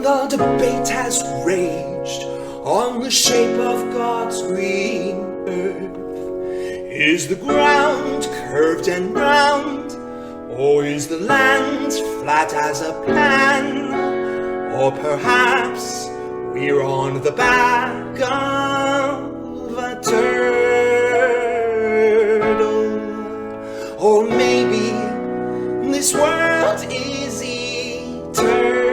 The debate has raged on the shape of God's green earth. Is the ground curved and round, or is the land flat as a pan? Or perhaps we're on the back of a turtle. Or maybe this world is eternal.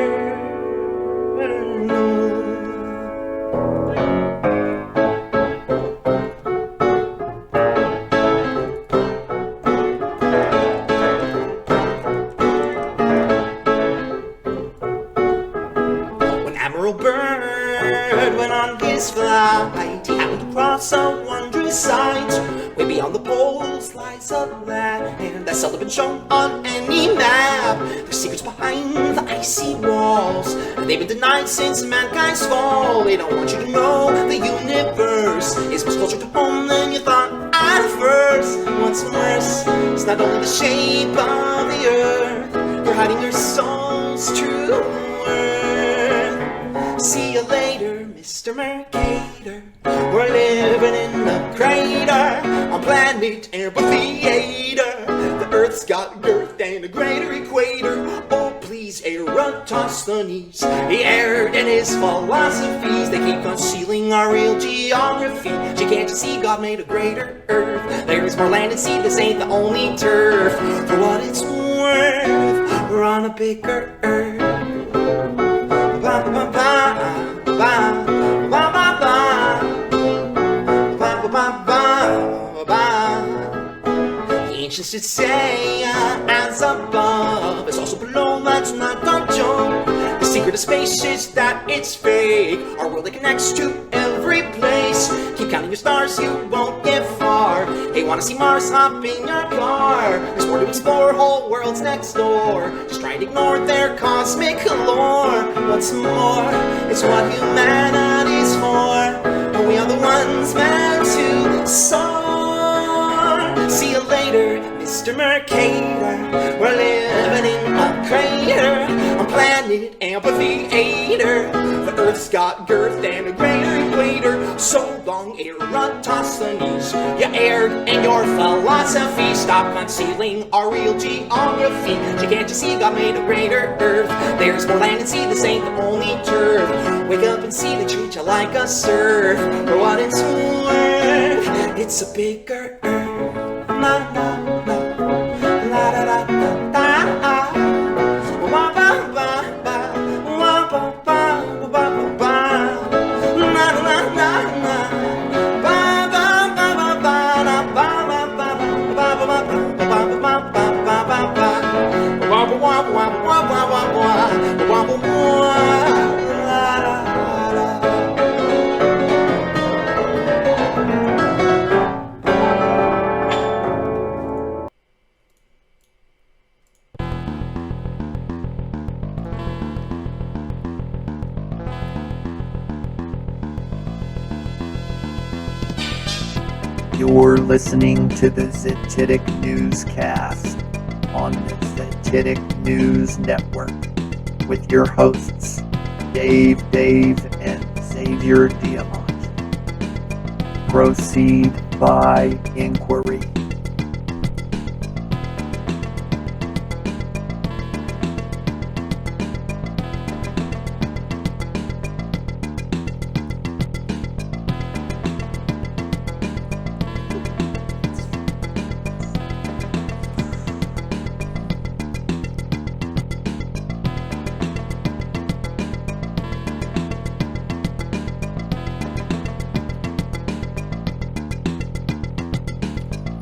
When Admiral Byrd went on his flight, he happened to cross a wondrous sight. Way beyond the poles lies a land that's seldom been shown on any map. There's secrets behind the icy walls, and they've been denied since mankind's fall. They don't want you to know the universe is much closer to home than you thought at first. What's worse, it's not only the shape of the earth, you're hiding your soul's true worth. See you later, Mr. Mercator. We're living in a crater on planet Amphitheater. The Earth's got girth and a greater equator. Oh, please, Eratosthenes, he erred in his philosophies. They keep concealing our real geography. She can't you see God made a greater Earth? There's more land and sea, this ain't the only turf. For what it's worth, we're on a bigger Earth. Ba ba ba ba ba ba ba ba. The ancients did say, as above, it's also below. That's not a joke. The secret of space is that it's fake. Our world, it connects to every place. Keep counting your stars, you won't get far. Hey, wanna see Mars? Hop in your car. There's more to explore, whole world's next door. Just try and ignore their cosmic lore. What's more, it's what humanity's for. And we are the ones meant to soar. See you later, Mr. Mercator. We're living in a crater on planet Amphitheater. The Earth's got girth and a greater equator. So long, Eratosthenes, you erred in your philosophy. Stop concealing our real geography. Can't you see God made a greater Earth? There's more land and sea, this ain't the only turf. Wake up and see they treat you like a serf. For what it's worth, it's a bigger Earth. La la la, la da da da da. Wa ba ba ba, wa ba ba ba ba ba. La la la la, ba ba ba ba ba ba ba ba ba ba ba ba ba ba. Wa wa wa wa wa wa wa wa wa wa. You're listening to the Zititic Newscast on the Zititic News Network with your hosts, Dave, and Xavier Diamant. Proceed by inquiry.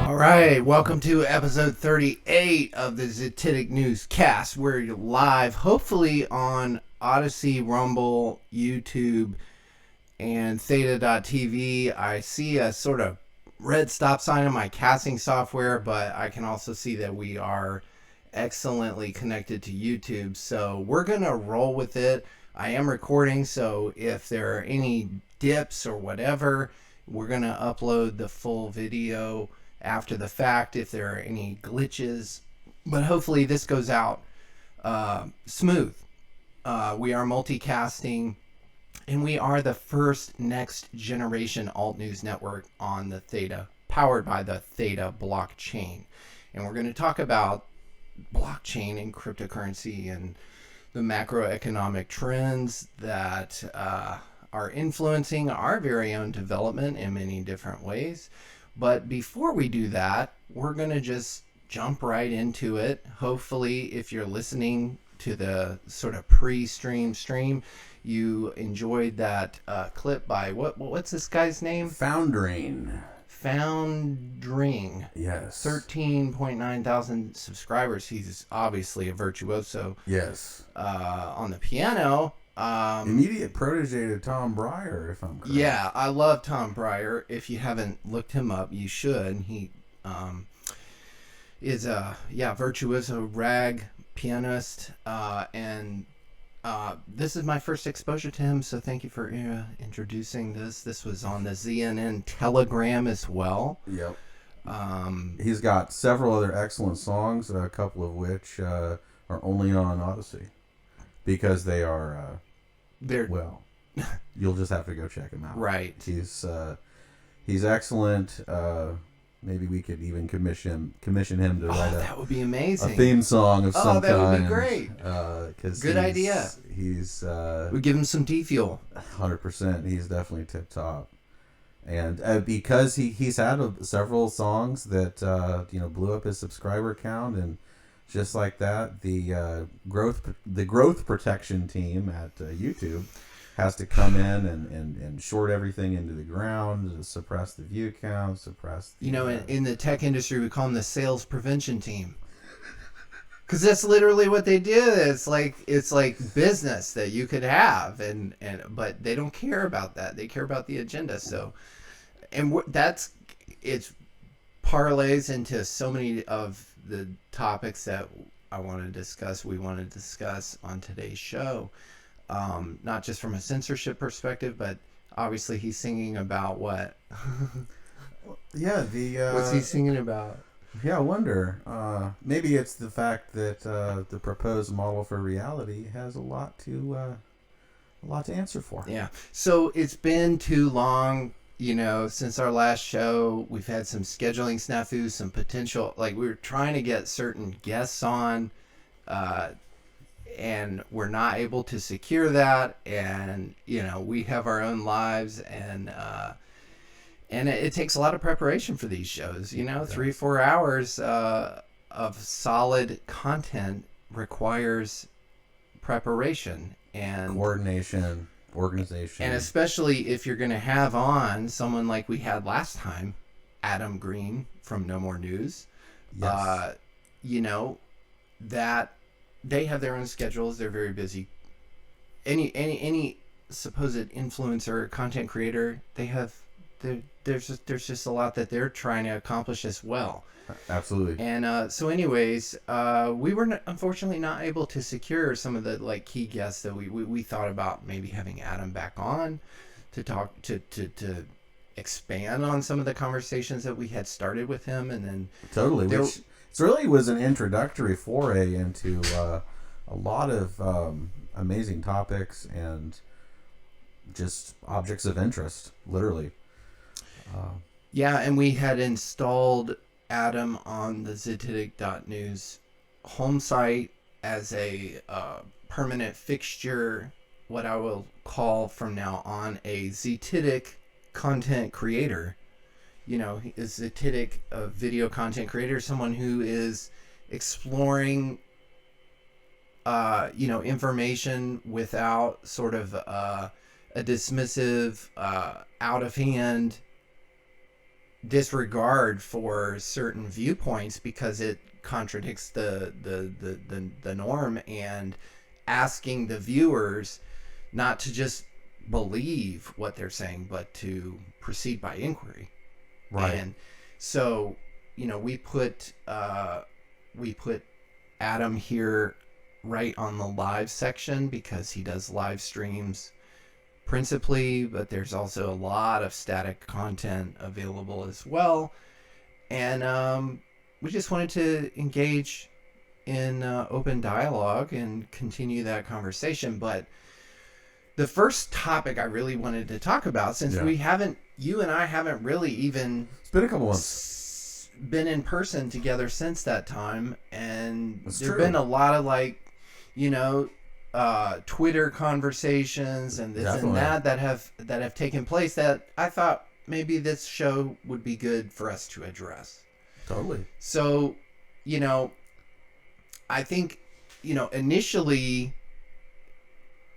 Alright, welcome to episode 38 of the Zititic Newscast. We're live, hopefully on Odyssey, Rumble, YouTube, and Theta.tv. I see a sort of red stop sign in my casting software, but I can also see that we are excellently connected to YouTube. So we're going to roll with it. I am recording, so if there are any dips or whatever, we're going to upload the full video after the fact if there are any glitches, but hopefully this goes out smooth. We are multicasting, and we are the first next generation alt news network on the Theta, powered by the Theta blockchain. And we're going to talk about blockchain and cryptocurrency and the macroeconomic trends that are influencing our very own development in many different ways. But before we do that, we're going to just jump right into it. Hopefully, if you're listening to the sort of pre-stream stream, you enjoyed that clip by what's this guy's name? Foundering. Yes. 13.9 thousand subscribers. He's obviously a virtuoso. Yes. On the piano. Immediate protege to Tom Breyer, if I'm correct. Yeah, I love Tom Breyer. If you haven't looked him up, you should. He is a virtuoso rag pianist, and this is my first exposure to him, so thank you for introducing this. This was on the ZNN Telegram as well. Yep. He's got several other excellent songs, a couple of which are only on Odyssey because they are you'll just have to go check him out. Right. He's excellent. Maybe we could even commission him to write that would be amazing. a theme song of some kind. Oh, that would be great. Good idea. He's we give him some D-Fuel. 100%. He's definitely tip top, and because he's had several songs that blew up his subscriber count, and just like that, the growth protection team at YouTube has to come in and short everything into the ground, to suppress the view count, suppress the, in the tech industry, we call them the sales prevention team. Because that's literally what they do. It's like business that you could have, but they don't care about that. They care about the agenda. So, and it's parlays into so many of the topics that we want to discuss on today's show. Not just from a censorship perspective, but obviously he's singing about what? What's he singing about? Yeah, I wonder. Maybe it's the fact that the proposed model for reality has a lot to answer for. Yeah. So it's been too long, since our last show. We've had some scheduling snafus, some potential, we were trying to get certain guests on, and we're not able to secure that, and we have our own lives, and it takes a lot of preparation for these shows. 3-4 hours of solid content requires preparation and coordination, organization, and especially if you're going to have on someone like we had last time, Adam Green from No More News. Yes. That they have their own schedules. They're very busy. Any supposed influencer, content creator, there's just a lot that they're trying to accomplish as well. Absolutely. And so anyways, we were unfortunately not able to secure some of the key guests that we thought about maybe having Adam back on to talk to expand on some of the conversations that we had started with him, and then totally. Which it really was an introductory foray into a lot of amazing topics and just objects of interest, literally. Yeah, and we had installed Adam on the zititic.news home site as a permanent fixture, what I will call from now on a Zititic content creator. Is Zititic a video content creator, someone who is exploring information without sort of a dismissive, out of hand disregard for certain viewpoints because it contradicts the norm, and asking the viewers not to just believe what they're saying, but to proceed by inquiry. Right. And so, we put Adam here right on the live section because he does live streams principally, but there's also a lot of static content available as well. And we just wanted to engage in open dialogue and continue that conversation. But the first topic I really wanted to talk about, since you and I haven't really even It's been a couple months. Been in person together since that time, and That's there've true. been a lot of Twitter conversations and this Definitely. and that have taken place that I thought maybe this show would be good for us to address. Totally. So, I think, initially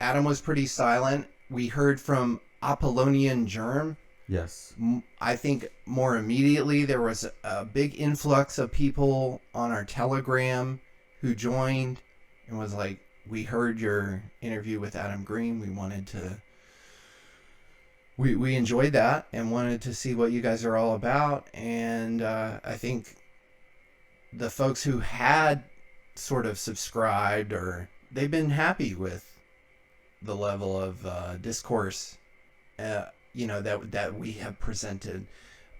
Adam was pretty silent. We heard from Apollonian Germ. Yes. I think more immediately there was a big influx of people on our Telegram who joined and was like, we heard your interview with Adam Green. We wanted to, we enjoyed that and wanted to see what you guys are all about. And I think the folks who had sort of subscribed, or they've been happy with the level of discourse that we have presented,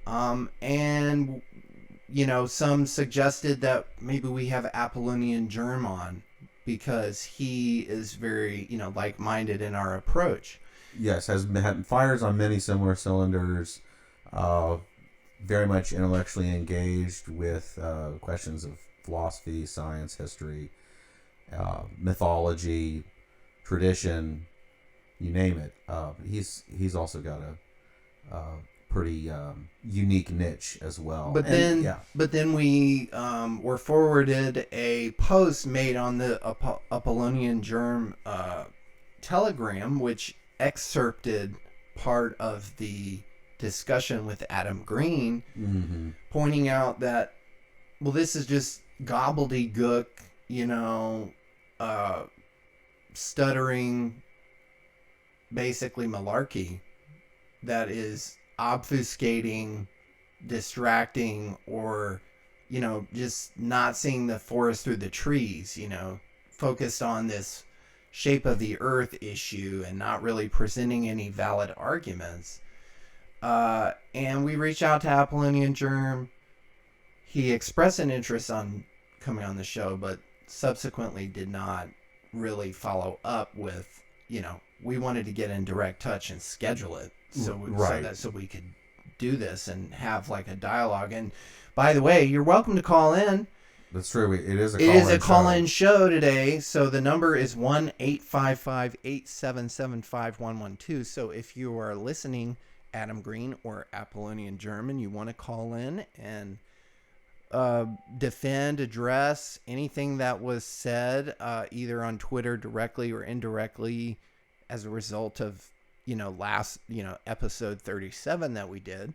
and some suggested that maybe we have Apollonian Germ on because he is very like-minded in our approach. Yes, fires on many similar cylinders, very much intellectually engaged with questions of philosophy, science, history, mythology, tradition, you name it. He's also got a pretty unique niche as well. But then we were forwarded a post made on the Apollonian Germ Telegram, which excerpted part of the discussion with Adam Green, pointing out that, well, this is just gobbledygook, stuttering, basically malarkey that is obfuscating, distracting, or just not seeing the forest through the trees, focused on this shape of the earth issue and not really presenting any valid arguments. And we reached out to Apollonian Germ. He expressed an interest on coming on the show, but subsequently did not really follow up with, we wanted to get in direct touch and schedule it so we could do this and have like a dialogue. And by the way, you're welcome to call in. That's true. It is a call-in show today. So the number is 1-855-877-5112. So if you are listening, Adam Green or Apollonian German, you want to call in and defend, address anything that was said, either on Twitter directly or indirectly as a result of, last, episode 37 that we did.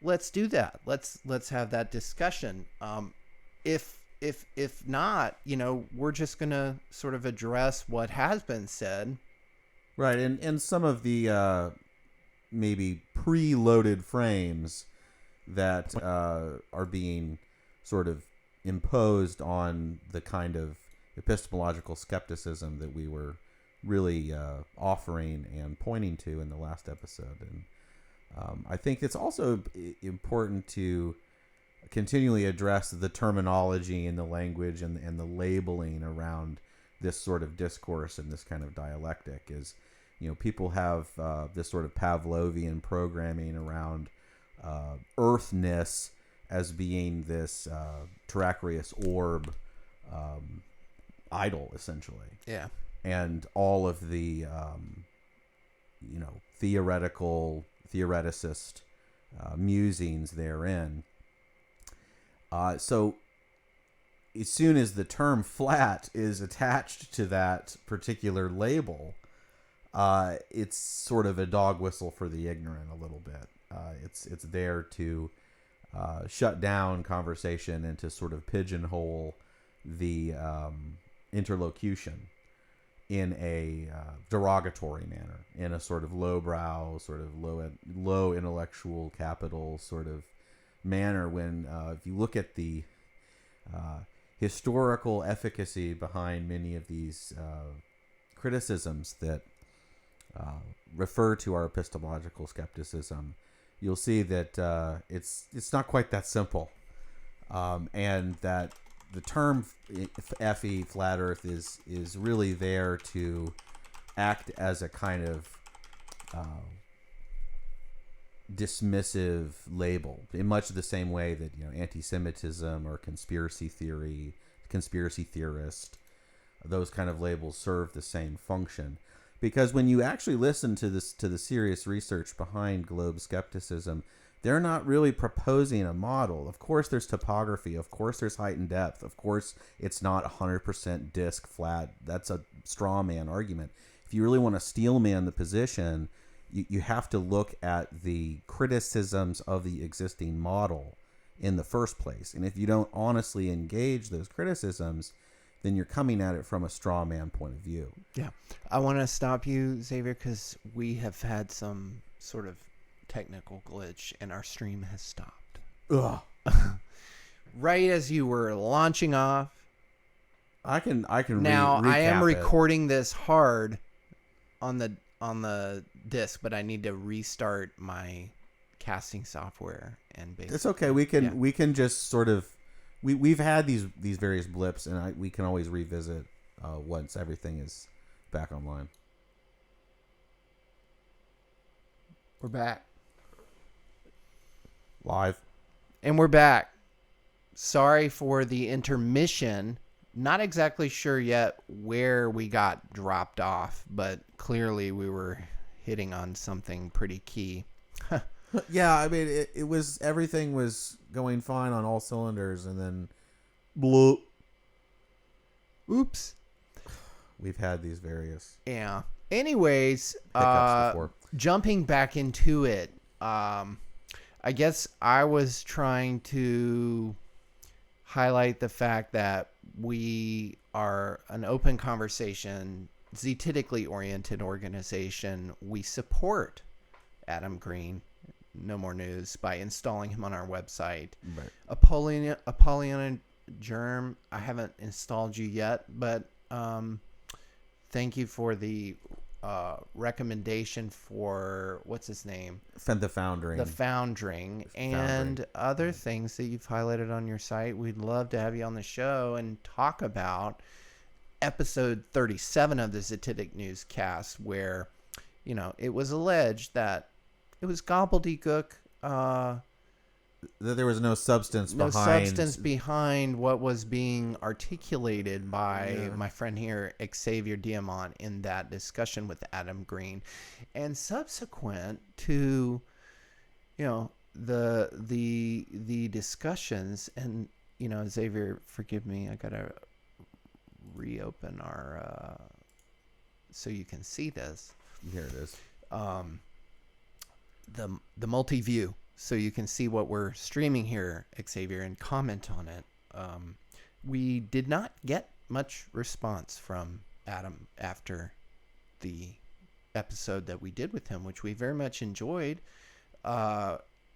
Let's do that. Let's have that discussion. If not, we're just going to sort of address what has been said. Right. And some of the maybe preloaded frames that are being sort of imposed on the kind of epistemological skepticism that we were really offering and pointing to in the last episode. And I think it's also important to continually address the terminology and the language and the labeling around this sort of discourse and this kind of dialectic. Is, people have this sort of Pavlovian programming around earthness as being this terraqueous orb idol, essentially. Yeah. And all of the theoreticist musings therein. So as soon as the term flat is attached to that particular label, it's sort of a dog whistle for the ignorant a little bit. It's there to shut down conversation and to sort of pigeonhole the interlocution in a derogatory manner, in a sort of lowbrow, sort of low intellectual capital sort of manner. When if you look at the historical efficacy behind many of these criticisms that refer to our epistemological skepticism, you'll see that it's not quite that simple, and that the term FE, flat Earth, is really there to act as a kind of dismissive label, in much the same way that anti-Semitism or conspiracy theorist, those kind of labels serve the same function. Because when you actually listen to the serious research behind globe skepticism, they're not really proposing a model. Of course, there's topography. Of course, there's height and depth. Of course, it's not 100% disk flat. That's a straw man argument. If you really want to steel man the position, you have to look at the criticisms of the existing model in the first place. And if you don't honestly engage those criticisms, then you're coming at it from a straw man point of view. Yeah. I want to stop you, Xavier, because we have had some sort of technical glitch and our stream has stopped. Ugh. Right as you were launching off. I can Now, I am recap it. recording this hard on the disc, but I need to restart my casting software and basically. It's okay. We can just sort of we've had these various blips, and we can always revisit once everything is back online. We're back. Live. And we're back. Sorry for the intermission. Not exactly sure yet where we got dropped off, but clearly we were hitting on something pretty key. Yeah, I mean, it was, everything was going fine on all cylinders, and then bloop. Oops. We've had these various Yeah. Anyways, hiccups before. jumping back into it, I guess I was trying to highlight the fact that we are an open conversation, zetically oriented organization. We support Adam Green, No More News, by installing him on our website. Right. Apollyon Germ, I haven't installed you yet, but thank you for the recommendation for, what's his name? The Foundering. The Foundering, and other things that you've highlighted on your site. We'd love to have you on the show and talk about episode 37 of the Zetic Newscast, where, it was alleged that it was gobbledygook. That there was no substance behind what was being articulated by my friend here, Xavier Diamant, in that discussion with Adam Green. And subsequent to, the discussions, and, Xavier, forgive me, I got to reopen our, so you can see this. Here it is. The multi-view. So you can see what we're streaming here, Xavier, and comment on it. We did not get much response from Adam after the episode that we did with him, which we very much enjoyed.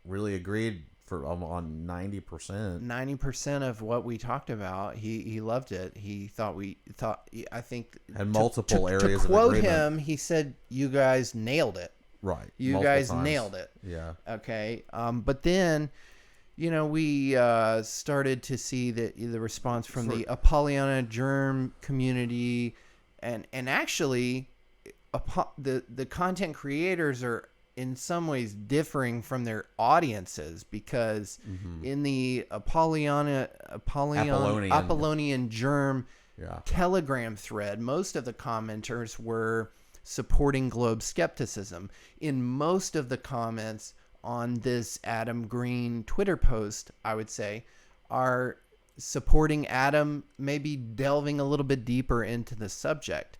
Really agreed on 90%. 90% of what we talked about, he loved it. He thought I think had multiple areas to quote of agreement. him, he said, "You guys nailed it." Right. You guys nailed it. Yeah. Okay. But then, we started to see the response from the Apollyon Germ community, and actually, the content creators are in some ways differing from their audiences, because in the Apollonian Germ Telegram thread, most of the commenters were supporting globe skepticism. In most of the comments on this Adam Green Twitter post, I would say, are supporting Adam, maybe delving a little bit deeper into the subject.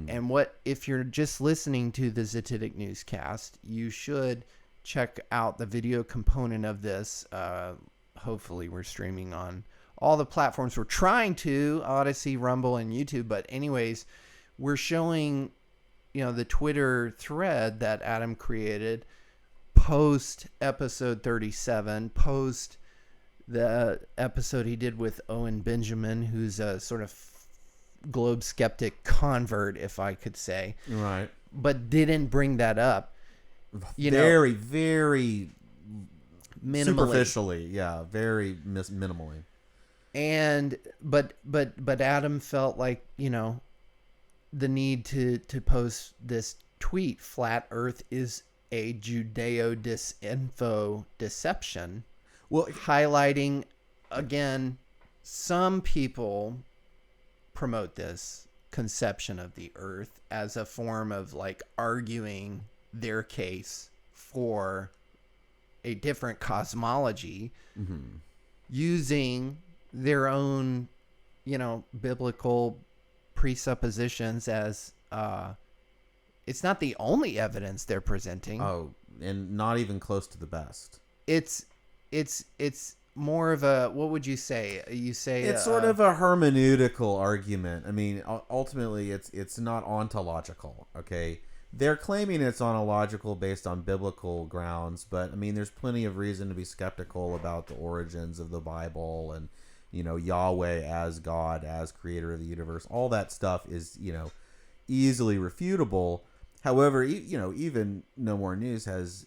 And if you're just listening to the Zetic Newscast, you should check out the video component of this. Hopefully we're streaming on all the platforms we're trying to, Odyssey, Rumble, and YouTube. But anyways, we're showing the Twitter thread that Adam created post episode 37, post the episode he did with Owen Benjamin, who's a sort of globe skeptic convert, if I could say. Right. But didn't bring that up. Very, very minimally. superficially. Yeah, very minimally. And but Adam felt like, the need to post this tweet, flat earth is a Judeo-disinfo deception. Well, Highlighting, again, some people promote this conception of the earth as a form of like arguing their case for a different cosmology, using their own, biblical presuppositions as it's not the only evidence they're presenting. Oh, and not even close to the best. It's more of a, what would you say? You say It's sort of a hermeneutical argument. I mean, ultimately, it's not ontological. Okay, they're claiming it's ontological based on biblical grounds, but I mean, there's plenty of reason to be skeptical about the origins of the Bible and Yahweh as God, as creator of the universe. All that stuff is easily refutable. However, even No More News has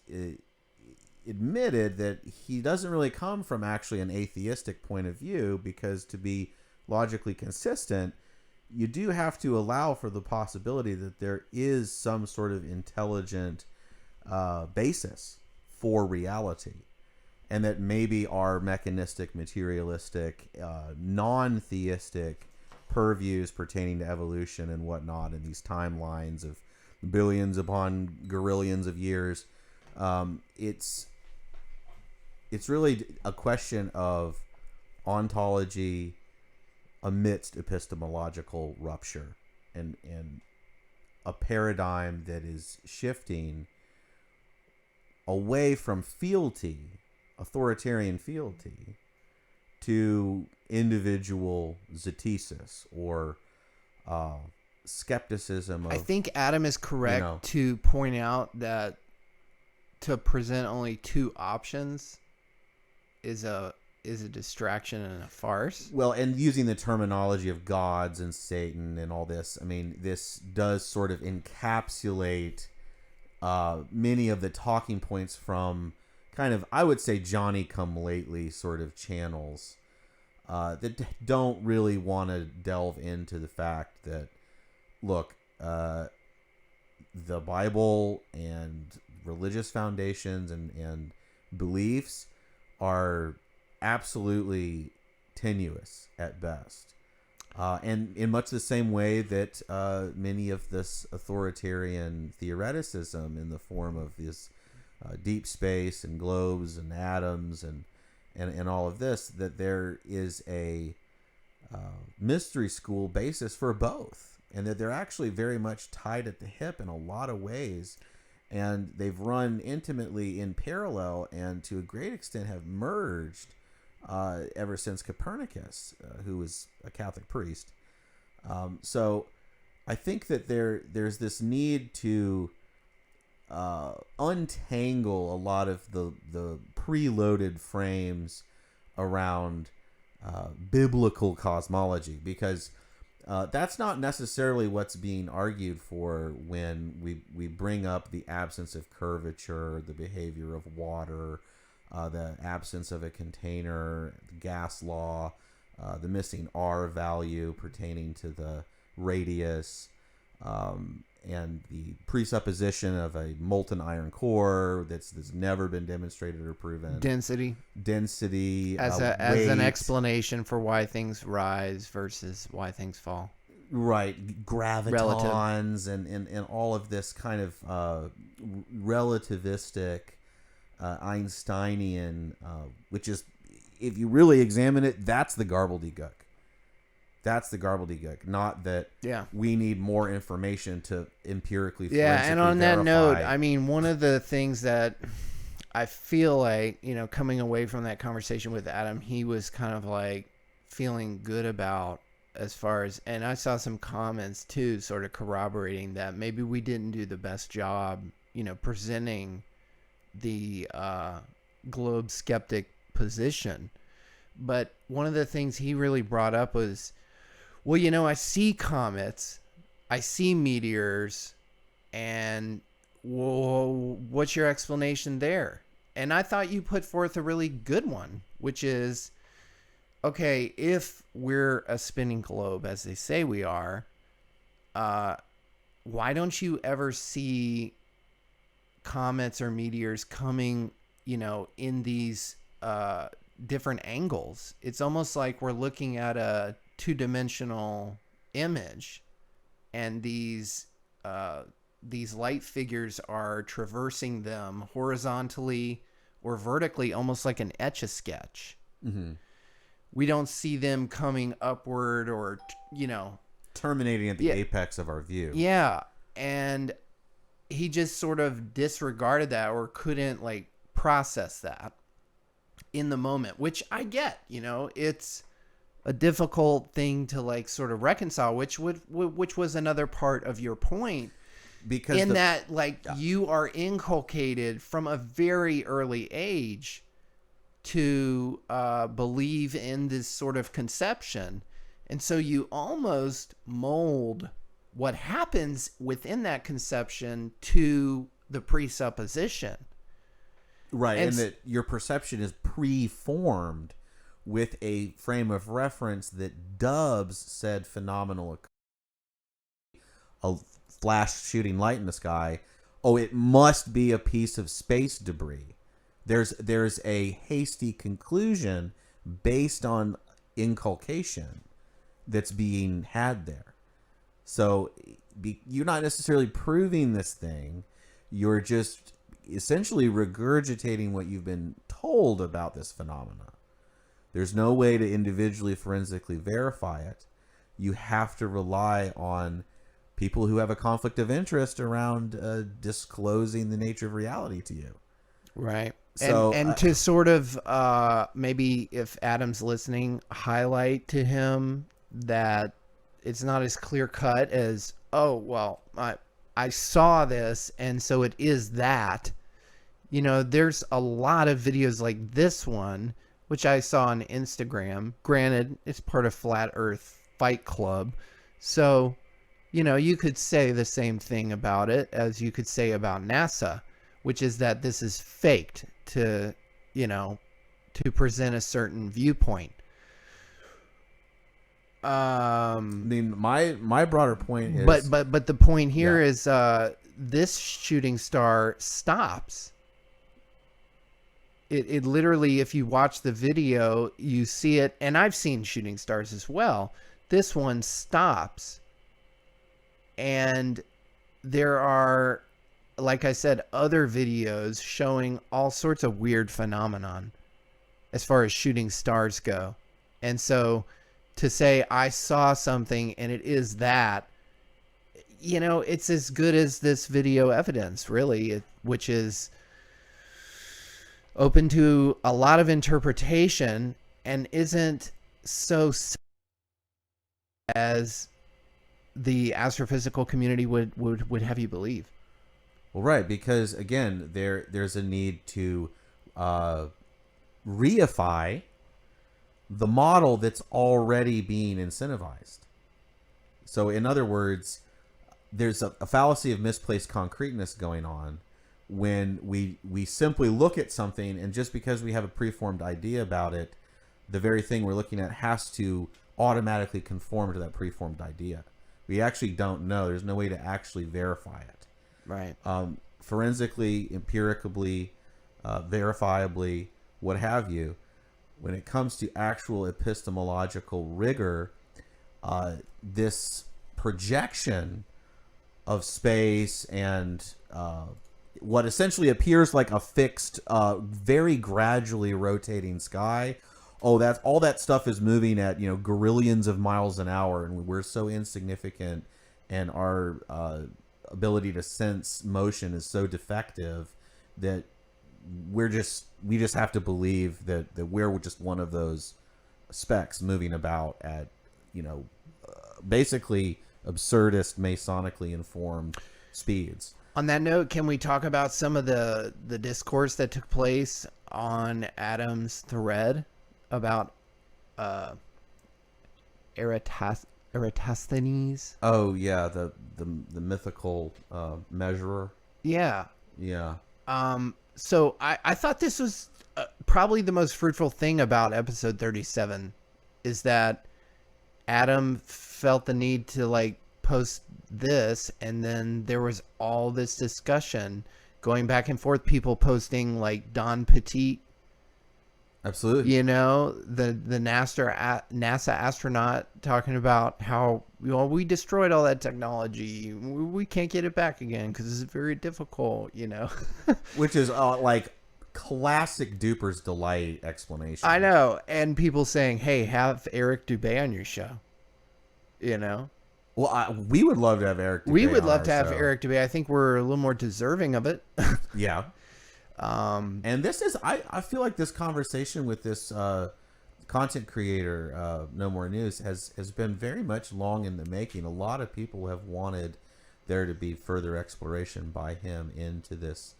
admitted that he doesn't really come from actually an atheistic point of view, because to be logically consistent, you do have to allow for the possibility that there is some sort of intelligent basis for reality, and that maybe our mechanistic, materialistic, non-theistic purviews pertaining to evolution and whatnot in these timelines of billions upon gorillions of years, it's really a question of ontology amidst epistemological rupture, and a paradigm that is shifting away from fealty, authoritarian fealty, to individual zetesis or skepticism of, I think Adam is correct to point out that to present only two options is a distraction and a farce. Well, and using the terminology of gods and Satan and all this, I mean, this does sort of encapsulate many of the talking points from kind of, I would say, Johnny-come-lately sort of channels that don't really want to delve into the fact that, look, the Bible and religious foundations and beliefs are absolutely tenuous at best. And in much the same way that many of this authoritarian theoreticism in the form of this deep space and globes and atoms and all of this, that there is a mystery school basis for both, and that they're actually very much tied at the hip in a lot of ways, and they've run intimately in parallel and to a great extent have merged ever since Copernicus, who was a Catholic priest. So I think that there's this need to untangle a lot of the preloaded frames around biblical cosmology, because that's not necessarily what's being argued for when we bring up the absence of curvature, the behavior of water, the absence of a container, the gas law, the missing R value pertaining to the radius, and the presupposition of a molten iron core that's never been demonstrated or proven. Density as an explanation for why things rise versus why things fall. Right, gravitons and all of this kind of relativistic Einsteinian, which is, if you really examine it, that's the gobbledygook. That's the gobbledygook, not that we need more information to empirically and on that verify. note, I mean, one of the things that I feel like, coming away from that conversation with Adam, he was kind of like feeling good about, as far as, and I saw some comments too, sort of corroborating that maybe we didn't do the best job, presenting the globe skeptic position. But one of the things he really brought up was, well, I see comets, I see meteors, and what's your explanation there? And I thought you put forth a really good one, which is, okay, if we're a spinning globe, as they say we are, why don't you ever see comets or meteors coming, in these different angles? It's almost like we're looking at a two-dimensional image, and these light figures are traversing them horizontally or vertically, almost like an Etch-a-Sketch. Mm-hmm. We don't see them coming upward or, terminating at the apex of our view. Yeah. And he just sort of disregarded that or couldn't process that in the moment, which I get, it's a difficult thing to sort of reconcile, which was another part of your point. Because you are inculcated from a very early age to believe in this sort of conception. And so you almost mold what happens within that conception to the presupposition. Right. And that your perception is preformed with a frame of reference that dubs said phenomenal, a flash shooting light in the sky. Oh, it must be a piece of space debris. There's a hasty conclusion based on inculcation that's being had there. So you're not necessarily proving this thing. You're just essentially regurgitating what you've been told about this phenomena. There's no way to individually forensically verify it. You have to rely on people who have a conflict of interest around disclosing the nature of reality to you. Right. So, and to sort of maybe if Adam's listening, highlight to him that it's not as clear cut as, oh, well, I saw this, and so it is that. There's a lot of videos like this one, which I saw on Instagram. Granted, it's part of Flat Earth Fight Club. So, you could say the same thing about it as you could say about NASA, which is that this is faked to present a certain viewpoint. I mean, my broader point is, but the point here is this shooting star stops. It literally, if you watch the video, you see it, and I've seen shooting stars as well. This one stops, and there are, like I said, other videos showing all sorts of weird phenomenon as far as shooting stars go. And so to say I saw something and it is that, it's as good as this video evidence, really, which is open to a lot of interpretation and isn't so as the astrophysical community would have you believe. Well, right, because again, there's a need to reify the model that's already being incentivized. So, in other words, there's a fallacy of misplaced concreteness going on when we simply look at something, and just because we have a preformed idea about it, the very thing we're looking at has to automatically conform to that preformed idea. We actually don't know. There's no way to actually verify it. Right. Forensically, empirically, verifiably, what have you. When it comes to actual epistemological rigor, this projection of space and what essentially appears like a fixed, very gradually rotating sky. Oh, all that stuff is moving at gorillions of miles an hour, and we're so insignificant, and our ability to sense motion is so defective that we just have to believe that we're just one of those specks moving about at basically absurdist, masonically informed speeds. On that note, can we talk about some of the discourse that took place on Adam's thread about Eratosthenes? Oh yeah, the mythical measurer. Yeah. Yeah. So I thought this was probably the most fruitful thing about episode 37 is that Adam felt the need to like post this, and then there was all this discussion going back and forth, people posting like Don Petit, Absolutely. you know, the NASA astronaut talking about how, well, we destroyed all that technology, we can't get it back again because it's very difficult, you know. Which is like classic Duper's Delight explanation. I know. And people saying, hey, have Eric Dubé on your show, you know. Well, we would love to have Eric Dubé. We would on love our to have show. Eric Dubé. I think we're a little more deserving of it. Yeah. And this is, I feel like this conversation with this content creator, No More News, has been very much long in the making. A lot of people have wanted there to be further exploration by him into this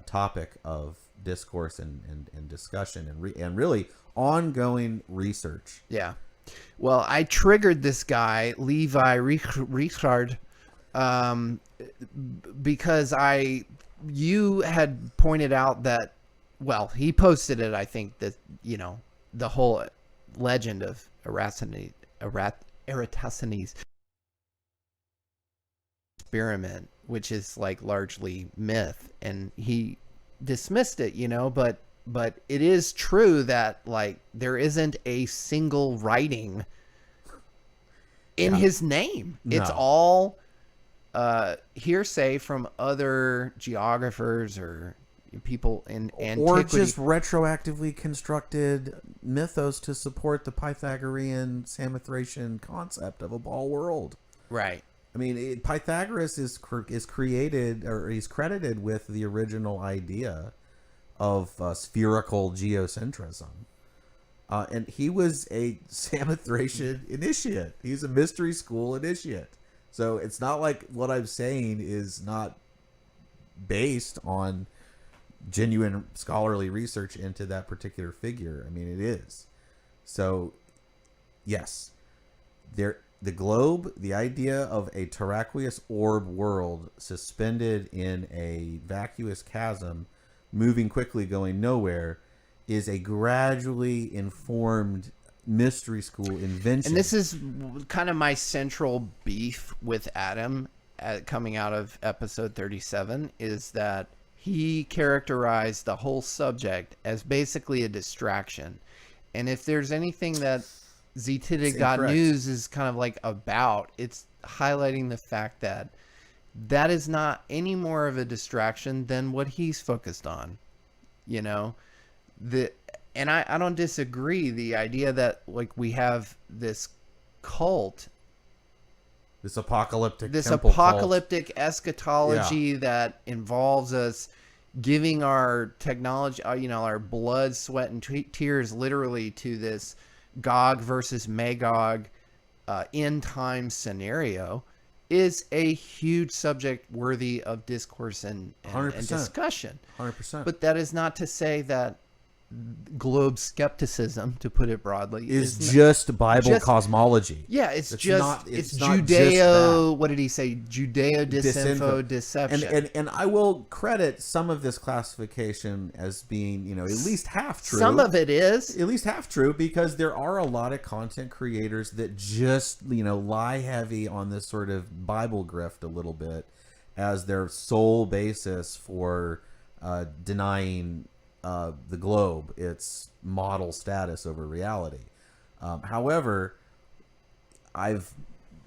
topic of discourse and discussion and really ongoing research. Yeah. Well, I triggered this guy, Levi Richard, because you had pointed out that, well, he posted it, I think, that, you know, the whole legend of Eratosthenes experiment, which is like largely myth, and he dismissed it, you know, but it is true that like there isn't a single writing in his name. No. It's all hearsay from other geographers or people in antiquity. Or just retroactively constructed mythos to support the Pythagorean Samothracian concept of a ball world. Right. I mean, Pythagoras is created, or he's credited with the original idea of spherical geocentrism. And he was a Samothracian initiate. He's a mystery school initiate. So it's not like what I'm saying is not based on genuine scholarly research into that particular figure. I mean, it is. So, yes, the globe, the idea of a terraqueous orb world suspended in a vacuous chasm, moving quickly, going nowhere, is a gradually informed mystery school invention. And this is kind of my central beef with Adam coming out of episode 37, is that he characterized the whole subject as basically a distraction. And if there's anything that ZTitic.news is kind of like about, it's highlighting the fact that that is not any more of a distraction than what he's focused on, you know. And I don't disagree. The idea that like we have this cult, this apocalyptic eschatology that involves us giving our technology, you know, our blood, sweat, and tears literally to this Gog versus Magog end time scenario, is a huge subject worthy of discourse and discussion. 100%. But that is not to say that globe skepticism, to put it broadly, is just Bible cosmology. Yeah, it's not Judeo. What did he say? Judeo disinfo deception. And I will credit some of this classification as being, you know, at least half true. Some of it is at least half true, because there are a lot of content creators that just, you know, lie heavy on this sort of Bible grift a little bit as their sole basis for denying the globe its model status over reality. However,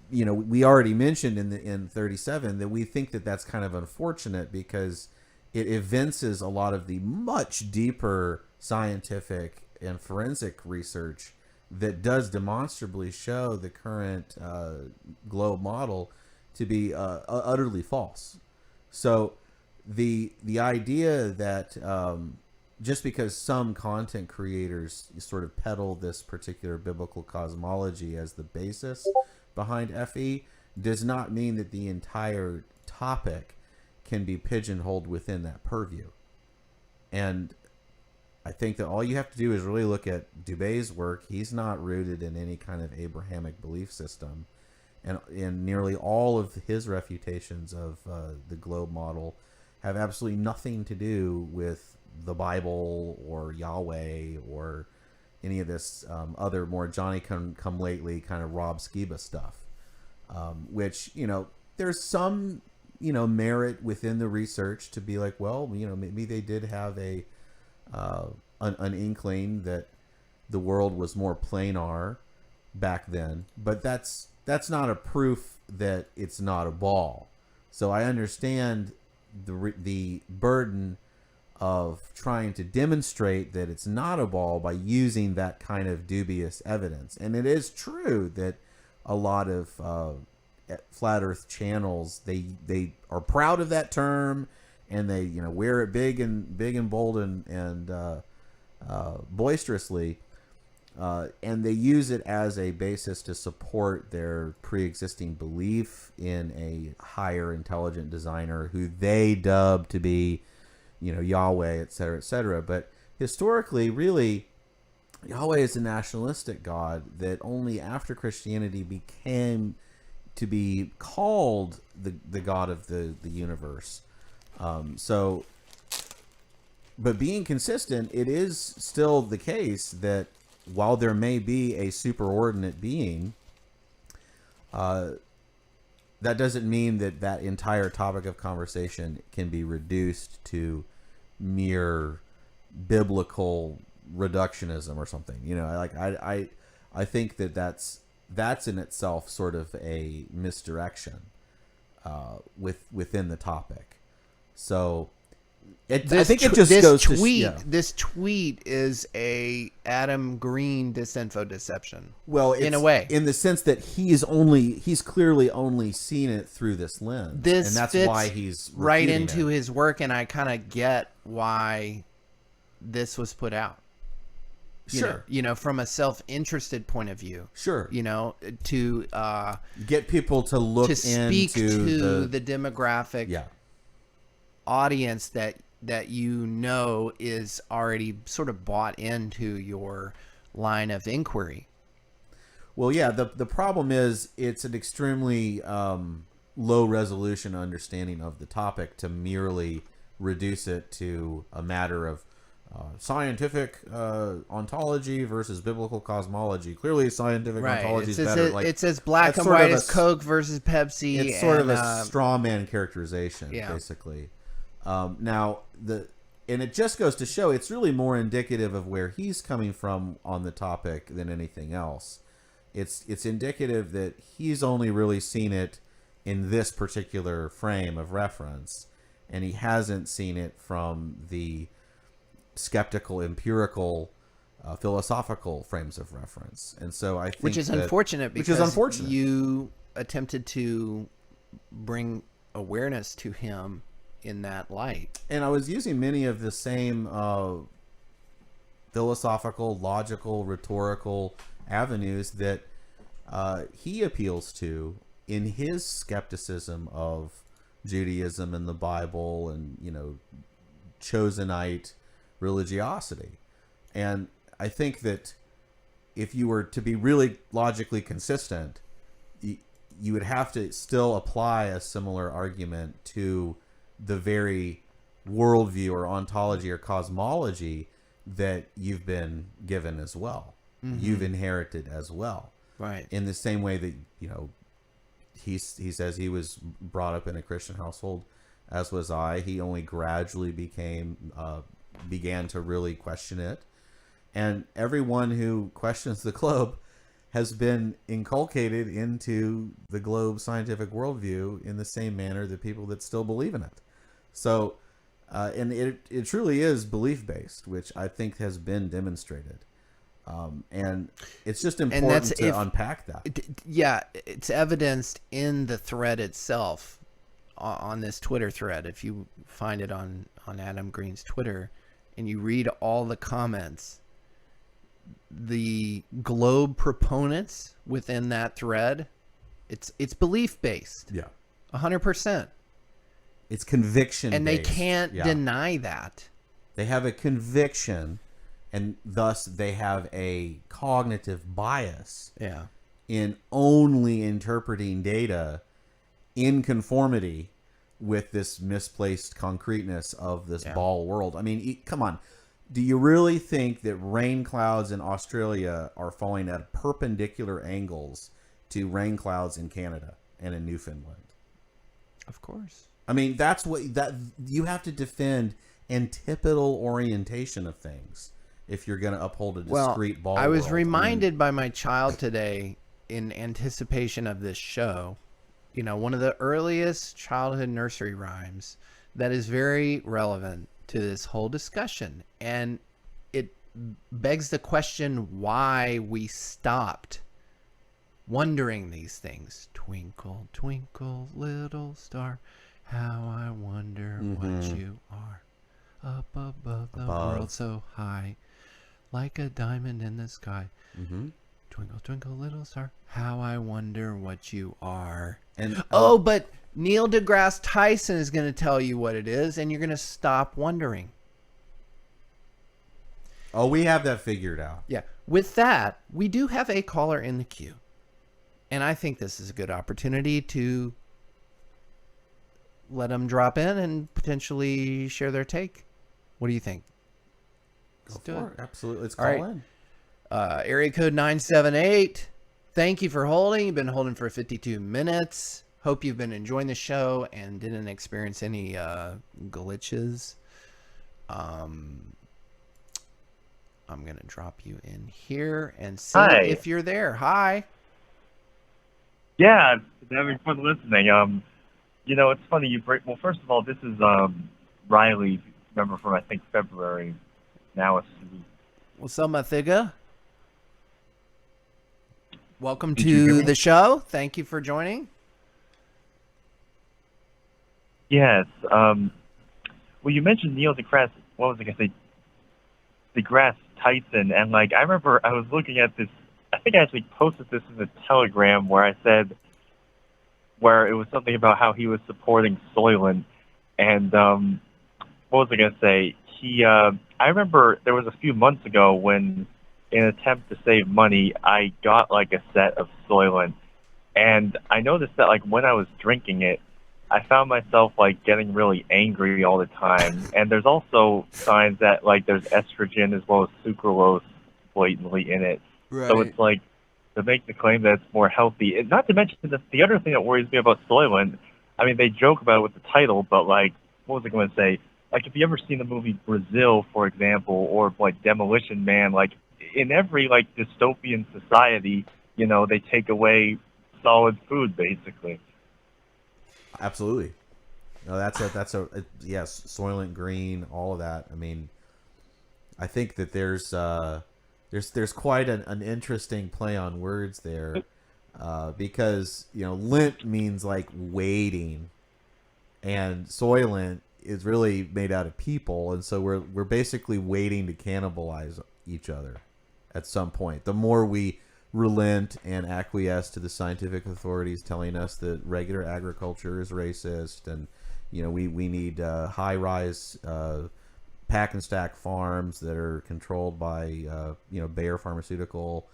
we already mentioned in 37 that we think that that's kind of unfortunate, because it evinces a lot of the much deeper scientific and forensic research that does demonstrably show the current globe model to be utterly false. So the idea that just because some content creators sort of peddle this particular biblical cosmology as the basis behind FE does not mean that the entire topic can be pigeonholed within that purview. And I think that all you have to do is really look at Dubé's work. He's not rooted in any kind of Abrahamic belief system. And nearly all of his refutations of the globe model have absolutely nothing to do with the Bible or Yahweh or any of this other more Johnny come lately kind of Rob Skiba stuff, which, you know, there's some, you know, merit within the research to be like, well, you know, maybe they did have an inkling that the world was more planar back then, but that's not a proof that it's not a ball. So I understand the burden of trying to demonstrate that it's not a ball by using that kind of dubious evidence. And it is true that a lot of flat Earth channels, they are proud of that term, and they, you know, wear it big and bold and boisterously, and they use it as a basis to support their pre-existing belief in a higher intelligent designer who they dub to be, you know, Yahweh, et cetera, et cetera. But historically, really, Yahweh is a nationalistic God that only after Christianity became to be called the God of the universe. But being consistent, it is still the case that while there may be a superordinate being, that doesn't mean that that entire topic of conversation can be reduced to mere biblical reductionism or something. You know, like I think that that's in itself sort of a misdirection within the topic. So I think it just goes to this tweet is a Adam Green disinfo deception. Well, in a way, in the sense that he's clearly only seen it through this lens, and that's why he's right into his work. And I kind of get why this was put out. Sure, you know, from a self-interested point of view. Sure, you know, to get people to look to speak into to the demographic audience that you know is already sort of bought into your line of inquiry. Well, yeah, the problem is it's an extremely low resolution understanding of the topic to merely reduce it to a matter of scientific ontology versus biblical cosmology. Clearly, scientific ontology is better. It's as black and white as Coke versus Pepsi. It's sort of a straw man characterization, basically. Now, and it just goes to show it's really more indicative of where he's coming from on the topic than anything else. It's indicative that he's only really seen it in this particular frame of reference, and he hasn't seen it from the skeptical, empirical, philosophical frames of reference. And so I think which is unfortunate because you attempted to bring awareness to him in that light. And I was using many of the same philosophical, logical, rhetorical avenues that he appeals to in his skepticism of Judaism and the Bible and, you know, chosenite religiosity. And I think that if you were to be really logically consistent, you would have to still apply a similar argument to the very worldview or ontology or cosmology that you've been given as well. Mm-hmm. You've inherited as well. Right. In the same way that, you know, he says he was brought up in a Christian household, as was I. He only gradually began to really question it. And everyone who questions the globe has been inculcated into the globe scientific worldview in the same manner that people that still believe in it. So, and it truly is belief-based, which I think has been demonstrated. And it's just important to unpack that. Yeah, it's evidenced in the thread itself, on this Twitter thread. If you find it on Adam Green's Twitter, and you read all the comments, the globe proponents within that thread, it's belief-based. Yeah. 100%. It's conviction-based. And they can't deny that. They have a conviction, and thus they have a cognitive bias in only interpreting data in conformity with this misplaced concreteness of this ball world. I mean, come on. Do you really think that rain clouds in Australia are falling at perpendicular angles to rain clouds in Canada and in Newfoundland? Of course. I mean, that's what that you have to defend antipodal orientation of things if you're going to uphold a discrete ball. I was world. reminded by my child today in anticipation of this show, one of the earliest childhood nursery rhymes that is very relevant to this whole discussion. And it begs the question why we stopped wondering these things. Twinkle, twinkle, little star, how I wonder what you are. Up above the world so high, like a diamond in the sky. Twinkle, twinkle, little star, how I wonder what you are. And but Neil deGrasse Tyson is going to tell you what it is, and you're going to stop wondering. Oh, we have that figured out. Yeah. With that, we do have a caller in the queue. And I think this is a good opportunity to let them drop in and potentially share their take. What do you think? Go for it. Absolutely. Let's All call right. in. Area code 978. Thank you for holding. You've been holding for 52 minutes. Hope you've been enjoying the show and didn't experience any glitches. I'm going to drop you in here and see if you're there. Hi. Yeah, it's having fun listening. It's funny you break. Well, first of all, this is Riley. Remember from I think February. Now it's What's up, my figure? Welcome Did you hear to me? the show. Thank you for joining. yes. Well, you mentioned Neil deGrasse. What was I gonna say? deGrasse Tyson, and I remember I was looking at this. I think I actually posted this in the Telegram where I said where it was something about how he was supporting Soylent, and what was I gonna say? I remember there was a few months ago when, in an attempt to save money, I got a set of Soylent, and I noticed that when I was drinking it, I found myself getting really angry all the time. And there's also signs that there's estrogen as well as sucralose blatantly in it. Right. So it's to make the claim that it's more healthy. And not to mention the other thing that worries me about Soylent. I mean, they joke about it with the title, but what was I going to say? If you ever seen the movie Brazil, for example, or Demolition Man, in every dystopian society, they take away solid food basically. Absolutely. No, that's yes, Soylent Green, all of that. I mean, I think that there's quite an interesting play on words there, because lint means waiting, and Soylent is really made out of people, and so we're basically waiting to cannibalize each other at some point. The more we relent and acquiesce to the scientific authorities telling us that regular agriculture is racist, and we need high-rise pack and stack farms that are controlled by Bayer Pharmaceutical.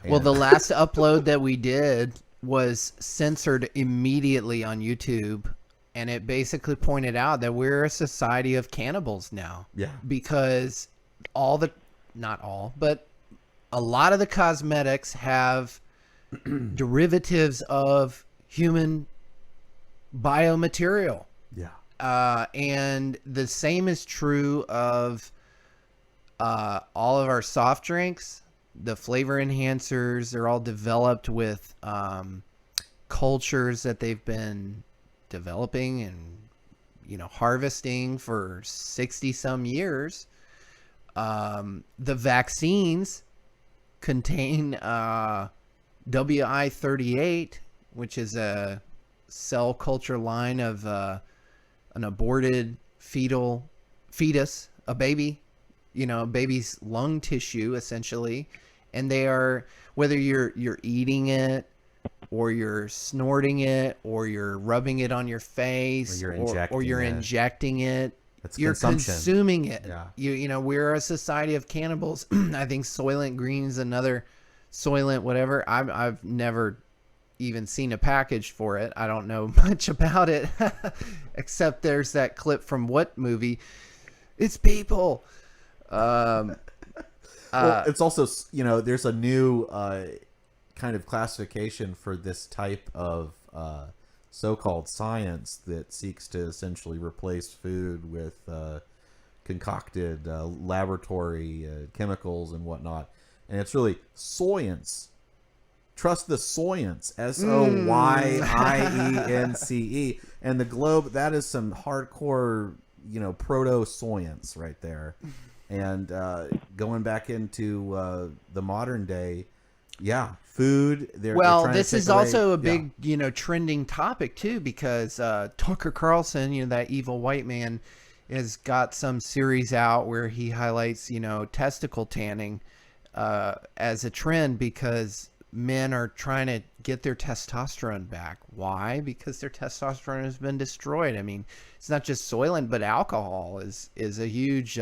Well, the last upload that we did was censored immediately on YouTube, and it basically pointed out that we're a society of cannibals now. Yeah. Because not all, but a lot of the cosmetics have derivatives of human biomaterial. Yeah. And the same is true of all of our soft drinks. The flavor enhancers, they're all developed with cultures that they've been developing and harvesting for 60 some years. The vaccines contain WI-38, which is a cell culture line of an aborted fetus, a baby, a baby's lung tissue essentially, and they are, whether you're eating it or you're snorting it or you're rubbing it on your face or you're injecting it. That's you're consumption. Consuming it. Yeah. We're a society of cannibals. I think Soylent Green's another Soylent whatever. I've never even seen a package for it. I don't know much about it except there's that clip from what movie? It's people. Well, it's also, there's a new kind of classification for this type of so-called science that seeks to essentially replace food with concocted laboratory chemicals and whatnot. And it's really soyance. Trust the soyance. SOYIENCE. And the globe, that is some hardcore, proto-soyance right there. And going back into the modern day, food. They're trying this to take is away, also a big, trending topic too, because Tucker Carlson, that evil white man, has got some series out where he highlights, testicle tanning as a trend because men are trying to get their testosterone back. Why? Because their testosterone has been destroyed. I mean, it's not just Soylent, but alcohol is a huge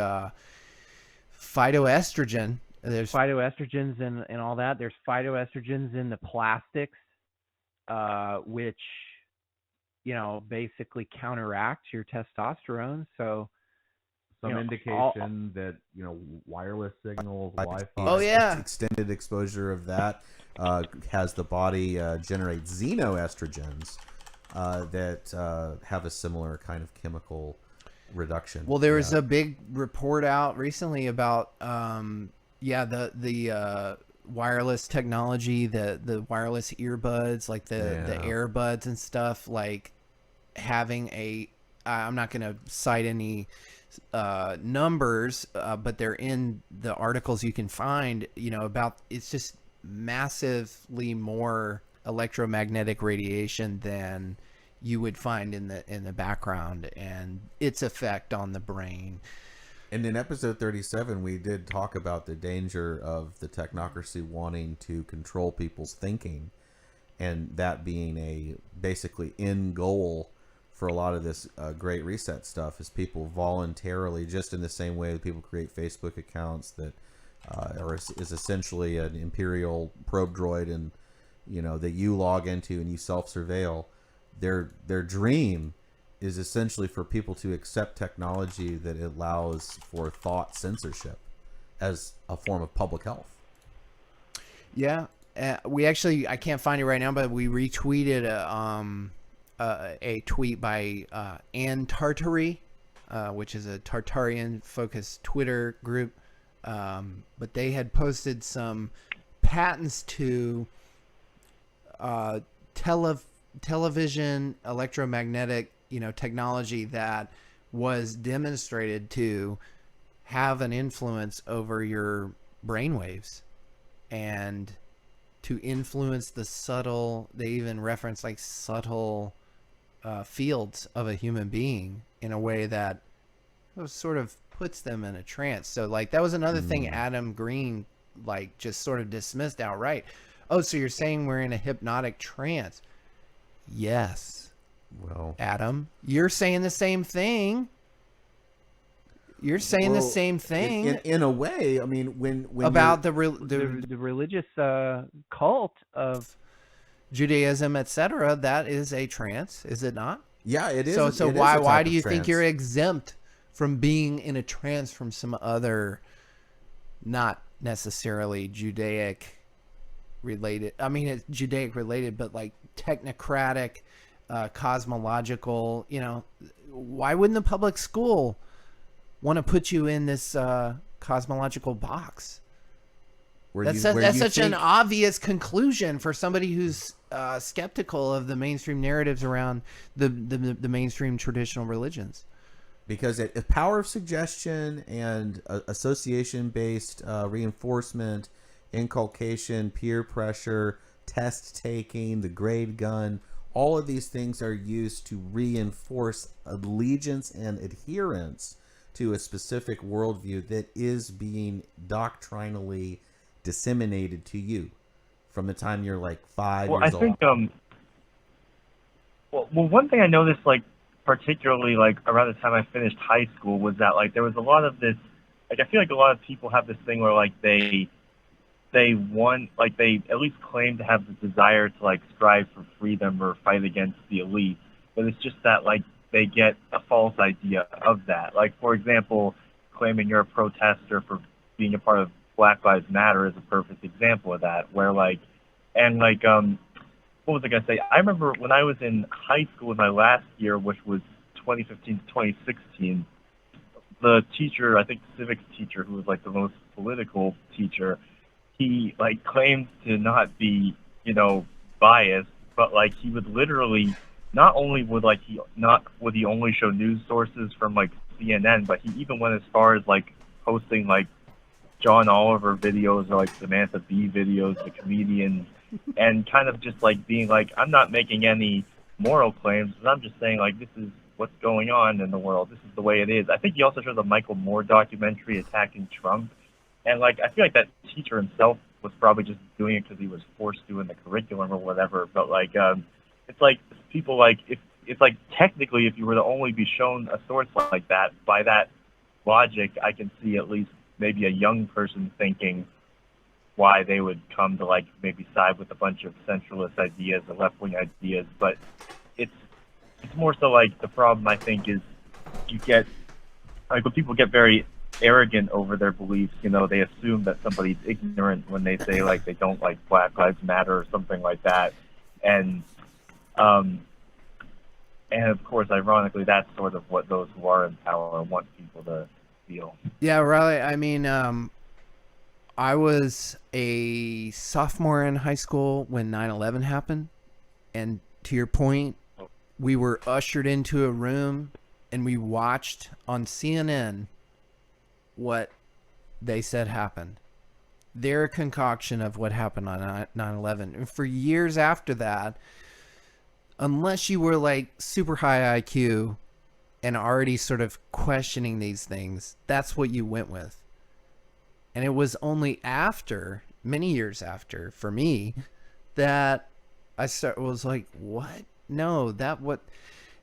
phytoestrogen. There's phytoestrogens and all that. There's phytoestrogens in the plastics, which, basically counteracts your testosterone. So some indication that wireless signals, Wi-Fi, extended exposure of that has the body generate xenoestrogens that have a similar kind of chemical reduction. Well, there was a big report out recently about the wireless technology, the wireless earbuds, like the AirBuds and stuff, like having I'm not going to cite any numbers, but they're in the articles you can find, about, it's just massively more electromagnetic radiation than you would find in the background, and its effect on the brain. And in episode 37, we did talk about the danger of the technocracy wanting to control people's thinking, and that being a basically end goal for a lot of this Great Reset stuff, is people voluntarily, just in the same way that people create Facebook accounts that is essentially an imperial probe droid, and that you log into and you self-surveil. Their dream is essentially for people to accept technology that allows for thought censorship as a form of public health. Yeah, we actually, I can't find it right now, but we retweeted a tweet by Ann Tartary, which is a Tartarian-focused Twitter group. But they had posted some patents to television electromagnetic technology that was demonstrated to have an influence over your brainwaves and to influence the subtle, they even reference like subtle fields of a human being in a way that sort of puts them in a trance. So like that was another thing Adam Green like just sort of dismissed outright. Oh, so you're saying we're in a hypnotic trance? Yes. Well, Adam, you're saying the same thing. You're saying the same thing in a way. I mean, when about the religious cult of Judaism, etc. That is a trance, is it not? Yeah, it is. So why do you think you're exempt from being in a trance from some other, not necessarily Judaic related? I mean, it's Judaic related, but like technocratic, cosmological. Why wouldn't the public school want to put you in this cosmological box? That's such an obvious conclusion for somebody who's skeptical of the mainstream narratives around the mainstream traditional religions. Because the power of suggestion and association-based reinforcement, inculcation, peer pressure, test taking, the grade gun, all of these things are used to reinforce allegiance and adherence to a specific worldview that is being doctrinally disseminated to you from the time you're like 5 years old. I think, one thing I noticed, like, particularly like around the time I finished high school, was that like there was a lot of this, like I feel like a lot of people have this thing where like they want, like they at least claim to have the desire to like strive for freedom or fight against the elite, but it's just that like they get a false idea of that. Like, for example, claiming you're a protester for being a part of Black Lives Matter is a perfect example of that, where like, and like, what was I going to say? I remember when I was in high school in my last year, which was 2015 to 2016, the teacher, I think the civics teacher, who was like the most political teacher, he like claimed to not be, you know, biased, but like he would literally, not only would like would he only show news sources from like CNN, but he even went as far as like posting like John Oliver videos or like Samantha Bee videos, the comedians, and kind of just like being like, I'm not making any moral claims, I'm just saying like this is what's going on in the world. This is the way it is. I think he also showed the Michael Moore documentary attacking Trump, and like I feel like that teacher himself was probably just doing it because he was forced to in the curriculum or whatever. But like, it's like people like if it's like technically if you were to only be shown a source like that, by that logic, I can see at least maybe a young person thinking why they would come to like maybe side with a bunch of centralist ideas or left-wing ideas. But it's more so like the problem I think is you get like when people get very arrogant over their beliefs, you know, they assume that somebody's ignorant when they say like they don't like Black Lives Matter or something like that. And of course, ironically, that's sort of what those who are in power want people to feel. Yeah, Riley, I mean, I was a sophomore in high school when 9/11 happened. And to your point, we were ushered into a room and we watched on CNN what they said happened. Their concoction of what happened on 9/11. And for years after that, unless you were like super high IQ and already sort of questioning these things, that's what you went with. And it was only after, many years after, for me, that I was like, what? No, that what?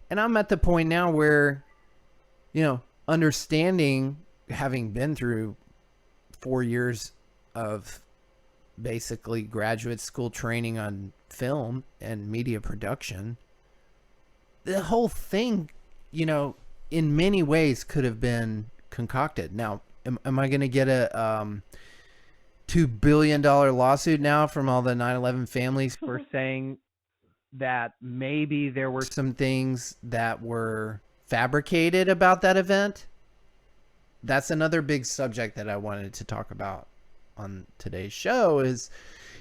And I'm at the point now where, you know, understanding, having been through 4 years of basically graduate school training on film and media production, the whole thing, you know, in many ways could have been concocted. Now, am I going to get a $2 billion lawsuit now from all the 9/11 families for saying that maybe there were some things that were fabricated about that event? That's another big subject that I wanted to talk about on today's show is,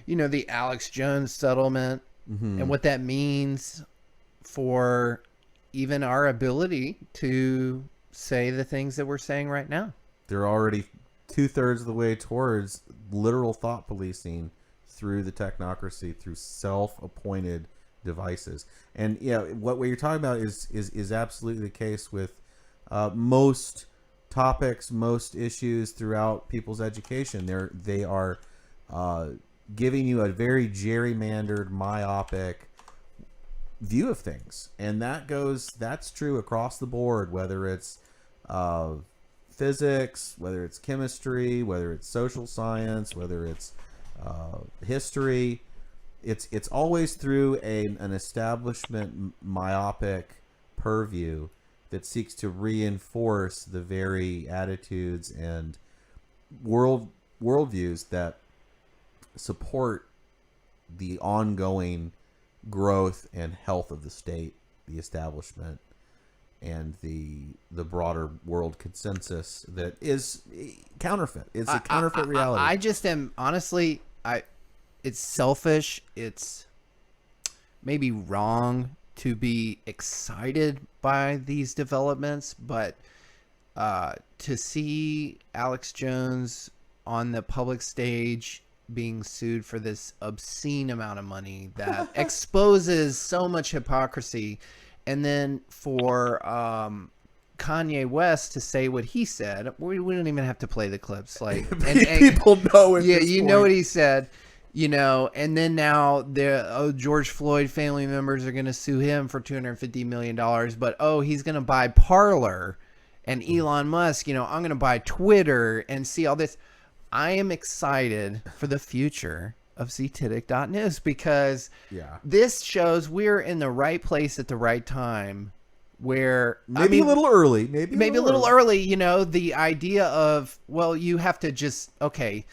you know, the Alex Jones settlement and what that means for even our ability to say the things that we're saying right now. They're already 2/3 of the way towards literal thought policing through the technocracy, through self-appointed devices. And yeah, what you're talking about is absolutely the case with most topics, most issues throughout people's education. They are giving you a very gerrymandered, myopic view of things, and that's true across the board, whether it's physics, whether it's chemistry, whether it's social science, whether it's history. It's always through an establishment myopic purview that seeks to reinforce the very attitudes and worldviews that support the ongoing growth and health of the state, the establishment, and the broader world consensus that is counterfeit. It's a counterfeit reality. I just am, honestly, it's selfish. It's maybe wrong to be excited by these developments, but to see Alex Jones on the public stage being sued for this obscene amount of money that exposes so much hypocrisy, and then for Kanye West to say what he said, we don't even have to play the clips. Like, and people know it. Yeah, you know what he said. You know, and then now the George Floyd family members are going to sue him for $250 million. But, he's going to buy Parler, and Elon Musk, you know, I'm going to buy Twitter and see all this. I am excited for the future of ztitic.news because this shows we're in the right place at the right time where maybe a little early, maybe a little early, you know, the idea of, well, you have to just, okay.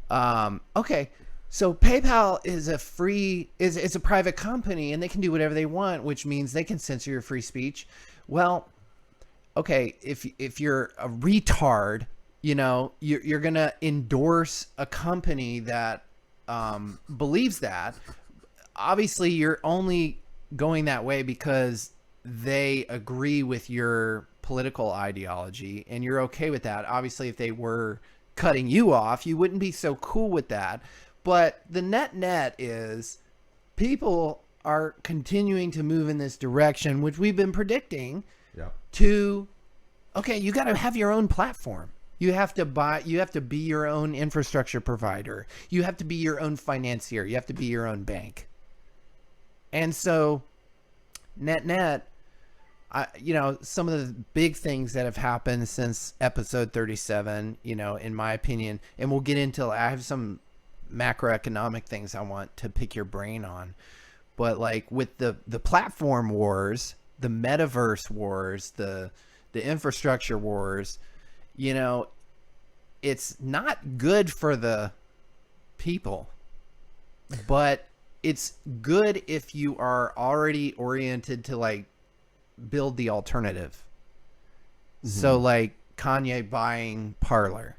So PayPal is it's a private company and they can do whatever they want, which means they can censor your free speech. Well, okay, if you're a retard, you know, you're going to endorse a company that believes that. Obviously, you're only going that way because they agree with your political ideology and you're okay with that. Obviously, if they were cutting you off, you wouldn't be so cool with that. But the net is people are continuing to move in this direction, which we've been predicting. Yeah. To, okay, you got to have your own platform. You have to be your own infrastructure provider. You have to be your own financier. You have to be your own bank. And so net, you know, some of the big things that have happened since episode 37, you know, in my opinion, and we'll get into, I have some macroeconomic things I want to pick your brain on, but like with the platform wars, the metaverse wars, the infrastructure wars, you know, it's not good for the people, but it's good if you are already oriented to like build the alternative. So like Kanye buying Parler,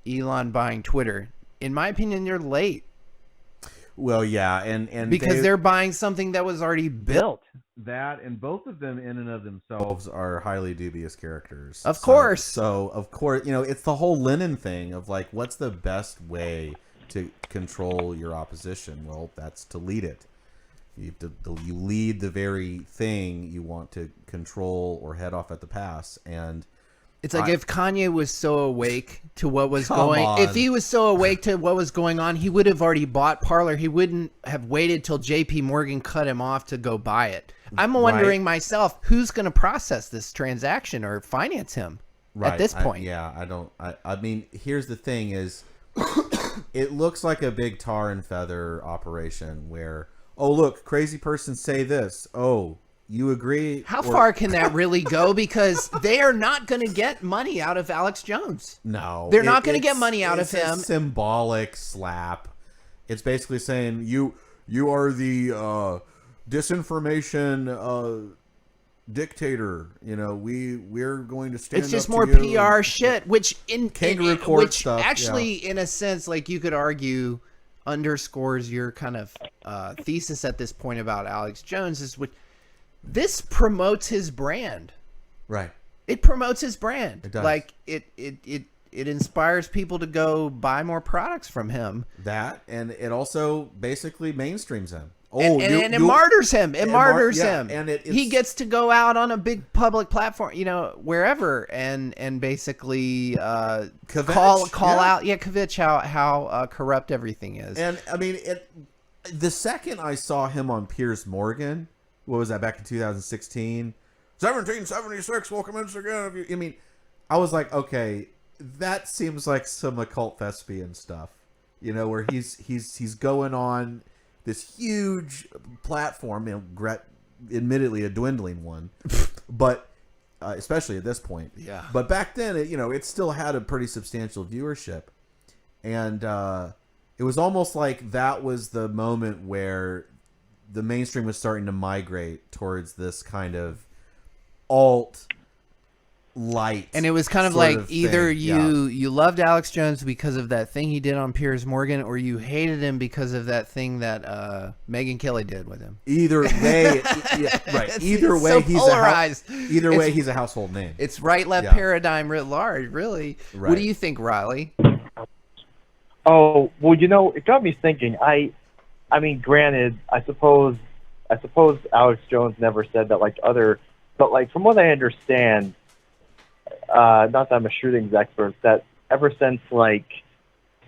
Elon buying Twitter. In my opinion, they're late. Well, yeah, and because they're buying something that was already built. That, and both of them in and of themselves are highly dubious characters. Of course. So of course, you know, it's the whole Lenin thing of like, what's the best way to control your opposition? Well, that's to lead it. You lead the very thing you want to control or head off at the pass. And it's like if Kanye was so awake to what was if he was so awake to what was going on, he would have already bought Parler. He wouldn't have waited till JP Morgan cut him off to go buy it. I'm wondering myself, who's going to process this transaction or finance him at this point? I mean, here's the thing is, it looks like a big tar and feather operation where, oh, look, crazy person say this. Oh, you agree? How far can that really go? Because they are not going to get money out of Alex Jones. No. They're not going to get money out of him. It's a symbolic slap. It's basically saying, you are the disinformation dictator. You know, we're going to stand up to you. It's just more PR shit, which kangaroo court stuff, actually, in a sense, like you could argue, underscores your kind of thesis at this point about Alex Jones is what this promotes his brand. Right. It promotes his brand. It does. Like it inspires people to go buy more products from him. That, and it also basically mainstreams him. Oh, and it martyrs him. It martyrs him. And he gets to go out on a big public platform, you know, wherever, and basically call out, Kvitch, how corrupt everything is. And I mean, the second I saw him on Piers Morgan, what was that, back in 2016? 1776, welcome in again. I mean, I was like, okay, that seems like some occult thespian stuff, you know, where he's going on this huge platform, you know, admittedly a dwindling one, but especially at this point. Yeah. But back then, it still had a pretty substantial viewership, and it was almost like that was the moment where the mainstream was starting to migrate towards this kind of alt light, and it was kind of like either you loved Alex Jones because of that thing he did on Piers Morgan, or you hated him because of that thing that Megyn Kelly did with him. Either way, right? Either way, so polarized. Either way, he's a household name. It's right-left paradigm writ large, really. Right. What do you think, Riley? Oh, well, it got me thinking. I mean, granted, I suppose Alex Jones never said that but like from what I understand, not that I'm a shootings expert, that ever since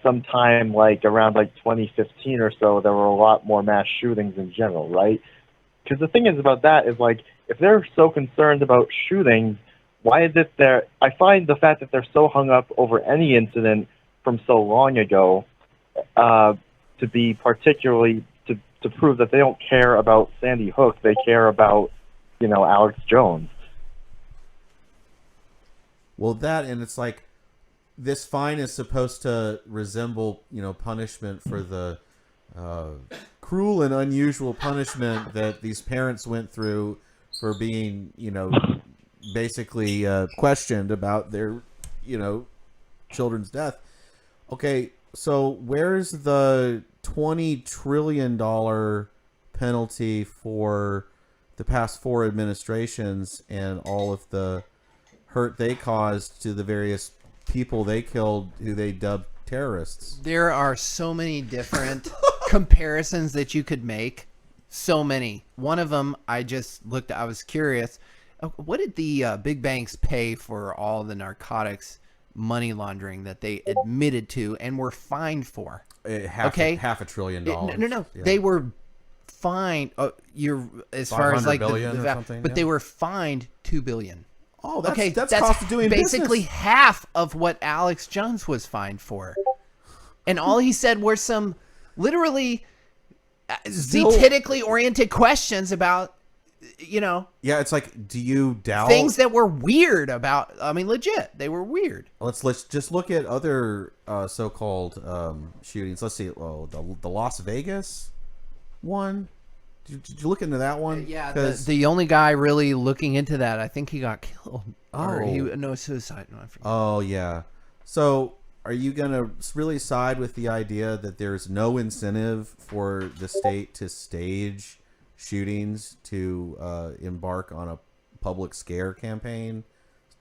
sometime around 2015 or so, there were a lot more mass shootings in general, right? Because the thing is about that is if they're so concerned about shootings, why is it I find the fact that they're so hung up over any incident from so long ago to be particularly to prove that they don't care about Sandy Hook. They care about Alex Jones. Well, that, and it's like this fine is supposed to resemble, punishment for the cruel and unusual punishment that these parents went through for being, basically questioned about their, children's death. Okay, so where's the $20 trillion penalty for the past 4 administrations and all of the hurt they caused to the various people they killed who they dubbed terrorists? There are so many different comparisons that you could make. So many. One of them, I was curious. What did the big banks pay for all the narcotics money laundering that they admitted to and were fined for? Half $1 trillion. No. Yeah. They were fined. As far as like billion or something, but they were fined $2 billion. Oh, that's cost of doing basically business. half of what Alex Jones was fined for, and all he said were some literally zetetically oriented questions about, Yeah, it's like, do you doubt things that were weird about? I mean, legit, they were weird. Let's just look at other so-called shootings. Let's see. The Las Vegas one. Did you look into that one? Yeah, the only guy really looking into that, I think he got killed. Oh. Suicide. No, I forget. Oh, yeah. So are you going to really side with the idea that there's no incentive for the state to stage shootings to embark on a public scare campaign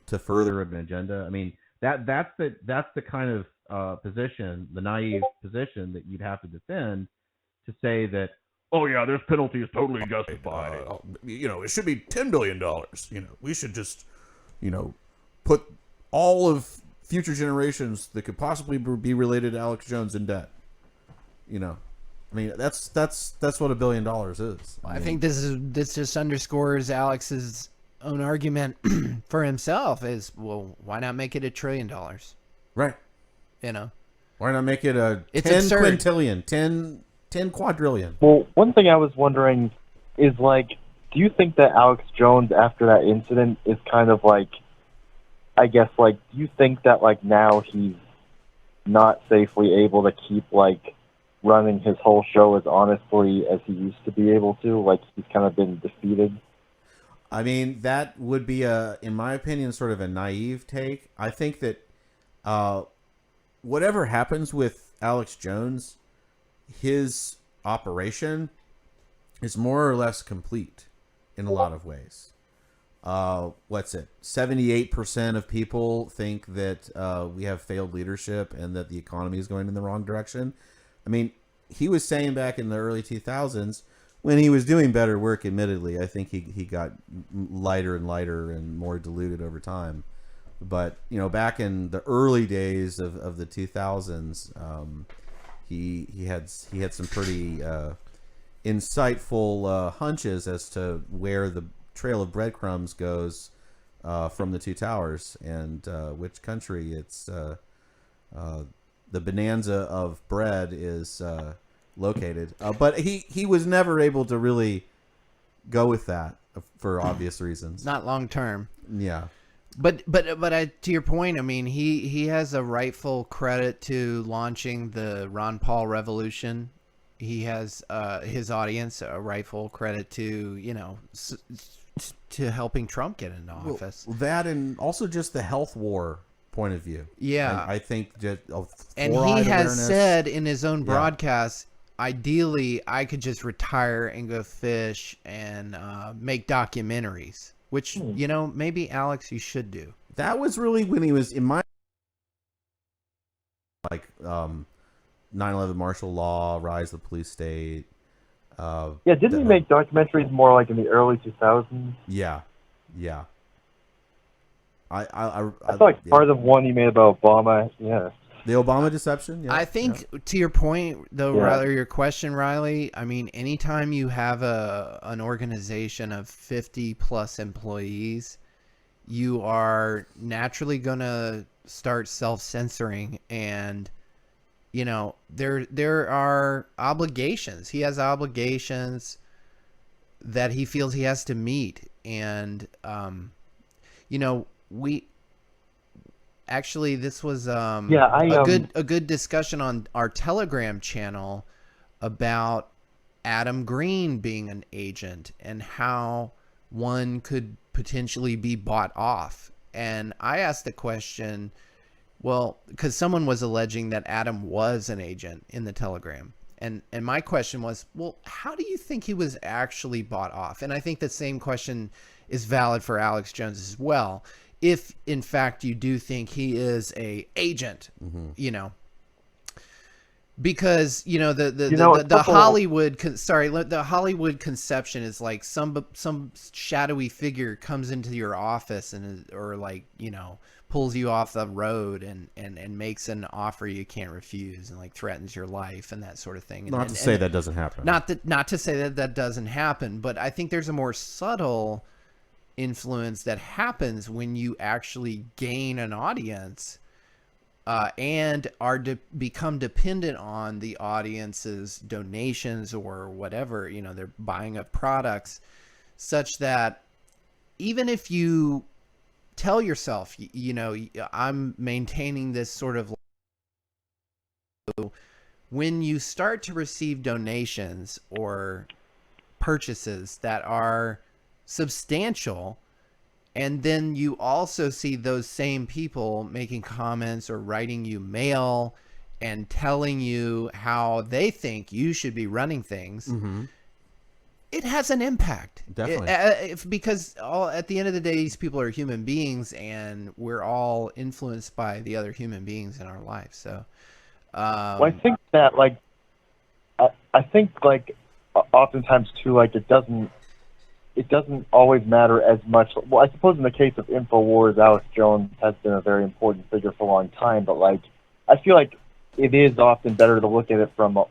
to further an agenda? I mean, that's the kind of position, the naive position that you'd have to defend, to say that, oh yeah, this penalty is totally justified. It should be $10 billion. We should just, put all of future generations that could possibly be related to Alex Jones in debt. I mean, that's what $1 billion is. I think this just underscores Alex's own argument for himself. Is, well, why not make it $1 trillion? Right. Why not make it It's 10 absurd. quintillion, 10 quadrillion. Well, one thing I was wondering is, do you think that Alex Jones, after that incident, is kind of do you think that, now he's not safely able to keep, running his whole show as honestly as he used to be able to? He's kind of been defeated? I mean, that would be in my opinion, sort of a naive take. I think that whatever happens with Alex Jones, his operation is more or less complete in a lot of ways. What's it? 78% of people think that we have failed leadership and that the economy is going in the wrong direction. I mean, he was saying back in the early 2000s, when he was doing better work, admittedly, I think he got lighter and lighter and more diluted over time. But, back in the early days of the 2000s, he had some pretty insightful hunches as to where the trail of breadcrumbs goes from the two towers and which country it's the bonanza of bread is located. But he was never able to really go with that for obvious reasons. Not long term. Yeah. But to your point, I mean, he has a rightful credit to launching the Ron Paul revolution. He has his audience a rightful credit to, to helping Trump get into office. Well, that, and also just the health war point of view. Yeah. I think that and he has awareness, said in his own broadcast, ideally, I could just retire and go fish and make documentaries. Which, maybe, Alex, you should do. That was really when he was in my 9/11 martial law, rise of the police state. Didn't he make documentaries more in the early 2000s? Yeah. I feel part of one he made about Obama. Yeah. The Obama deception. Yeah. I think to your point, though, rather your question, Riley. I mean, anytime you have an organization of 50 plus employees, you are naturally gonna start self-censoring, and there are obligations. He has obligations that he feels he has to meet, and we actually this was a good discussion on our Telegram channel about Adam Green being an agent and how one could potentially be bought off. And I asked the question, well, because someone was alleging that Adam was an agent in the Telegram. And my question was, well, how do you think he was actually bought off? And I think the same question is valid for Alex Jones as well. If in fact you do think he is a agent, because the Hollywood the Hollywood conception is like some shadowy figure comes into your office or pulls you off the road and makes an offer you can't refuse and like threatens your life and that sort of thing. Not to say that doesn't happen. Not to say that doesn't happen, but I think there's a more subtle influence that happens when you actually gain an audience and become dependent on the audience's donations or whatever, they're buying up products, such that even if you tell yourself, I'm maintaining this sort of, when you start to receive donations or purchases that are substantial, and then you also see those same people making comments or writing you mail and telling you how they think you should be running things, it has an impact. Definitely. Because at the end of the day, these people are human beings, and we're all influenced by the other human beings in our life. So, well, I think that, I think oftentimes too, it doesn't always matter as much. Well, I suppose in the case of InfoWars, Alex Jones has been a very important figure for a long time, but I feel like it is often better to look at it from a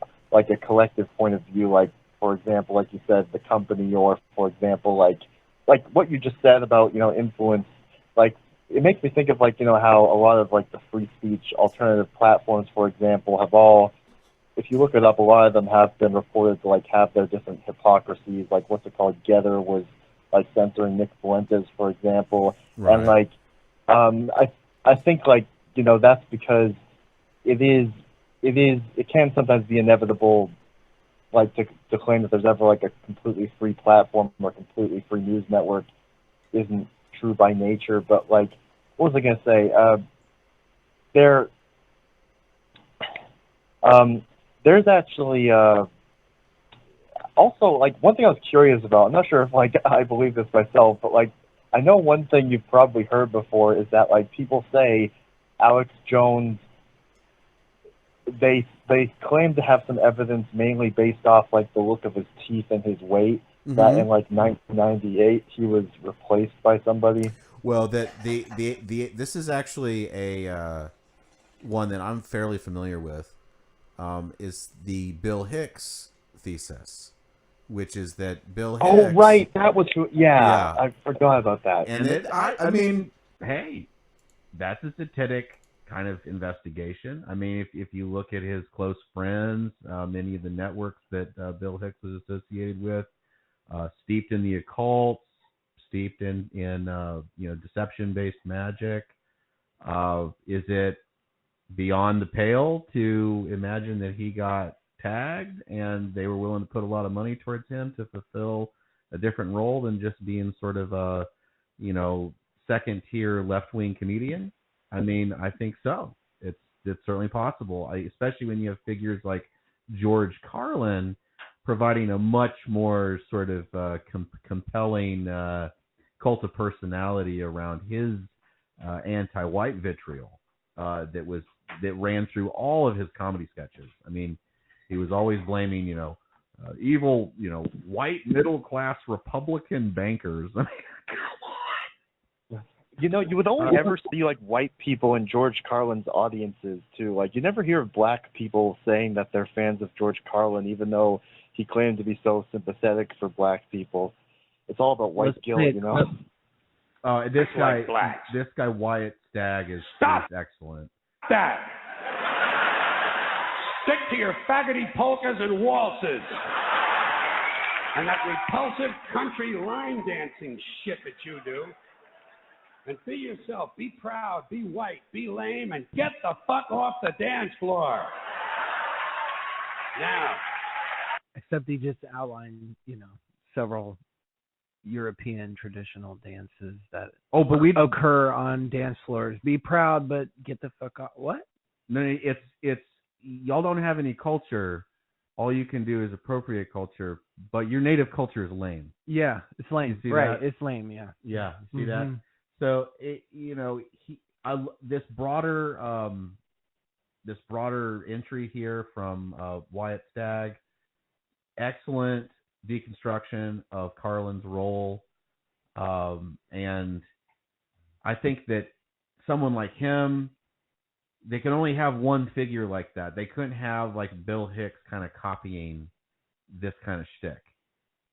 collective point of view, for example, like you said, the company, or for example, like what you just said about, influence, it makes me think of how a lot of the free speech alternative platforms, for example, have all, if you look it up, a lot of them have been reported to have their different hypocrisies. What's it called? Gather was censoring Nick Fuentes, for example. Right. And I think that's because it can sometimes be inevitable to claim that there's ever a completely free platform or completely free news network isn't true by nature. But what was I gonna say? There's actually also one thing I was curious about. I'm not sure if I believe this myself, but I know one thing you've probably heard before is that people say Alex Jones, they claim to have some evidence mainly based off the look of his teeth and his weight, that in 1998 he was replaced by somebody. Well, this is actually a one that I'm fairly familiar with. Is the Bill Hicks thesis, which is that Bill Hicks... Oh, right, that was who... Yeah, I forgot about that. And I mean, hey, that's a satiric kind of investigation. I mean, if you look at his close friends, many of the networks that Bill Hicks was associated with, steeped in the occult, steeped in deception-based magic, is it beyond the pale to imagine that he got tagged and they were willing to put a lot of money towards him to fulfill a different role than just being sort of a second tier left wing comedian? I mean, I think so. It's certainly possible, especially when you have figures like George Carlin providing a much more sort of compelling cult of personality around his anti-white vitriol that ran through all of his comedy sketches. I mean, he was always blaming, evil, white middle class Republican bankers. I mean, come on. You would only ever see white people in George Carlin's audiences too. You never hear of black people saying that they're fans of George Carlin, even though he claimed to be so sympathetic for black people. It's all about white guilt, This guy Wyatt Stagg is excellent. That. Stick to your faggoty polkas and waltzes. and that repulsive country line dancing shit that you do. And be yourself. Be proud. Be white. Be lame. And get the fuck off the dance floor. Now. Except he just outlined, several European traditional dances that but we occur on dance floors. Be proud, but get the fuck off. What? No, it's y'all don't have any culture. All you can do is appropriate culture, but your native culture is lame. Yeah, it's lame. You see Right, that? it's lame. Yeah. Yeah, see that? So this broader entry here from Wyatt Stagg, excellent deconstruction of Carlin's role, and I think that someone like him, they can only have one figure like that. They couldn't have like Bill Hicks kind of copying this kind of shtick.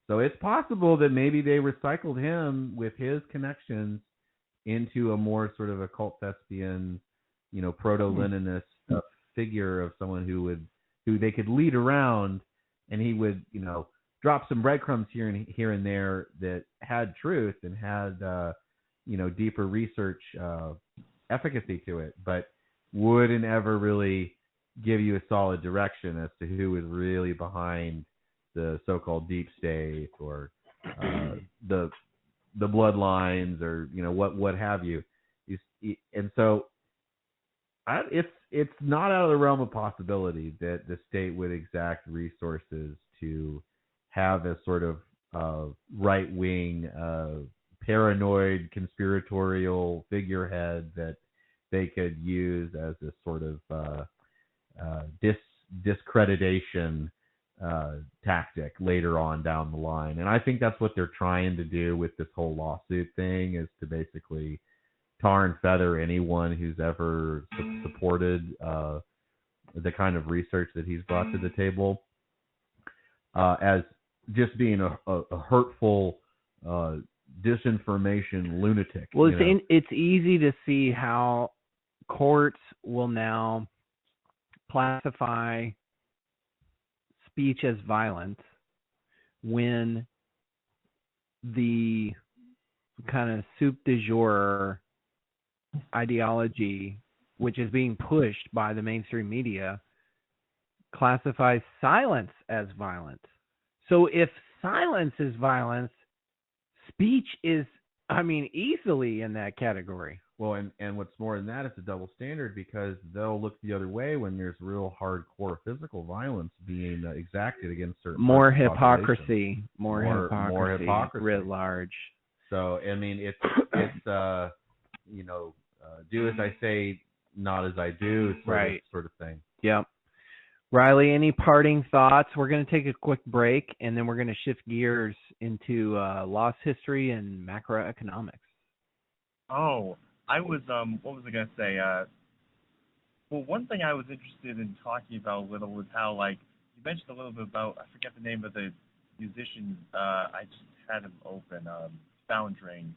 So it's possible that maybe they recycled him with his connections into a more sort of occult thespian, proto-Leninist figure of someone who they could lead around, and he would, drop some breadcrumbs here and there that had truth and had, deeper research efficacy to it, but wouldn't ever really give you a solid direction as to who was really behind the so-called deep state or the bloodlines or what have you. And so it's not out of the realm of possibility that the state would exact resources to have a sort of right-wing paranoid conspiratorial figurehead that they could use as a sort of discreditation tactic later on down the line. And I think that's what they're trying to do with this whole lawsuit thing, is to basically tar and feather anyone who's ever supported the kind of research that he's brought to the table as just being a hurtful disinformation lunatic. Well, it's easy to see how courts will now classify speech as violence when the kind of soup du jour ideology, which is being pushed by the mainstream media, classifies silence as violence. So if silence is violence, speech is, easily in that category. Well, and what's more than that, it's a double standard, because they'll look the other way when there's real hardcore physical violence being exacted against certain more parts of the hypocrisy, population. more hypocrisy writ large. So it's do as I say, not as I do, sort of thing. Yep. Riley, any parting thoughts? We're going to take a quick break, and then we're going to shift gears into loss history and macroeconomics. Oh, I was, what was I going to say? Well, one thing I was interested in talking about a little was how, you mentioned a little bit about, I forget the name of the musician, I just had him open, Foundering.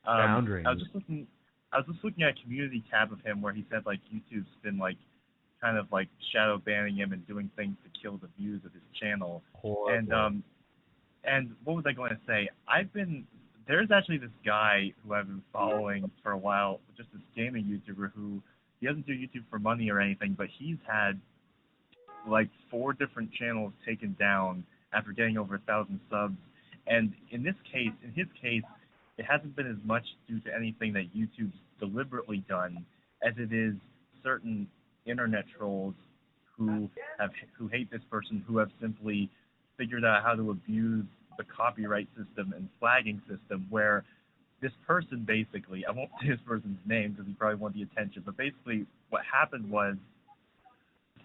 Foundering. I was just looking at a community tab of him where he said, YouTube's been, kind of shadow banning him and doing things to kill the views of his channel. Horrible. And what was I going to say? There's actually this guy who I've been following for a while, just this gaming YouTuber who, he doesn't do YouTube for money or anything, but he's had 4 different channels taken down after getting over 1,000 subs. And in his case, it hasn't been as much due to anything that YouTube's deliberately done as it is certain internet trolls who hate this person, who have simply figured out how to abuse the copyright system and flagging system, where this person basically, I won't say this person's name because he probably wants the attention, but basically what happened was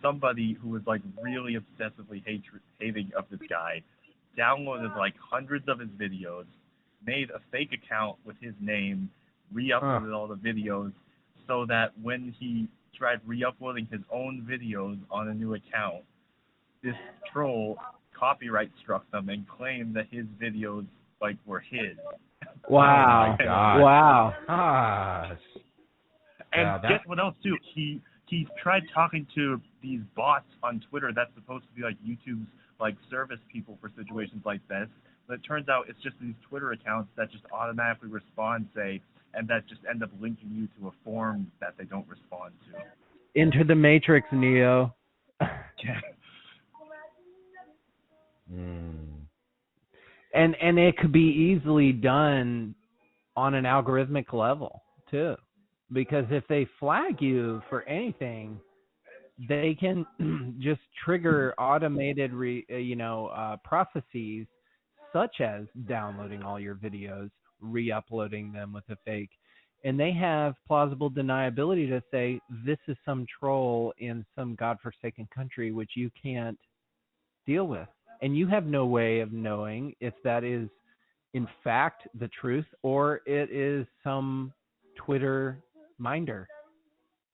somebody who was really obsessively hating of this guy downloaded hundreds of his videos, made a fake account with his name, re-uploaded all the videos, so that when he tried re-uploading his own videos on a new account, this troll copyright struck them and claimed that his videos were his. Wow. Oh my God. Wow. Gosh. And guess what else too? He tried talking to these bots on Twitter that's supposed to be YouTube's service people for situations like this, But it turns out it's just these Twitter accounts that just automatically respond, say, and that just end up linking you to a form that they don't respond to. Into the Matrix, Neo. Yeah. And it could be easily done on an algorithmic level too, because if they flag you for anything, they can just trigger automated processes, such as downloading all your videos, re-uploading them with a fake, and they have plausible deniability to say this is some troll in some godforsaken country which you can't deal with, and you have no way of knowing if that is in fact the truth or it is some Twitter minder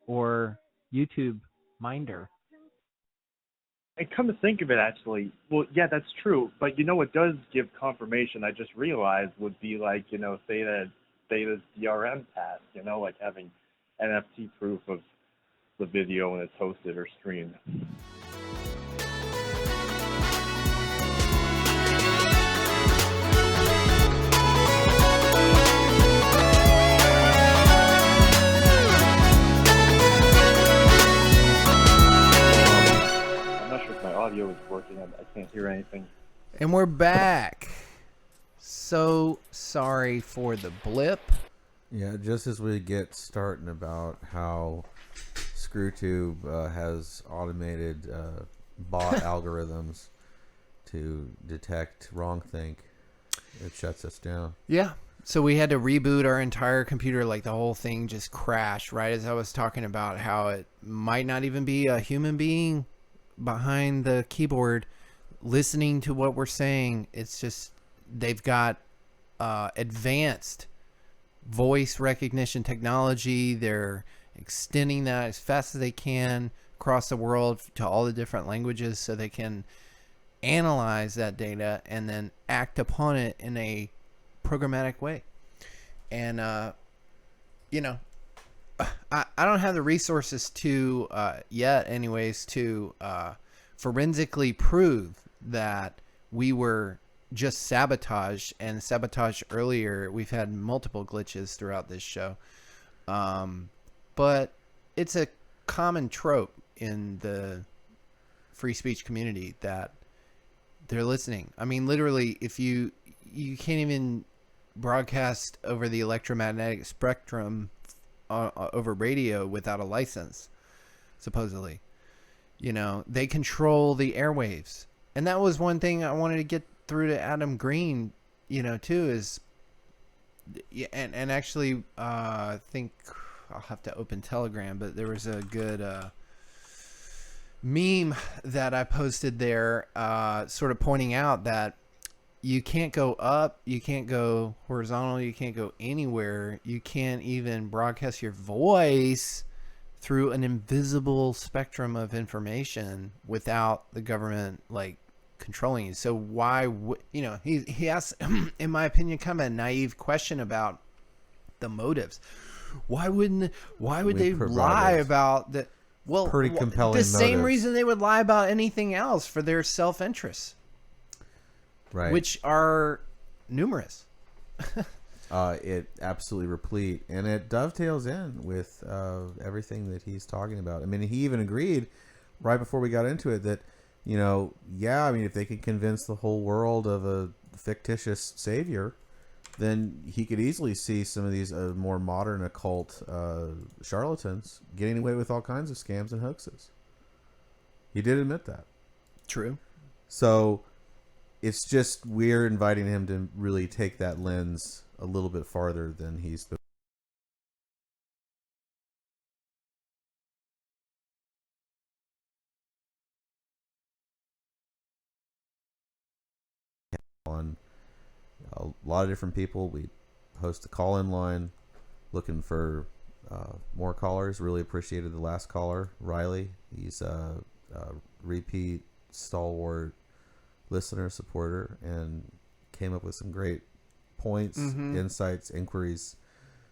or YouTube minder. And come to think of it, actually, well, yeah, that's true. But you know what does give confirmation, I just realized, would be like, Theta's DRM task, like having NFT proof of the video when it's hosted or streamed. Audio is working. I can't hear anything. And we're back. So sorry for the blip. Yeah, just as we get starting about how ScrewTube has automated bot algorithms to detect wrongthink, it shuts us down. Yeah. So we had to reboot our entire computer, like the whole thing just crashed, right as I was talking about how it might not even be a human being behind the keyboard listening to what we're saying. It's just they've got advanced voice recognition technology. They're extending that as fast as they can across the world to all the different languages so they can analyze that data and then act upon it in a programmatic way. And I don't have the resources to yet anyways to forensically prove that we were just sabotaged earlier. We've had multiple glitches throughout this show, but it's a common trope in the free speech community that they're listening. I mean, literally, if you can't even broadcast over the electromagnetic spectrum over radio without a license, supposedly. They control the airwaves. And that was one thing I wanted to get through to Adam Green, too, is, and actually, I think I'll have to open Telegram, but there was a good meme that I posted there, sort of pointing out that you can't go up, you can't go horizontal, you can't go anywhere. You can't even broadcast your voice through an invisible spectrum of information without the government controlling you. So why would he asked, in my opinion, kind of a naive question about the motives. Why would they lie about that? Well, pretty compelling the same motives. reason they would lie about anything else, for their self-interest. Right. Which are numerous. It absolutely replete, and it dovetails in with everything that he's talking about. I mean, he even agreed right before we got into it that, if they could convince the whole world of a fictitious savior, then he could easily see some of these more modern occult charlatans getting away with all kinds of scams and hoaxes. He did admit that. True. So it's just we're inviting him to really take that lens a little bit farther than he's been. On a lot of different people. We host a call-in line looking for more callers. Really appreciated the last caller, Riley. He's a repeat stalwart listener, supporter, and came up with some great points, insights, inquiries.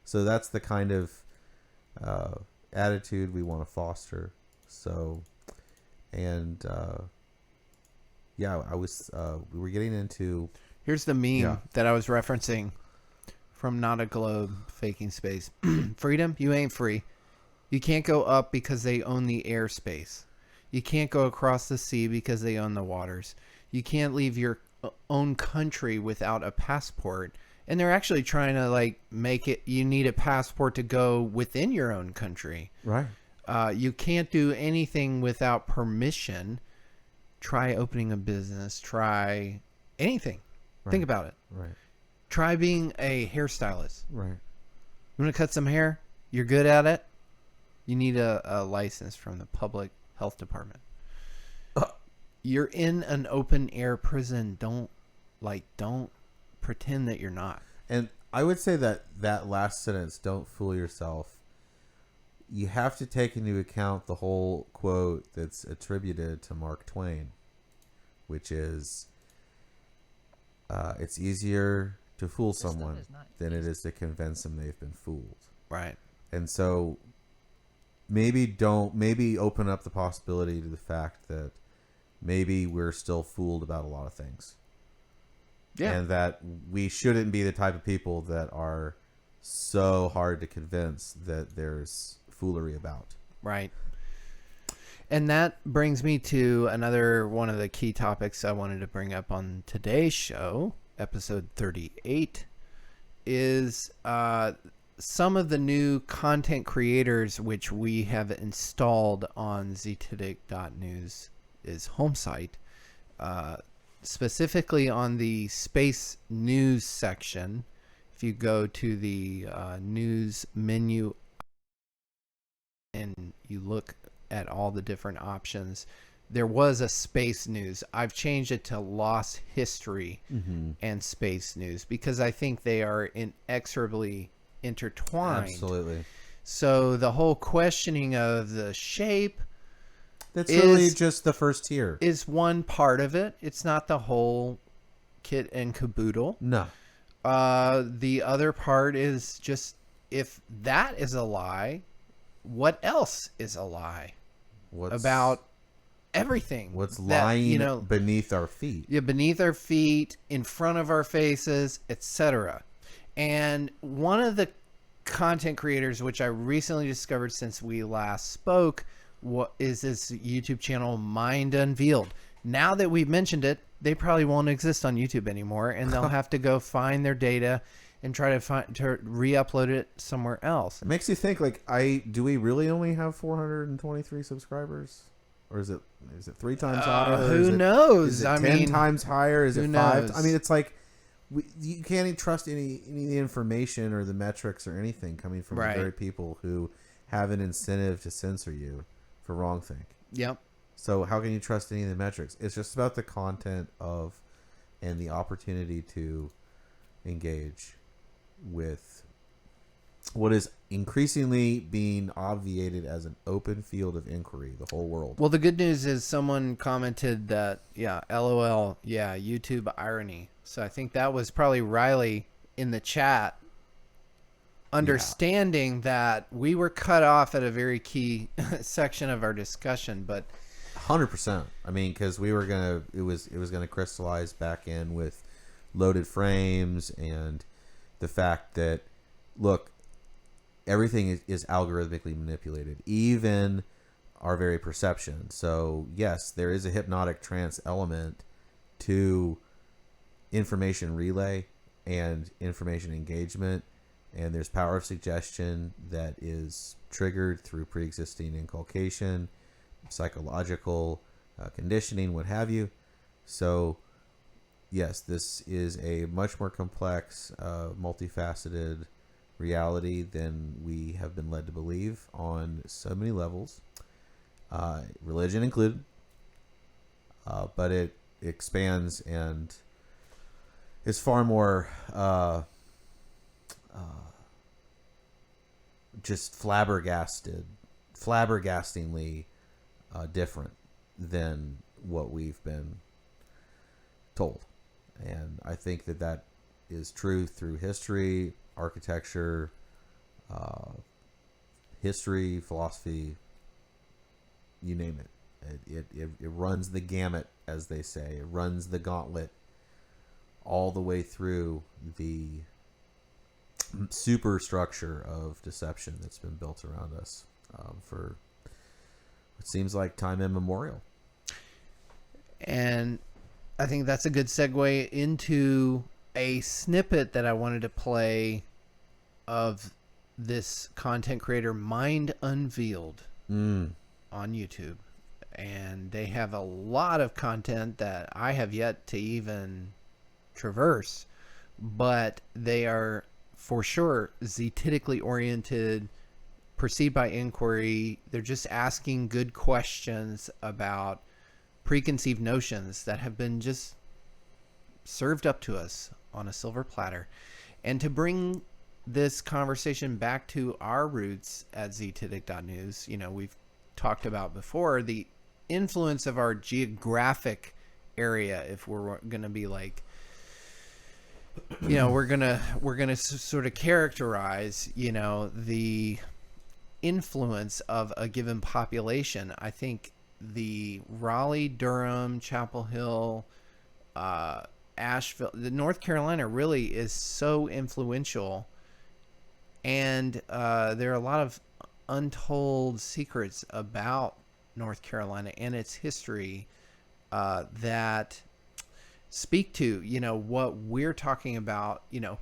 So that's the kind of attitude we want to foster. So, and we were getting into Here's the meme Yeah. that I was referencing from Not a Globe, Faking Space. Freedom, you ain't free. You can't go up because they own the airspace. You can't go across the sea because they own the waters. You can't leave your own country without a passport. And they're actually trying to like make it, you need a passport to go within your own country. Right. You can't do anything without permission. Try opening a business. Try anything. Right. Think about it. Right. Try being a hairstylist. Right. You want to cut some hair? You're good at it? You need a license from the public health department. You're in an open air prison. Don't pretend that you're not. And I would say that last sentence, don't fool yourself. You have to take into account the whole quote that's attributed to Mark Twain, which is, it's easier to fool someone than it is to convince them they've been fooled. Right. And so maybe open up the possibility to the fact that maybe we're still fooled about a lot of things. Yeah. And that we shouldn't be the type of people that are so hard to convince that there's foolery about. Right. And that brings me to another one of the key topics I wanted to bring up on today's show, episode 38, is some of the new content creators which we have installed on ztitic.news is home site, specifically on the space news section. If you go to the news menu and you look at all the different options, there was a space news. I've changed it to lost history and space news because I think they are inexorably intertwined. Absolutely. So the whole questioning of the shape, that's really just the first tier, is one part of it. It's not the whole kit and caboodle. No. The other part is just, if that is a lie, what else is a lie? About everything. What's that, lying beneath our feet? Yeah, beneath our feet, in front of our faces, etc. And one of the content creators, which I recently discovered since we last spoke, is this YouTube channel, MindUnveiled. Now that we've mentioned it, they probably won't exist on YouTube anymore, and they'll have to go find their data and try to re-upload it somewhere else. It makes you think, like, do we really only have 423 subscribers? Or is it 3 times higher? Who knows? Is it 10 times higher? Is it 5? I mean, it's like, you can't even trust any of the information or the metrics or anything coming from the very people who have an incentive to censor you for wrongthink. Yep. So how can you trust any of the metrics? It's just about the content and the opportunity to engage with what is increasingly being obviated as an open field of inquiry, the whole world. Well, the good news is someone commented that, LOL, YouTube irony. So I think that was probably Riley in the chat, understanding that we were cut off at a very key section of our discussion, but 100%. I mean, because it was gonna crystallize back in with loaded frames and the fact that, look, everything is algorithmically manipulated, even our very perception. So yes, there is a hypnotic trance element to information relay and information engagement, and there's power of suggestion that is triggered through pre-existing inculcation, psychological conditioning, what have you. So yes, this is a much more complex, multifaceted reality than we have been led to believe on so many levels, religion included. But it expands and is far more just flabbergastingly different than what we've been told. And I think that is true through history, architecture, history, philosophy, you name it. It runs the gamut, as they say. It runs the gauntlet all the way through the superstructure of deception that's been built around us for it seems like time immemorial. And I think that's a good segue into a snippet that I wanted to play of this content creator, MindUnveiled, on YouTube. And they have a lot of content that I have yet to even traverse, but they are for sure zetically oriented, perceived by inquiry. They're just asking good questions about preconceived notions that have been just served up to us on a silver platter. And to bring this conversation back to our roots at ztitic.news, you know, we've talked about before the influence of our geographic area. If we're going to be like, you know, we're gonna sort of characterize, you know, the influence of a given population. I think the Raleigh, Durham, Chapel Hill, Asheville, the North Carolina really is so influential, and there are a lot of untold secrets about North Carolina and its history that speak to, you know, what we're talking about, you know,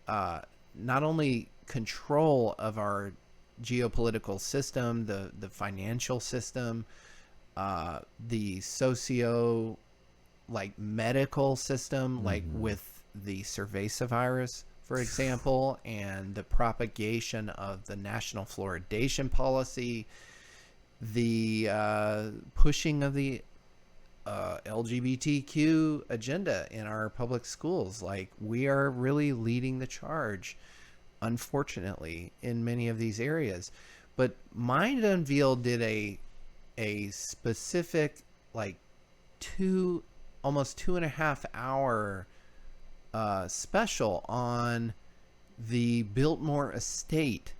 not only control of our geopolitical system, the financial system, the socio, like medical system, like with the cerveza virus, for example, and the propagation of the national fluoridation policy, the pushing of the LGBTQ agenda in our public schools. Like, we are really leading the charge, unfortunately, in many of these areas. But MindUnveiled did a specific, like, almost 2.5 hour special on the Biltmore estate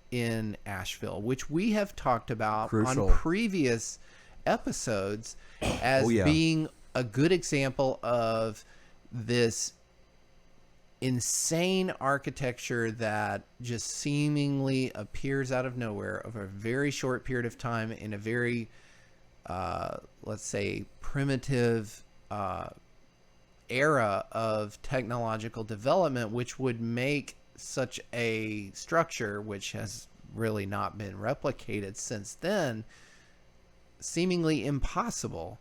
in Asheville, which we have talked about Crucial. on previous episodes as being a good example of this insane architecture that just seemingly appears out of nowhere over a very short period of time in a very, let's say, primitive era of technological development, which would make such a structure, which has really not been replicated since then, seemingly impossible.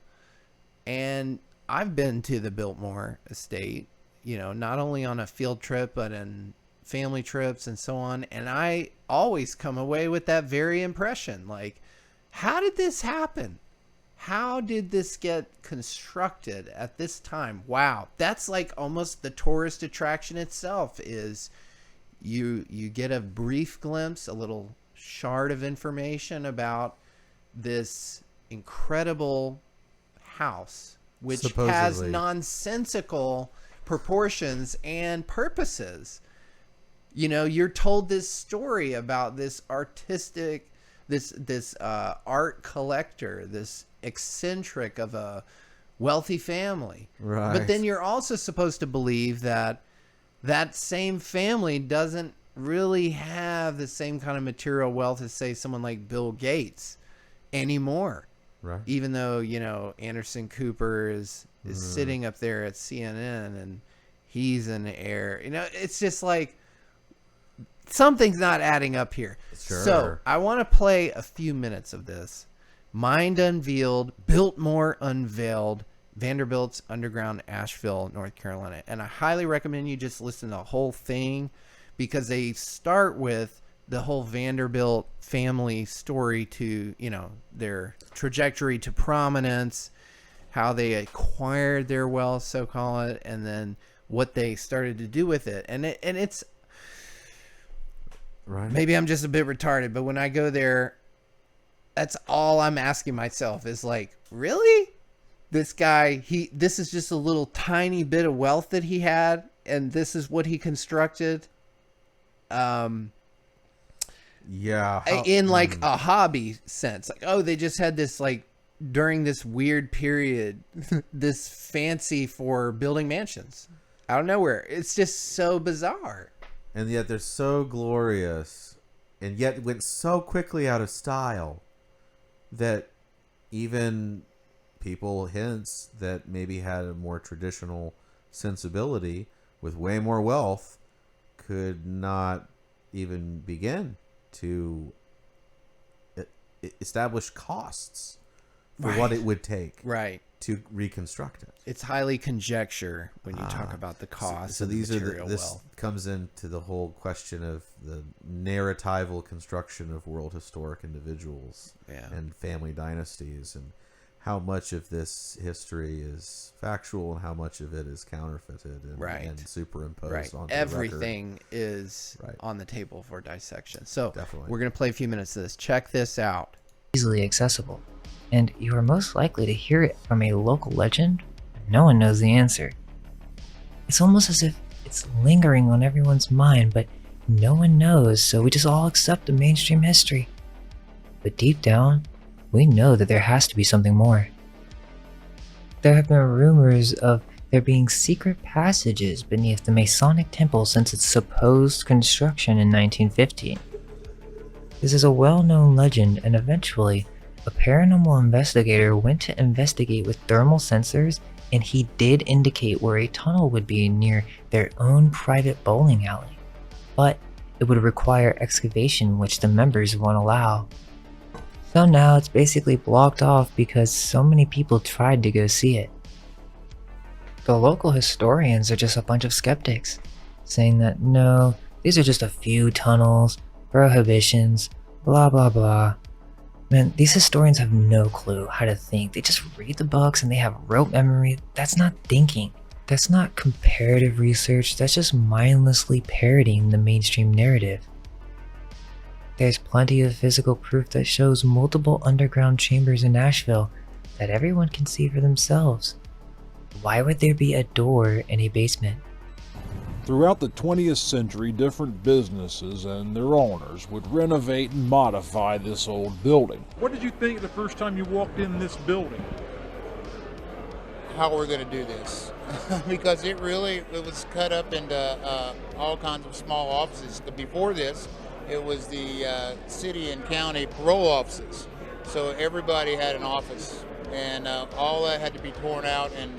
And I've been to the Biltmore estate, you know, not only on a field trip, but in family trips and so on. And I always come away with that very impression. Like, how did this happen? How did this get constructed at this time? Wow. That's like almost the tourist attraction itself. Is you get a brief glimpse, a little shard of information about this incredible house, which Supposedly has nonsensical proportions and purposes. You know, you're told this story about this artistic, this art collector, this eccentric of a wealthy family. Right. But then you're also supposed to believe that that same family doesn't really have the same kind of material wealth as, say, someone like Bill Gates anymore. Right. Even though, you know, Anderson Cooper is sitting up there at CNN and he's an heir. You know, it's just like something's not adding up here. Sure. So I want to play a few minutes of this. MindUnveiled, Biltmore Unveiled, Vanderbilt's Underground, Asheville, North Carolina. And I highly recommend you just listen to the whole thing, because they start with the whole Vanderbilt family story to, you know, their trajectory to prominence, how they acquired their wealth, so call it, and then what they started to do with it. And it's Right. Maybe I'm just a bit retarded, but when I go there, that's all I'm asking myself is like, really? This guy, this is just a little tiny bit of wealth that he had, and this is what he constructed. Yeah. In like a hobby sense. Like, oh, they just had this, like, during this weird period, this fancy for building mansions. out of nowhere. It's just so bizarre. And yet they're so glorious, and yet went so quickly out of style that even people hints that maybe had a more traditional sensibility with way more wealth could not even begin to establish costs for what it would take to reconstruct it. It's highly conjecture when you talk about the cost of the material wealth. Comes into the whole question of the narratival construction of world historic individuals and family dynasties, and how much of this history is factual and how much of it is counterfeited and superimposed onto everything is on the table for dissection. So definitely, we're going to play a few minutes of this. Check this out. Easily accessible, and you are most likely to hear it from a local legend. No one knows the answer. It's almost as if it's lingering on everyone's mind, but no one knows, so we just all accept the mainstream history. But deep down, we know that there has to be something more. There have been rumors of there being secret passages beneath the Masonic temple since its supposed construction in 1915. This is a well-known legend, and eventually, a paranormal investigator went to investigate with thermal sensors, and he did indicate where a tunnel would be near their own private bowling alley. But it would require excavation, which the members won't allow. So now it's basically blocked off because so many people tried to go see it. The local historians are just a bunch of skeptics, saying that no, these are just a few tunnels, prohibitions, blah blah blah. Man, these historians have no clue how to think. They just read the books and they have rote memory. That's not thinking. That's not comparative research. That's just mindlessly parroting the mainstream narrative. There's plenty of physical proof that shows multiple underground chambers in Nashville that everyone can see for themselves. Why would there be a door in a basement? Throughout the 20th century, different businesses and their owners would renovate and modify this old building. What did you think the first time you walked in this building? How we're going to do this? Because it was cut up into all kinds of small offices. Before this, it was the city and county parole offices. So everybody had an office, and all that had to be torn out and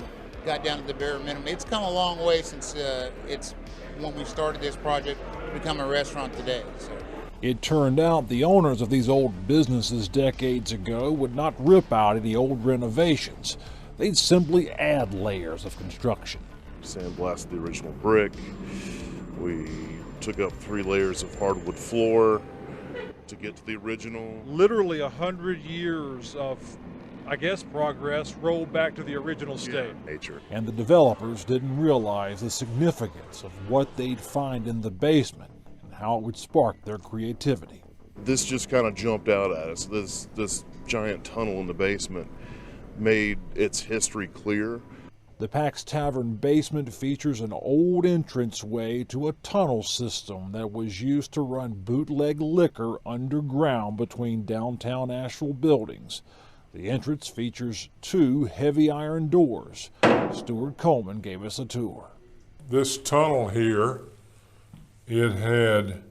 got down to the bare minimum. It's come a long way since it's when we started this project to become a restaurant today. So. It turned out the owners of these old businesses decades ago would not rip out any old renovations. They'd simply add layers of construction. Sandblasted the original brick. We took up 3 layers of hardwood floor to get to the original. Literally 100 years of, I guess, progress rolled back to the original state. Nature. And the developers didn't realize the significance of what they'd find in the basement and how it would spark their creativity. This just kind of jumped out at us. This giant tunnel in the basement made its history clear. The Pax Tavern basement features an old entranceway to a tunnel system that was used to run bootleg liquor underground between downtown Asheville buildings. The entrance features 2 heavy iron doors. Stuart Coleman gave us a tour. This tunnel here, it had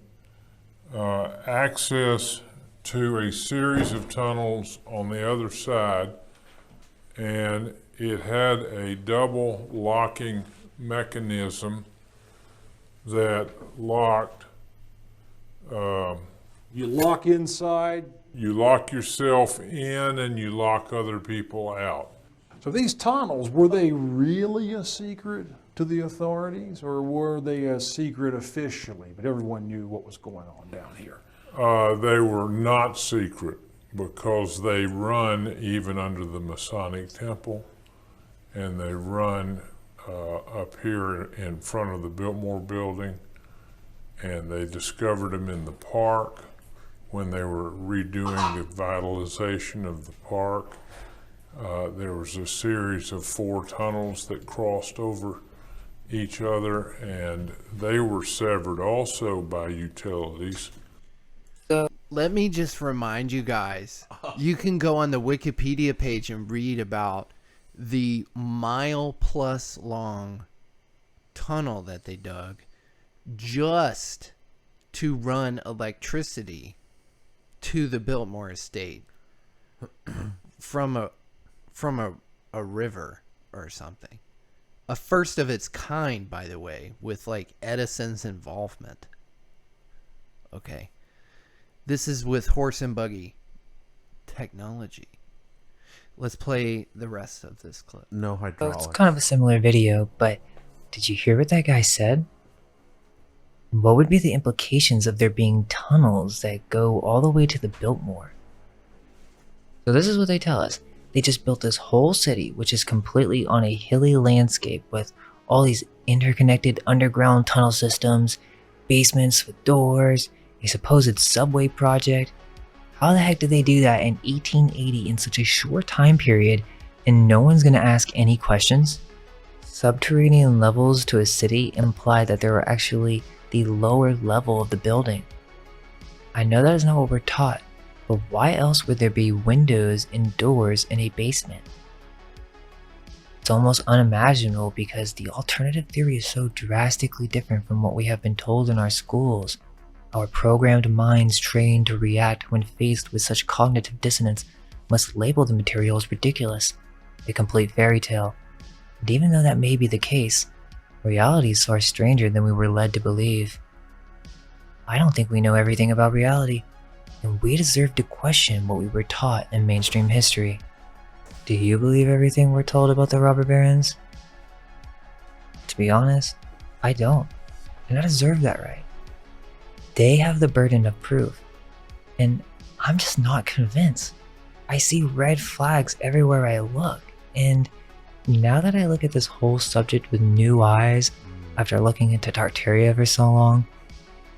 access to a series of tunnels on the other side, and it had a double locking mechanism that locked. You lock inside. You lock yourself in and you lock other people out. So these tunnels, were they really a secret to the authorities, or were they a secret officially, but everyone knew what was going on down here? They were not secret because they run even under the Masonic temple, and they run up here in front of the Biltmore building, and they discovered them in the park when they were redoing the vitalization of the park. There was a series of 4 tunnels that crossed over each other, and they were severed also by utilities. So let me just remind you guys, you can go on the Wikipedia page and read about the mile-plus long tunnel that they dug just to run electricity to the Biltmore estate from a river or something. A first of its kind, by the way, with like Edison's involvement. Okay. This is with horse and buggy technology. Let's play the rest of this clip. No So hydraulics. it's kind of a similar video, but did you hear what that guy said? What would be the implications of there being tunnels that go all the way to the Biltmore? So this is what they tell us. They just built this whole city, which is completely on a hilly landscape with all these interconnected underground tunnel systems, basements with doors, a supposed subway project. How the heck did they do that in 1880 in such a short time period and no one's gonna ask any questions? Subterranean levels to a city imply that there were actually the lower level of the building. I know that is not what we're taught, but why else would there be windows and doors in a basement? It's almost unimaginable because the alternative theory is so drastically different from what we have been told in our schools. Our programmed minds trained to react when faced with such cognitive dissonance must label the material as ridiculous, a complete fairy tale. And even though that may be the case, reality is far stranger than we were led to believe. I don't think we know everything about reality, and we deserve to question what we were taught in mainstream history. Do you believe everything we're told about the robber barons? To be honest, I don't, and I deserve that right. They have the burden of proof, and I'm just not convinced. I see red flags everywhere I look, and now that I look at this whole subject with new eyes after looking into Tartaria for so long,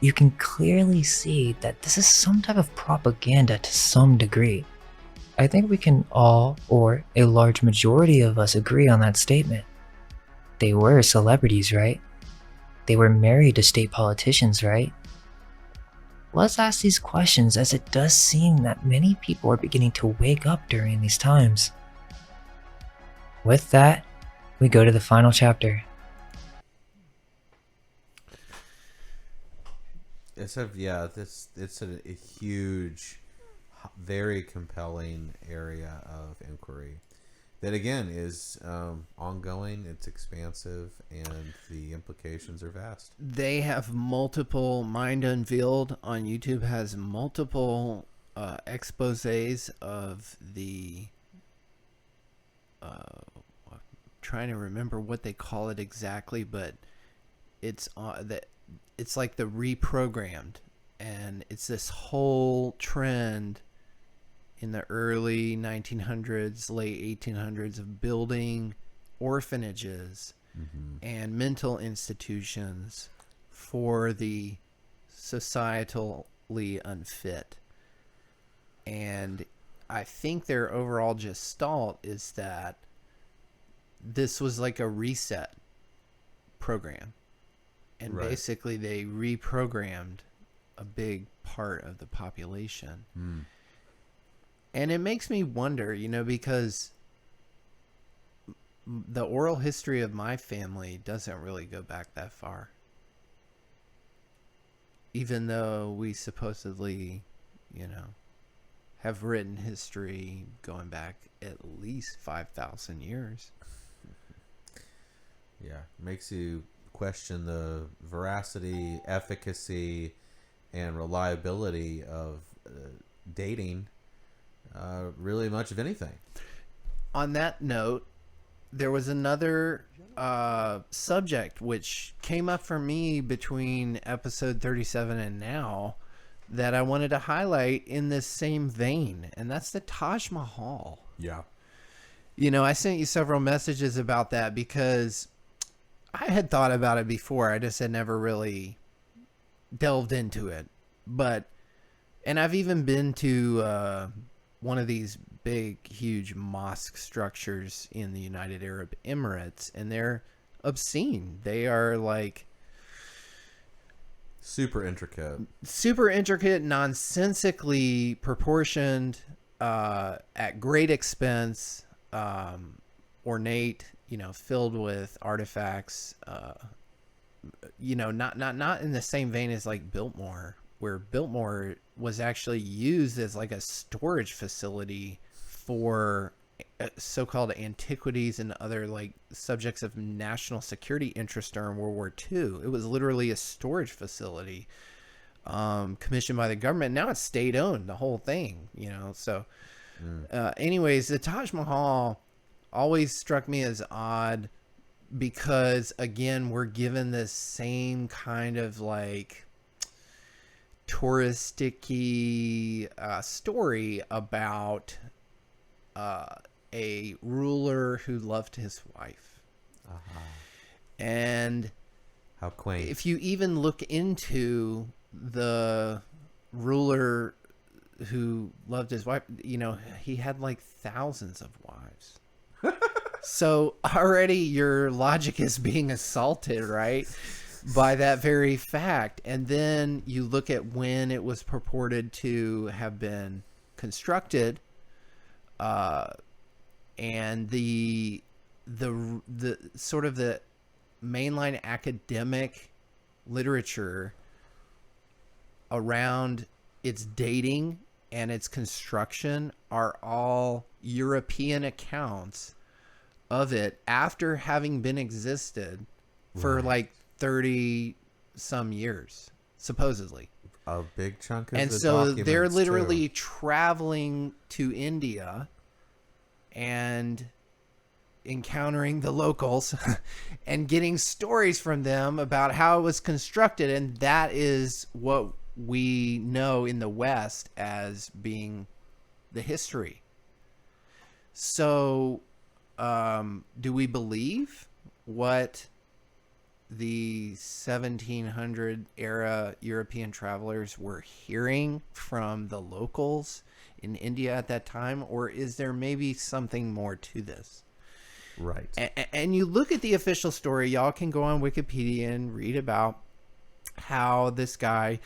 you can clearly see that this is some type of propaganda to some degree. I think we can all, or a large majority of us, agree on that statement. They were celebrities, right? They were married to state politicians, right? Let's ask these questions, as it does seem that many people are beginning to wake up during these times. With that, we go to the final chapter. It's a huge, very compelling area of inquiry that again is ongoing. It's expansive, and the implications are vast. They have multiple. MindUnveiled on YouTube has multiple exposés of the. I'm trying to remember what they call it exactly, but it's that. It's like the reprogrammed, and it's this whole trend in the early 1900s, late 1800s of building orphanages and mental institutions for the societally unfit. And I think their overall gestalt is that this was like a reset program. And right. Basically they reprogrammed a big part of the population. And it makes me wonder, because the oral history of my family doesn't really go back that far. Even though we supposedly, have written history going back at least 5,000 years. Yeah, makes you question the veracity, efficacy, and reliability of dating really much of anything. On that note, there was another subject which came up for me between episode 37 and now that I wanted to highlight in this same vein, and that's the Taj Mahal. Yeah. I sent you several messages about that because I had thought about it before. I just had never really delved into it. And I've even been to one of these big, huge mosque structures in the United Arab Emirates, and they're obscene. They are like super intricate, nonsensically proportioned, at great expense, ornate, filled with artifacts not in the same vein as like Biltmore, where Biltmore was actually used as like a storage facility for so-called antiquities and other like subjects of national security interest during World War II. It was literally a storage facility commissioned by the government. Now it's state-owned, the whole thing, So anyways, the Taj Mahal always struck me as odd because, again, we're given this same kind of like touristic-y story about a ruler who loved his wife. And how quaint. If you even look into the ruler who loved his wife, he had like thousands of wives. So already your logic is being assaulted, right? By that very fact. And then you look at when it was purported to have been constructed, and the sort of the mainline academic literature around its dating and its construction are all European accounts of it after having been existed for like 30 some years, supposedly. A big chunk of and the so documents they're literally too. traveling to India and encountering the locals and getting stories from them about how it was constructed, and that is what we know in the West as being the history. So do we believe what the 1700 era European travelers were hearing from the locals in India at that time, or is there maybe something more to this? Right. And you look at the official story, y'all can go on Wikipedia and read about how this guy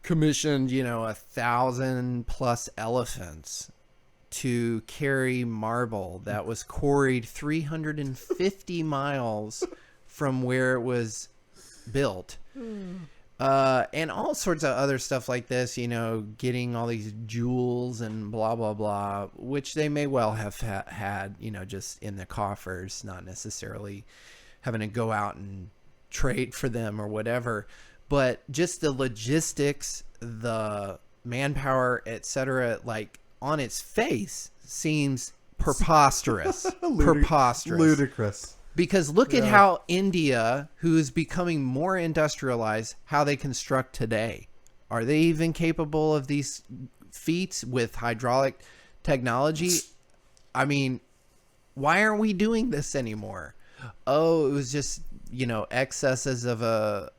commissioned, 1,000+ elephants to carry marble that was quarried 350 miles from where it was built. And all sorts of other stuff like this, getting all these jewels and blah, blah, blah, which they may well have had, just in the coffers, not necessarily having to go out and trade for them or whatever. But just the logistics, the manpower, etc., like on its face seems preposterous. Preposterous. Ludicrous. Because look at how India, who is becoming more industrialized, how they construct today. Are they even capable of these feats with hydraulic technology? I mean, why aren't we doing this anymore? Oh, it was just, excesses of a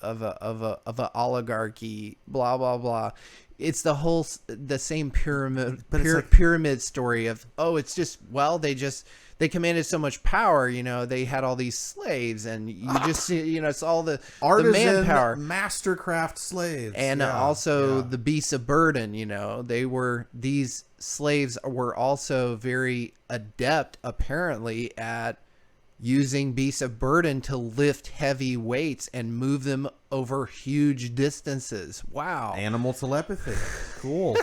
oligarchy, blah, blah, blah. It's the same pyramid story of, it's just, they commanded so much power, they had all these slaves, and you just see, it's all the artisan, the manpower, mastercraft slaves, and also the beasts of burden. These slaves were also very adept, apparently, at using beasts of burden to lift heavy weights and move them over huge distances. Wow, animal telepathy, cool.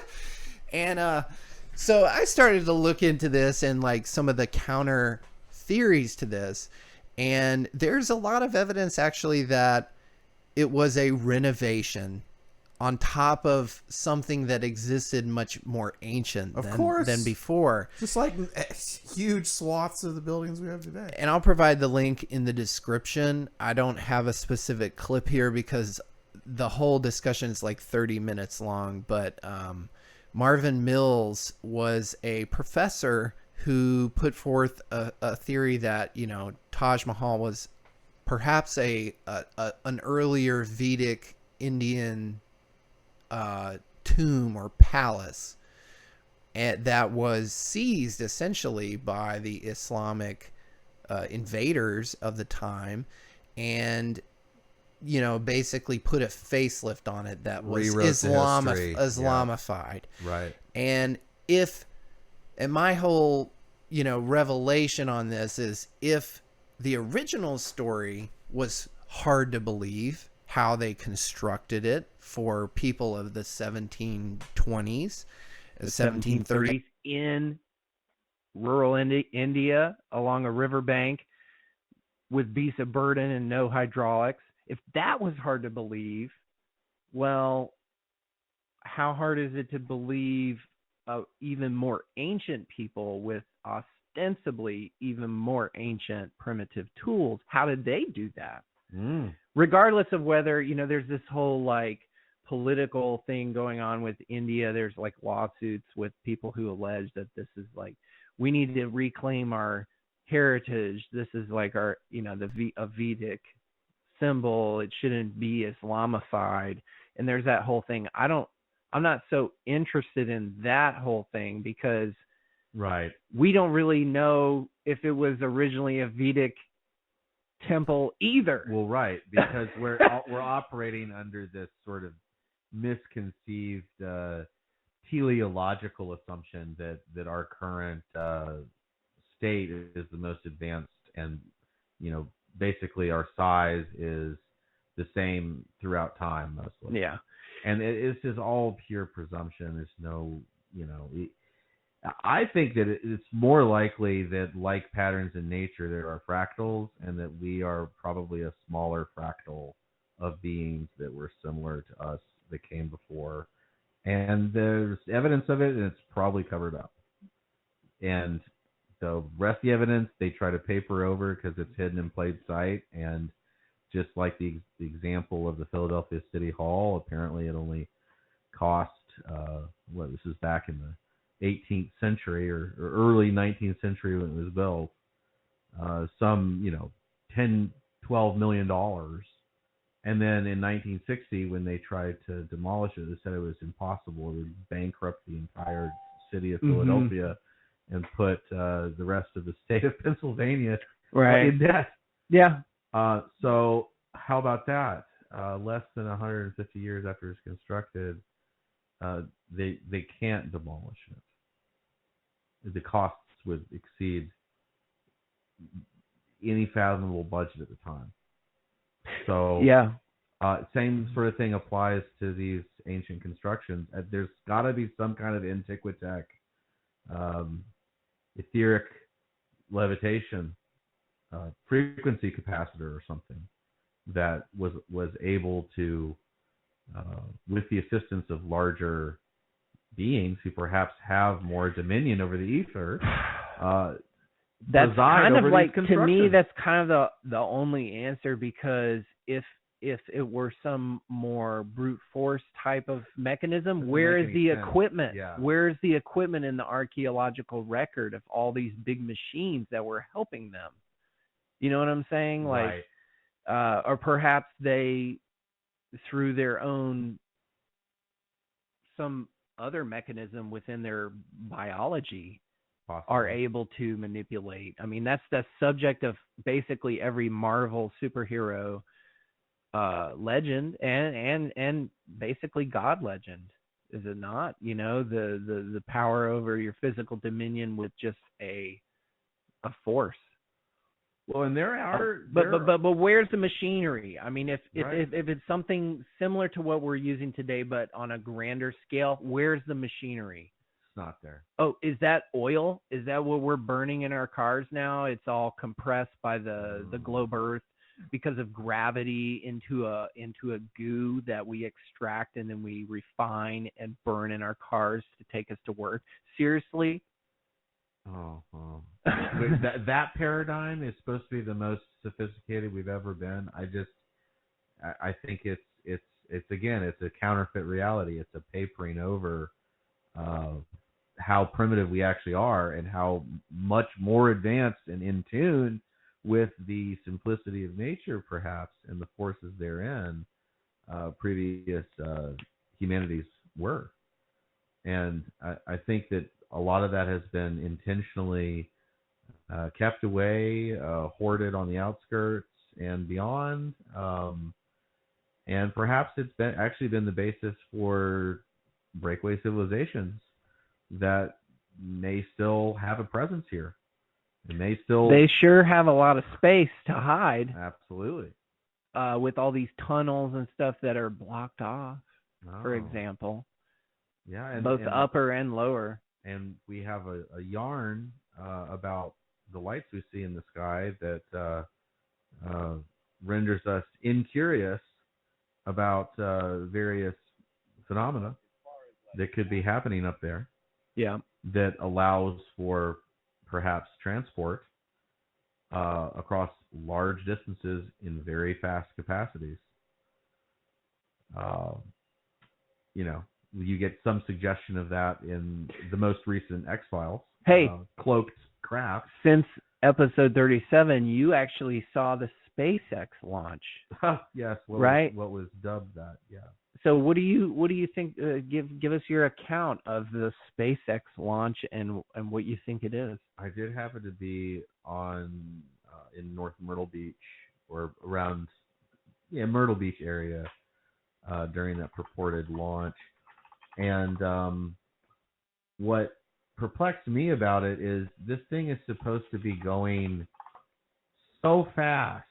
And so I started to look into this and like some of the counter theories to this. And there's a lot of evidence actually that it was a renovation on top of something that existed much more ancient than before. Just like huge swaths of the buildings we have today. And I'll provide the link in the description. I don't have a specific clip here because the whole discussion is like 30 minutes long, but Marvin Mills was a professor who put forth a theory that, Taj Mahal was perhaps an earlier Vedic Indian tomb or palace that was seized essentially by the Islamic invaders of the time, and basically put a facelift on it that was Islamified. Right. And my whole, revelation on this is, if the original story was hard to believe how they constructed it for people of the 1720s, 1730s in rural India along a riverbank with beasts of burden and no hydraulics. If that was hard to believe, well, how hard is it to believe even more ancient people with ostensibly even more ancient primitive tools? How did they do that? Regardless of whether, there's this whole like political thing going on with India. There's like lawsuits with people who allege that this is like, we need to reclaim our heritage. This is like our, a Vedic symbol. It shouldn't be Islamified. And there's that whole thing. I'm not so interested in that whole thing because we don't really know if it was originally a Vedic temple either. Well, right, because we're operating under this sort of misconceived teleological assumption that our current state is the most advanced, and basically our size is the same throughout time mostly. Yeah. And it's just all pure presumption. There's no, I think that it's more likely that like patterns in nature, there are fractals, and that we are probably a smaller fractal of beings that were similar to us that came before. And there's evidence of it, and it's probably covered up. And the rest of the evidence, they try to paper over because it's hidden in plain sight. And just like the example of the Philadelphia City Hall, apparently it only cost, this is back in the 18th century or early 19th century when it was built, some, $10-12 million. And then in 1960, when they tried to demolish it, they said it was impossible. It would bankrupt the entire city of Philadelphia and put the rest of the state of Pennsylvania in debt. Yeah. So how about that? Less than 150 years after it's constructed, they can't demolish it. The costs would exceed any fathomable budget at the time. So same sort of thing applies to these ancient constructions. There's got to be some kind of antiquitech, etheric levitation, frequency capacitor or something that was able to, with the assistance of larger beings who perhaps have more dominion over the ether, that's kind of like, to me, constructions. that's kind of the only answer, because if it were some more brute force type of mechanism, where is the equipment? Yeah. Where's the equipment in the archaeological record of all these big machines that were helping them? You know what I'm saying? Like, or perhaps they, through their own, some other mechanism within their biology, are able to manipulate. I mean, that's the subject of basically every Marvel superhero legend and basically God legend, is it not? The power over your physical dominion with just a force. Well, and there are, but where's the machinery? I mean, if it's something similar to what we're using today, but on a grander scale, where's the machinery? It's not there. Oh, is that oil? Is that what we're burning in our cars now? It's all compressed by the globe Earth because of gravity into a goo that we extract and then we refine and burn in our cars to take us to work. Seriously? That paradigm is supposed to be the most sophisticated we've ever been. I think it's again, it's a counterfeit reality. It's a papering over how primitive we actually are and how much more advanced and in tune with the simplicity of nature, perhaps, and the forces therein, previous humanities were. And I think that a lot of that has been intentionally kept away, hoarded on the outskirts and beyond. And perhaps it's actually been the basis for breakaway civilizations that may still have a presence here. They sure have a lot of space to hide. Absolutely. with all these tunnels and stuff that are blocked off, for Oh. example. Yeah, and Both upper and lower. And we have a yarn about the lights we see in the sky that renders us incurious about various phenomena that could be happening up there. Yeah. That allows for perhaps transport across large distances in very fast capacities. You know, you get some suggestion of that in the most recent X-Files. Hey, cloaked craft. Since episode 37, you actually saw the SpaceX launch. Yes, right? What was dubbed that? Yeah. So what do you think? Give us your account of the SpaceX launch and what you think it is. I did happen to be on in North Myrtle Beach or around Myrtle Beach area during that purported launch, and what perplexed me about it is this thing is supposed to be going so fast,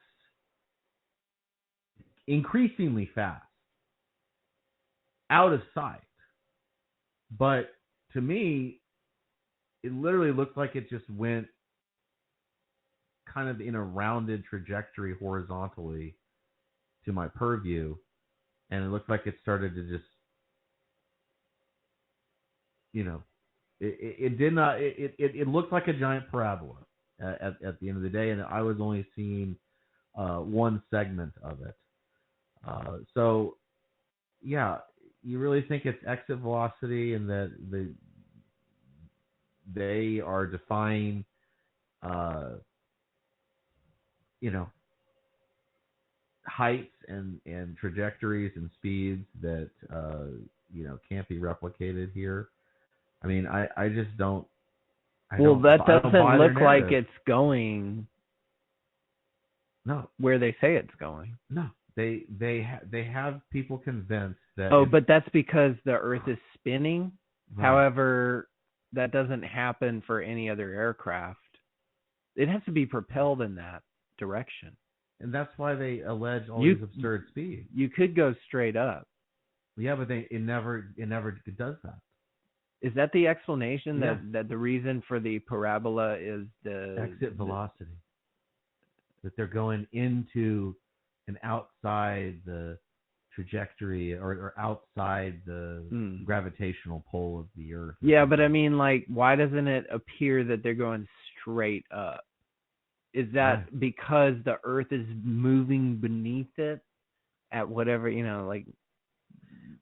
increasingly fast, out of sight. But to me, it literally looked like it just went kind of in a rounded trajectory horizontally to my purview, and it looked like it started to just, it did not. It looked like a giant parabola at the end of the day, and I was only seeing one segment of it. So, yeah, you really think it's exit velocity, and that they are defying, heights and trajectories and speeds that can't be replicated here. I mean, I just don't. That doesn't look like it's going. No, where they say it's going. No, they have people convinced that. Oh, but that's because the Earth is spinning. Right. However, that doesn't happen for any other aircraft. It has to be propelled in that direction. And that's why they allege all these absurd speeds. You could go straight up. Yeah, but it never does that. Is that the explanation Yeah. that the reason for the parabola is the exit velocity? That they're going into and outside the trajectory or outside the gravitational pull of the Earth. Yeah, but I mean, like, why doesn't it appear that they're going straight up? Is that because the Earth is moving beneath it at whatever,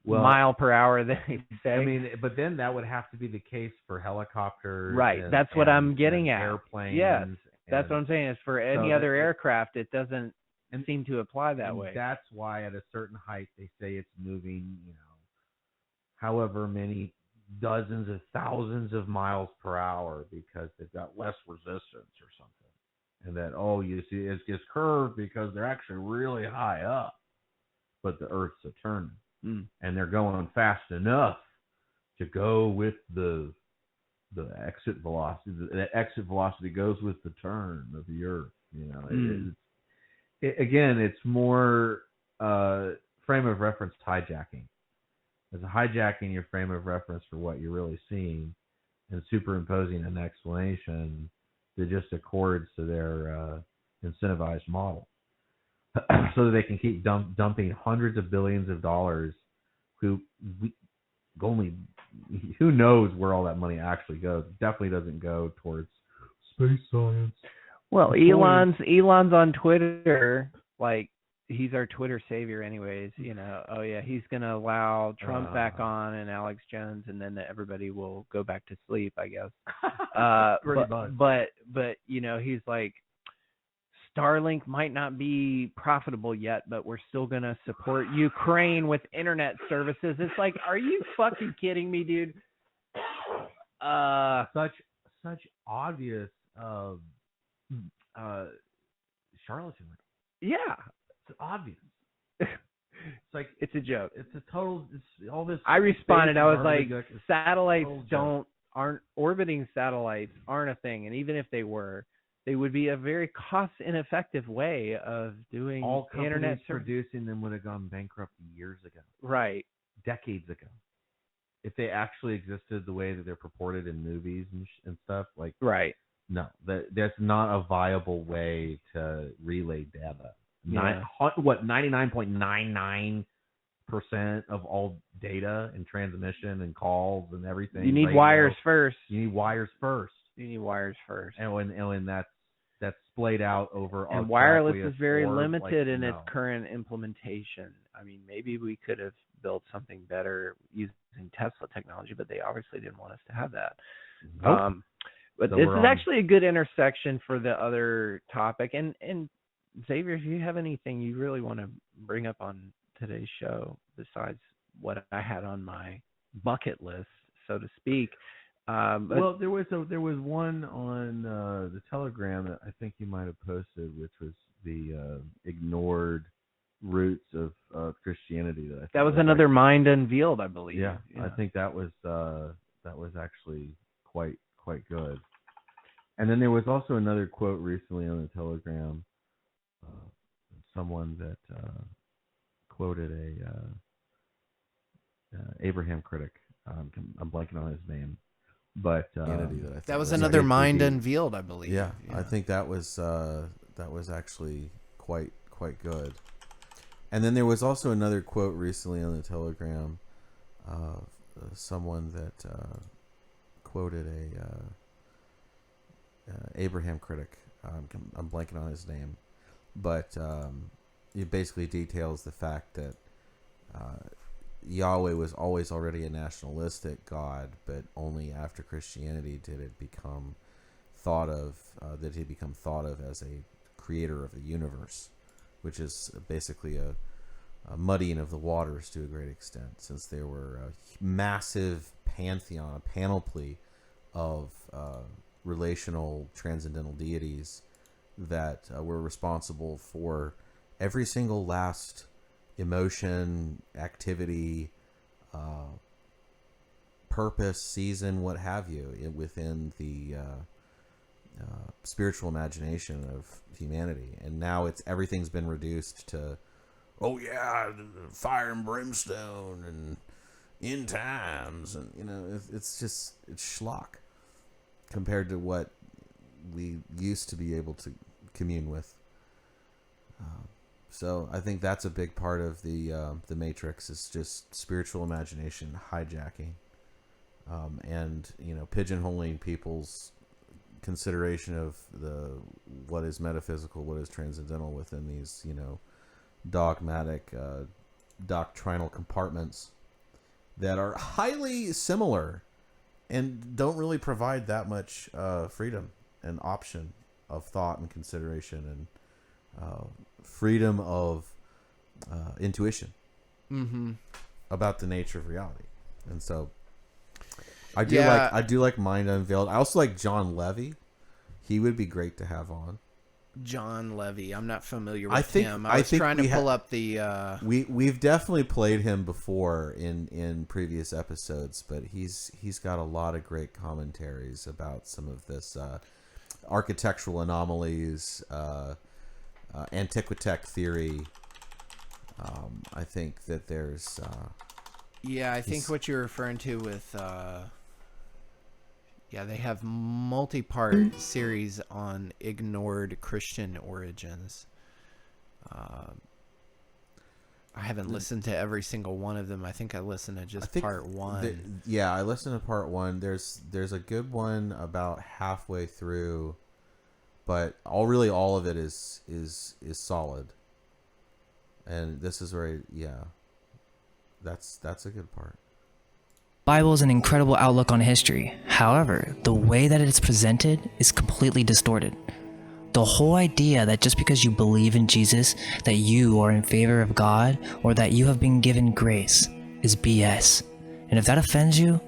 mile per hour they say? I mean, but then that would have to be the case for helicopters. Right. That's what I'm getting at. Airplanes. Yes. That's what I'm saying. Is for any other aircraft, it doesn't and seem to apply that way. That's why at a certain height they say it's moving, however many dozens of thousands of miles per hour because they've got less resistance or something. And that, you see, it's just curved because they're actually really high up, but the Earth's a turning. And they're going fast enough to go with the exit velocity. The exit velocity goes with the turn of the Earth. Again, it's more frame of reference hijacking. It's hijacking your frame of reference for what you're really seeing and superimposing an explanation that just accords to their incentivized model. So that they can keep dumping hundreds of billions of dollars. Who knows where all that money actually goes? It definitely doesn't go towards space science. Well, Elon's on Twitter, like, he's our Twitter savior anyways, Oh yeah, he's going to allow Trump back on and Alex Jones, and then everybody will go back to sleep, I guess. But he's like, Starlink might not be profitable yet, but we're still going to support Ukraine with internet services. It's like, are you fucking kidding me, dude? Such obvious charlatanry. Yeah. It's obvious. It's like, it's a joke. It's a total, all this. I responded. I was like, satellites orbiting satellites aren't a thing. And even if they were, They would be a very cost-ineffective way of doing All companies internet service. producing them would have gone bankrupt years ago, Right. decades ago. If they actually existed the way that they're purported in movies and stuff, like Right. no, that's not a viable way to relay data. Yeah. 99.99% of all data and transmission and calls and everything. You need radio, wires first. You need wires first. You need wires first. And when that's splayed out over And our wireless track, is very orb, limited in no. its current implementation. I mean, maybe we could have built something better using Tesla technology, but they obviously didn't want us to have that. Nope. But So this we're is on- actually a good intersection for the other topic. And Xavier, if you have anything you really want to bring up on today's show besides what I had on my bucket list, so to speak. Well, there was one on the Telegram that I think you might have posted, which was the ignored roots of Christianity. That was another MindUnveiled, I believe. Yeah, I think that was actually quite good. And then there was also another quote recently on the Telegram. Someone that quoted a Abraham critic. I'm blanking on his name, but that was another MindUnveiled, I believe. Yeah, I think that was actually quite good. And then there was also another quote recently on the Telegram of someone that quoted a Abraham critic. I'm blanking on his name, but it basically details the fact that Yahweh was always already a nationalistic God, but only after Christianity did it become thought of as a creator of the universe, which is basically a muddying of the waters to a great extent, since there were a massive pantheon, a panoply of relational transcendental deities that were responsible for every single last emotion, activity, purpose, season, what have you, within the spiritual imagination of humanity. And now everything's been reduced to, oh yeah, fire and brimstone and end times, and it's schlock compared to what we used to be able to commune with. So I think that's a big part of the Matrix, is just spiritual imagination hijacking, and pigeonholing people's consideration of what is metaphysical, what is transcendental within these dogmatic doctrinal compartments that are highly similar and don't really provide that much freedom and option of thought and consideration and freedom of intuition about the nature of reality. And so I do like MindUnveiled. I also like John Levy. He would be great to have on. John Levy. I'm not familiar with him. I was trying to pull up the we've definitely played him before in previous episodes, but he's got a lot of great commentaries about some of this architectural anomalies, antiquitech theory. I think that there's I think what you're referring to with they have multi-part series on ignored Christian origins. I haven't listened to every single one of them. I think I listened to just part one. I listened to part one. There's a good one about halfway through, but all of it is solid. And this is where that's a good part. Bible is an incredible outlook on history. However, the way that it's presented is completely distorted. The whole idea that just because you believe in Jesus, that you are in favor of God, or that you have been given grace, is BS. And if that offends you,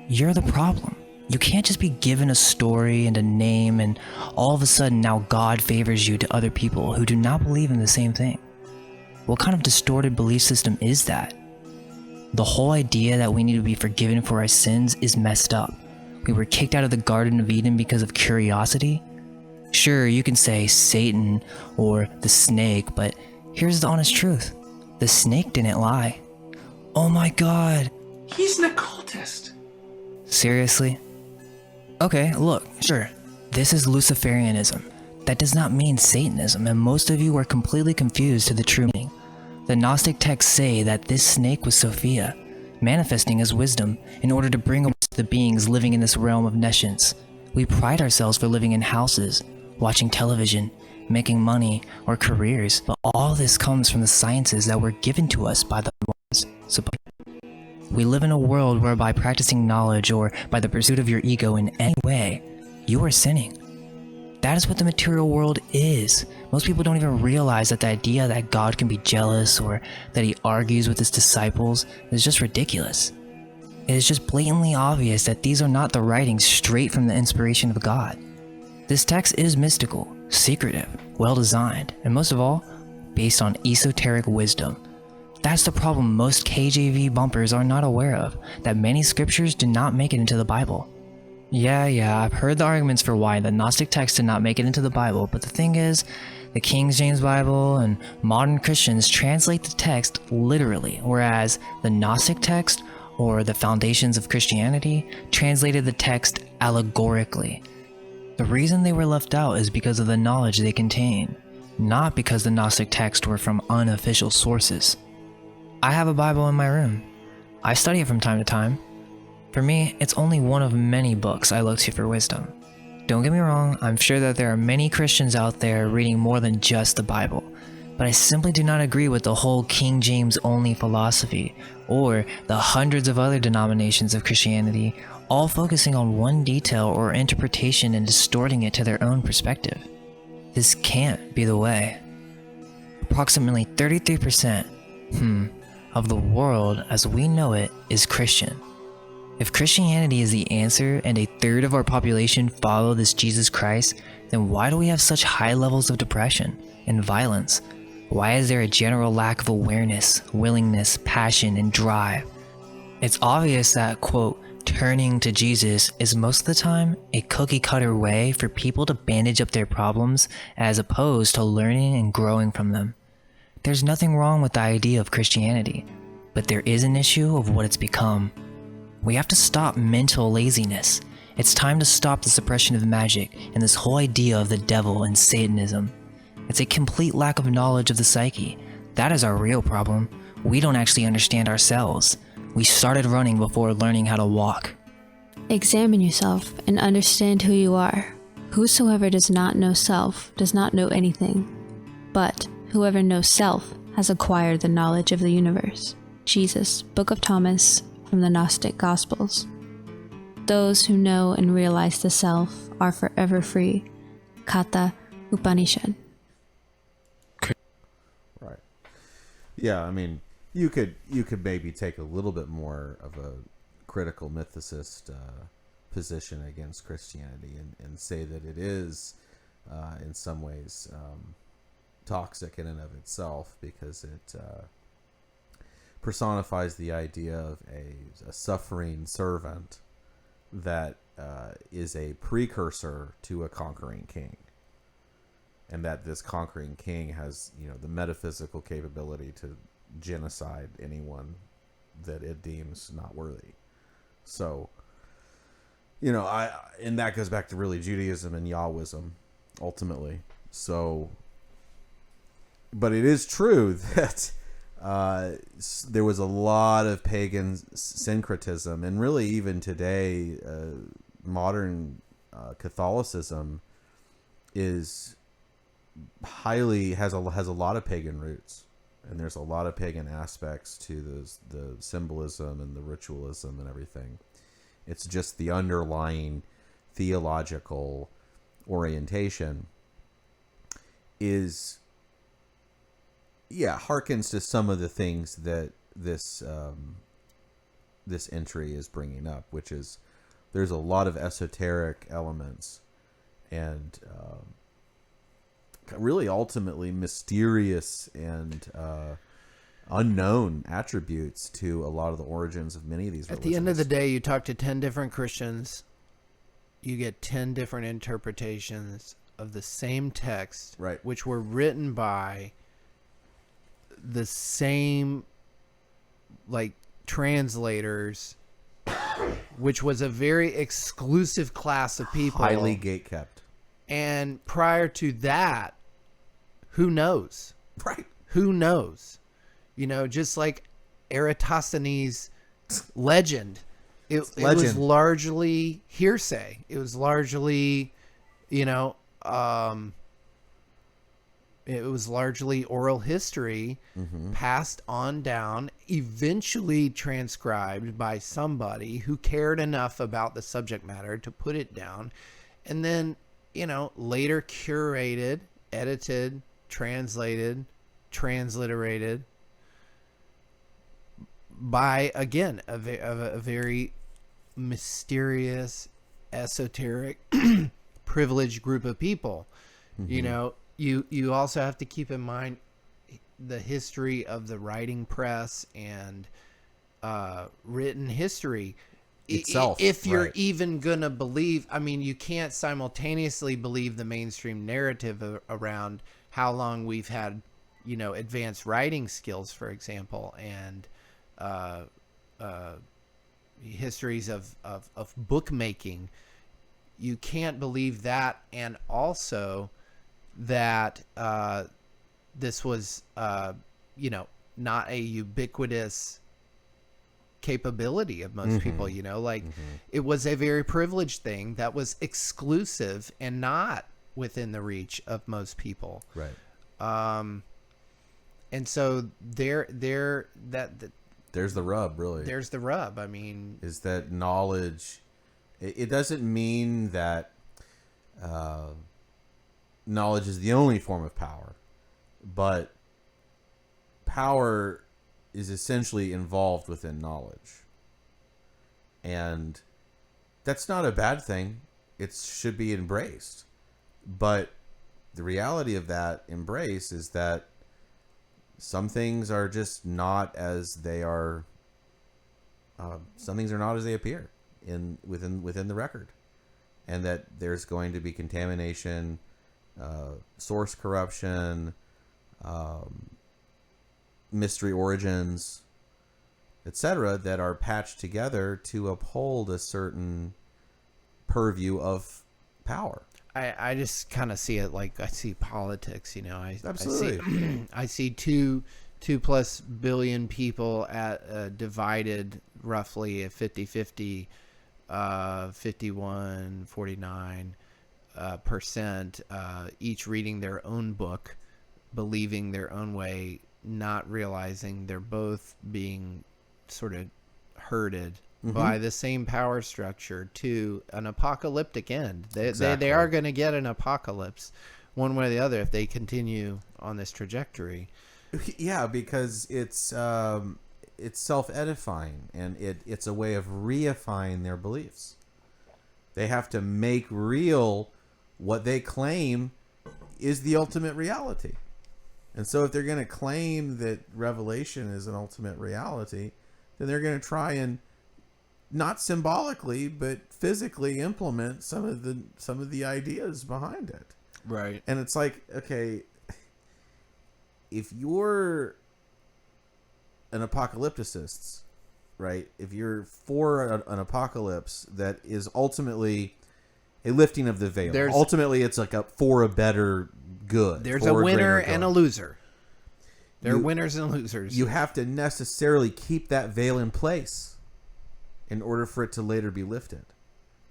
you're the problem. You can't just be given a story and a name and all of a sudden now God favors you to other people who do not believe in the same thing. What kind of distorted belief system is that? The whole idea that we need to be forgiven for our sins is messed up. We were kicked out of the Garden of Eden because of curiosity. Sure, you can say Satan or the snake, but here's the honest truth. The snake didn't lie. Oh my god. He's an occultist. Seriously? Okay, look, sure. This is Luciferianism. That does not mean Satanism, and most of you are completely confused to the true meaning. The Gnostic texts say that this snake was Sophia, manifesting as wisdom in order to bring awareness to the beings living in this realm of nescience. We pride ourselves for living in houses, watching television, making money, or careers, but all this comes from the sciences that were given to us by the ones. We live in a world where by practicing knowledge or by the pursuit of your ego in any way, you are sinning. That is what the material world is. Most people don't even realize that the idea that God can be jealous or that he argues with his disciples is just ridiculous. It is just blatantly obvious that these are not the writings straight from the inspiration of God. This text is mystical, secretive, well-designed, and most of all, based on esoteric wisdom. That's the problem most KJV bumpers are not aware of, that many scriptures do not make it into the Bible. Yeah, I've heard the arguments for why the Gnostic texts did not make it into the Bible, but the thing is, the King James Bible and modern Christians translate the text literally, whereas the Gnostic text, or the Foundations of Christianity, translated the text allegorically. The reason they were left out is because of the knowledge they contain, not because the Gnostic texts were from unofficial sources. I have a Bible in my room. I study it from time to time. For me, it's only one of many books I look to for wisdom. Don't get me wrong, I'm sure that there are many Christians out there reading more than just the Bible, but I simply do not agree with the whole King James only philosophy, or the hundreds of other denominations of Christianity, all focusing on one detail or interpretation and distorting it to their own perspective. This can't be the way. Approximately 33%, of the world as we know it is Christian. If Christianity is the answer and a third of our population follow this Jesus Christ, then why do we have such high levels of depression and violence? Why is there a general lack of awareness, willingness, passion, and drive? It's obvious that, quote, turning to Jesus is most of the time a cookie-cutter way for people to bandage up their problems as opposed to learning and growing from them. There's nothing wrong with the idea of Christianity, but there is an issue of what it's become. We have to stop mental laziness. It's time to stop the suppression of magic and this whole idea of the devil and Satanism. It's a complete lack of knowledge of the psyche. That is our real problem. We don't actually understand ourselves. We started running before learning how to walk. Examine yourself and understand who you are. Whosoever does not know self does not know anything. But whoever knows self has acquired the knowledge of the universe. Jesus, Book of Thomas, from the Gnostic Gospels. Those who know and realize the self are forever free. Katha Upanishad. Right. Yeah, I mean, you could maybe take a little bit more of a critical mythicist position against Christianity and say that it is, in some ways, toxic in and of itself because it personifies the idea of a suffering servant that is a precursor to a conquering king, and that this conquering king has, the metaphysical capability to genocide anyone that it deems not worthy. So, and that goes back to really Judaism and Yahwism, ultimately. So, but it is true that there was a lot of pagan syncretism, and really even today, modern Catholicism has a lot of pagan roots, and there's a lot of pagan aspects to the symbolism and the ritualism and everything. It's just the underlying theological orientation harkens to some of the things that this entry is bringing up, which is there's a lot of esoteric elements and really ultimately mysterious and unknown attributes to a lot of the origins of many of these religions. At the end of the day, you talk to 10 different Christians, you get 10 different interpretations of the same text, right, which were written by the same like translators, which was a very exclusive class of people, highly gatekept. And prior to that, who knows? Right. Who knows? You know, just like Eratosthenes' legend. It was largely hearsay. It was largely, you know, it was largely oral history passed on down, eventually transcribed by somebody who cared enough about the subject matter to put it down, and then, you know, later curated, edited, translated, transliterated by, again, a very mysterious, esoteric, privileged group of people. You know, you also have to keep in mind the history of the writing press and written history itself. If you're even gonna believe, I mean, you can't simultaneously believe the mainstream narrative around how long we've had, you know, advanced writing skills, for example, and histories of bookmaking. You can't believe that, and also that this was, you know, not a ubiquitous capability of most people, you know, like it was a very privileged thing that was exclusive and not within the reach of most people. Right. And so there's the rub, really. There's the rub. I mean, is that knowledge, it doesn't mean that knowledge is the only form of power, but power is essentially involved within knowledge. And that's not a bad thing. It should be embraced. But the reality of that embrace is that some things are just not as they are. Some things are not as they appear within the record, and that there's going to be contamination, source corruption, mystery origins, etc., that are patched together to uphold a certain purview of power. I just kind of see it like I see politics, you know. Absolutely. I see 2+ billion people at divided roughly a 50-50, 51-49% each reading their own book, believing their own way, not realizing they're both being sort of herded by the same power structure to an apocalyptic end. They are going to get an apocalypse one way or the other if they continue on this trajectory. Yeah, because it's self-edifying, and it's a way of reifying their beliefs. They have to make real what they claim is the ultimate reality. And so if they're going to claim that revelation is an ultimate reality, then they're going to try and not symbolically but physically implement some of the ideas behind it. Right. And it's like, okay, if you're an apocalypticist, right? If you're for an apocalypse that is ultimately a lifting of the veil, ultimately it's like for a better good. There's a winner and a loser. There are winners and losers. You have to necessarily keep that veil in place in order for it to later be lifted.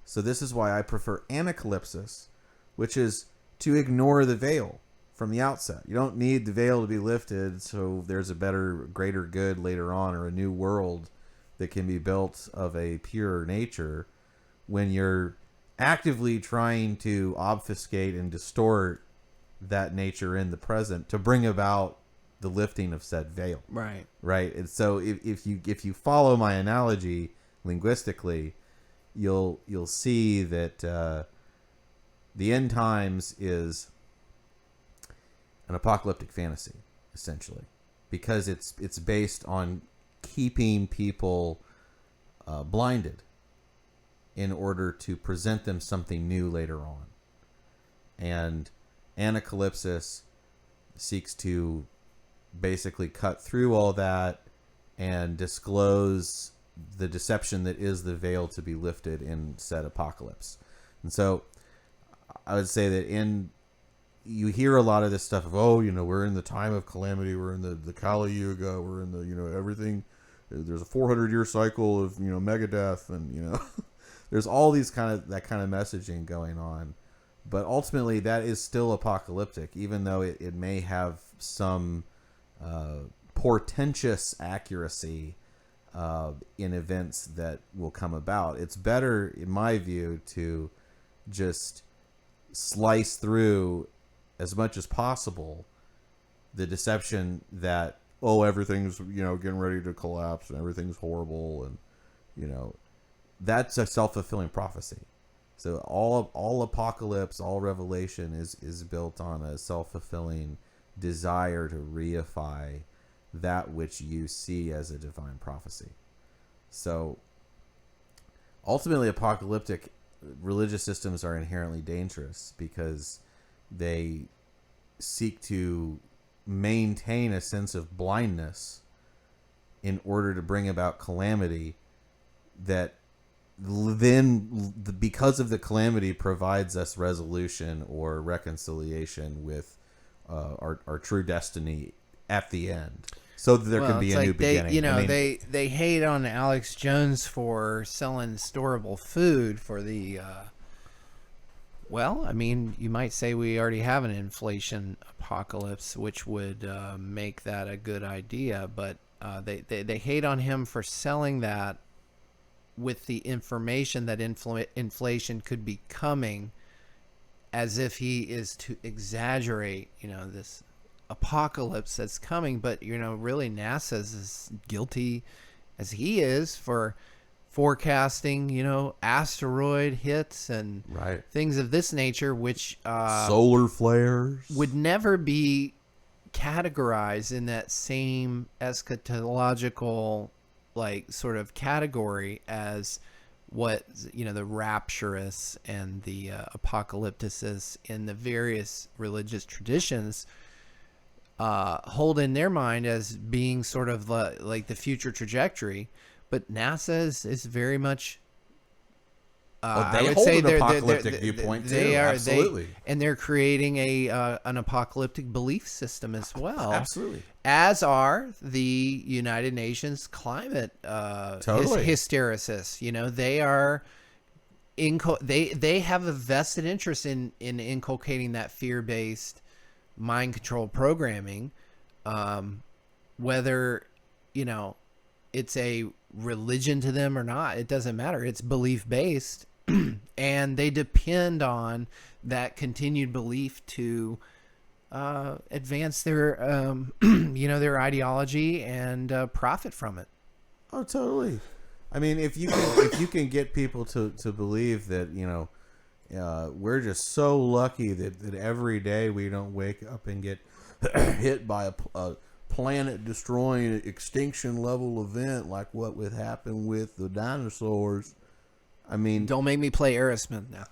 So this is why I prefer anacalypsis, which is to ignore the veil from the outset. You don't need the veil to be lifted so there's a better, greater good later on, or a new world that can be built of a pure nature, when you're actively trying to obfuscate and distort that nature in the present to bring about the lifting of said veil. Right. Right. And so if you follow my analogy linguistically, you'll see that the end times is an apocalyptic fantasy, essentially, because it's based on keeping people blinded in order to present them something new later on. And anacalypsis seeks to basically cut through all that and disclose the deception that is the veil to be lifted in said apocalypse. And so I would say that you hear a lot of this stuff of, we're in the time of calamity, we're in the Kali Yuga, we're in the, everything, there's a 400-year cycle of, megadeath, and, there's all these that kind of messaging going on. But ultimately, that is still apocalyptic, even though it may have some portentous accuracy in events that will come about. It's better, in my view, to just slice through as much as possible the deception that, everything's, getting ready to collapse and everything's horrible, and, that's a self-fulfilling prophecy. So all apocalypse, all revelation is built on a self-fulfilling desire to reify that which you see as a divine prophecy. So ultimately, apocalyptic religious systems are inherently dangerous because they seek to maintain a sense of blindness in order to bring about calamity that then, because of the calamity, provides us resolution or reconciliation with our true destiny at the end, so that there can be a new beginning. They hate on Alex Jones for selling storable food for the. You might say we already have an inflation apocalypse, which would make that a good idea. But they hate on him for selling that with the information that inflation could be coming, as if he is to exaggerate, this apocalypse that's coming. But, really NASA's as guilty as he is for forecasting, asteroid hits and things of this nature, which solar flares would never be categorized in that same eschatological sort of category as what the rapturous and the apocalypticists in the various religious traditions hold in their mind as being sort of like the future trajectory. But NASA is very much they I would hold say an they're apocalyptic viewpoint too. Absolutely. and they're creating an apocalyptic belief system as well. Absolutely. As are the United Nations climate hystericists. They are they have a vested interest in inculcating that fear-based mind control programming, whether it's a religion to them or not. It doesn't matter. It's belief based, and they depend on that continued belief to advance their their ideology and profit from it. Oh, totally. I mean, if you can get people to believe that we're just so lucky that every day we don't wake up and get hit by a planet destroying extinction level event like what would happen with the dinosaurs. I mean, don't make me play Aerosmith now.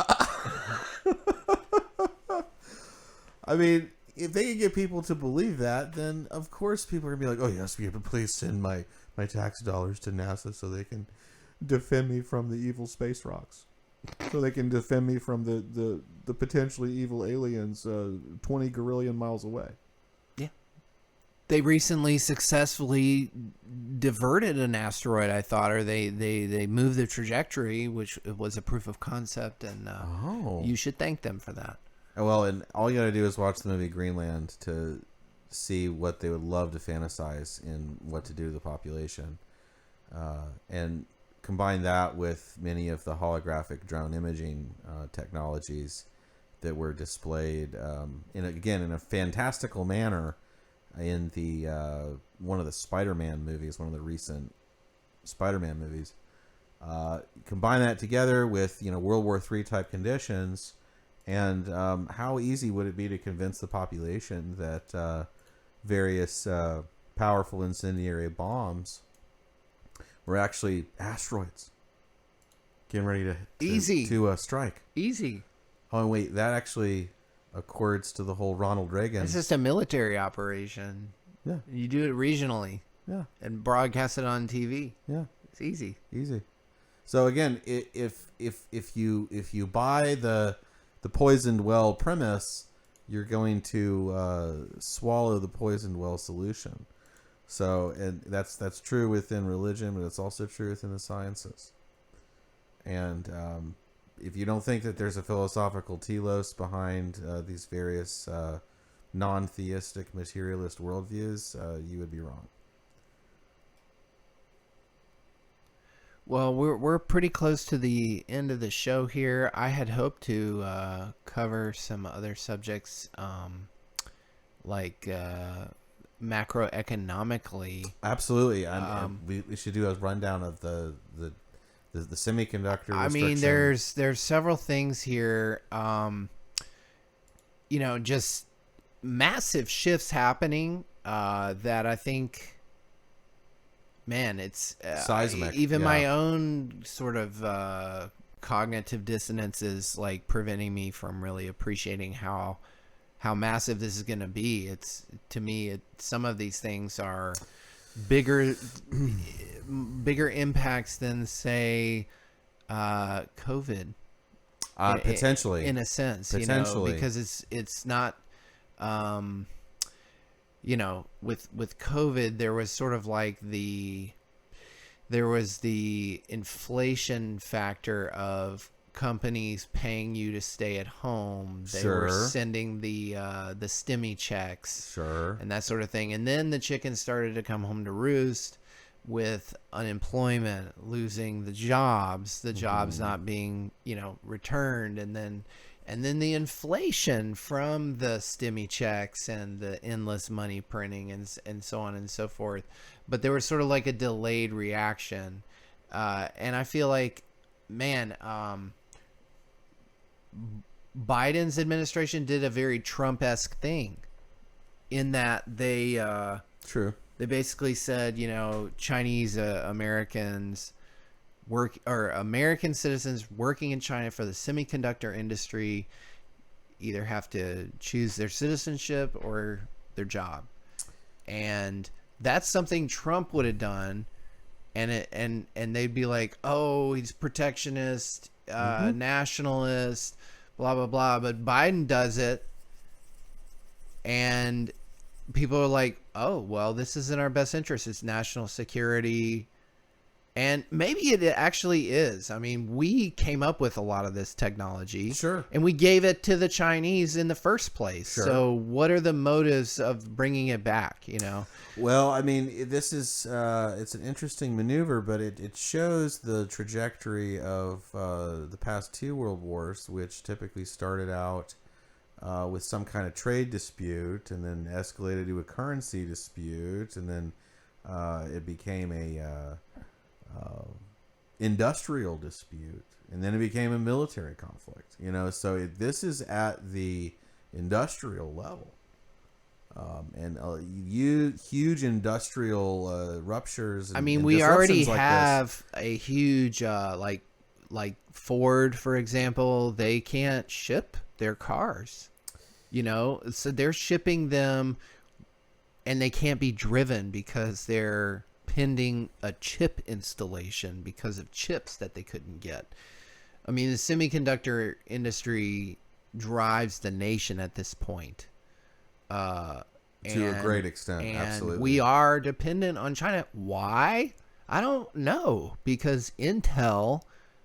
I mean, if they can get people to believe that, then of course people are gonna be like, "Oh yes, please send my tax dollars to NASA so they can defend me from the evil space rocks, so they can defend me from the potentially evil aliens 20 gorillion miles away." They recently successfully diverted an asteroid, I thought, or they moved the trajectory, which was a proof of concept, and you should thank them for that. Well, and all you got to do is watch the movie Greenland to see what they would love to fantasize in what to do to the population, and combine that with many of the holographic drone imaging technologies that were displayed in a fantastical manner in the one of the Spider-Man movies, one of the recent Spider-Man movies. Combine that together with World War III type conditions, and how easy would it be to convince the population that various powerful incendiary bombs were actually asteroids getting ready to strike. Easy. Oh, wait, that actually accords to the whole Ronald Reagan. It's just a military operation. Yeah. You do it regionally. Yeah. And broadcast it on TV. Yeah. It's easy. Easy. So again, if you buy the poisoned well premise, you're going to swallow the poisoned well solution. So, and that's true within religion, but it's also true within the sciences. And if you don't think that there's a philosophical telos behind these various non-theistic materialist worldviews, you would be wrong. Well, we're pretty close to the end of the show here. I had hoped to cover some other subjects, like macroeconomically. Absolutely, we should do a rundown of the semiconductor. I mean, there's several things here. Just massive shifts happening that I think. Man, it's seismic. Even my own sort of cognitive dissonance is like preventing me from really appreciating how massive this is going to be. It's, to me, some of these things are bigger impacts than, say, COVID. Potentially, in a sense, potentially, because it's not. With COVID, there was sort of like the inflation factor of companies paying you to stay at home. They were sending the stimmy checks, and that sort of thing. And then the chickens started to come home to roost with unemployment, losing the jobs not being, returned, and then the inflation from the stimmy checks and the endless money printing and so on and so forth. But there was sort of like a delayed reaction. And I feel like, man, Biden's administration did a very Trump-esque thing in that they basically said, Chinese Americans American citizens working in China for the semiconductor industry either have to choose their citizenship or their job. And that's something Trump would have done, and they'd be like, oh, he's protectionist, nationalist, blah blah blah. But Biden does it, and people are like, oh, well, this is in our best interest. It's national security. And maybe it actually is. I mean, we came up with a lot of this technology. And we gave it to the Chinese in the first place. So what are the motives of bringing it back, Well, I mean, this is, it's an interesting maneuver, but it shows the trajectory of the past two world wars, which typically started out with some kind of trade dispute and then escalated to a currency dispute. And then it became a... industrial dispute, and then it became a military conflict. So this is at the industrial level, and huge industrial ruptures. I mean, we already have a huge like Ford, for example. They can't ship their cars, so they're shipping them, and they can't be driven because they're pending a chip installation because of chips that they couldn't get. I mean, the semiconductor industry drives the nation at this point. To a great extent, absolutely. We are dependent on China. Why? I don't know. Because Intel,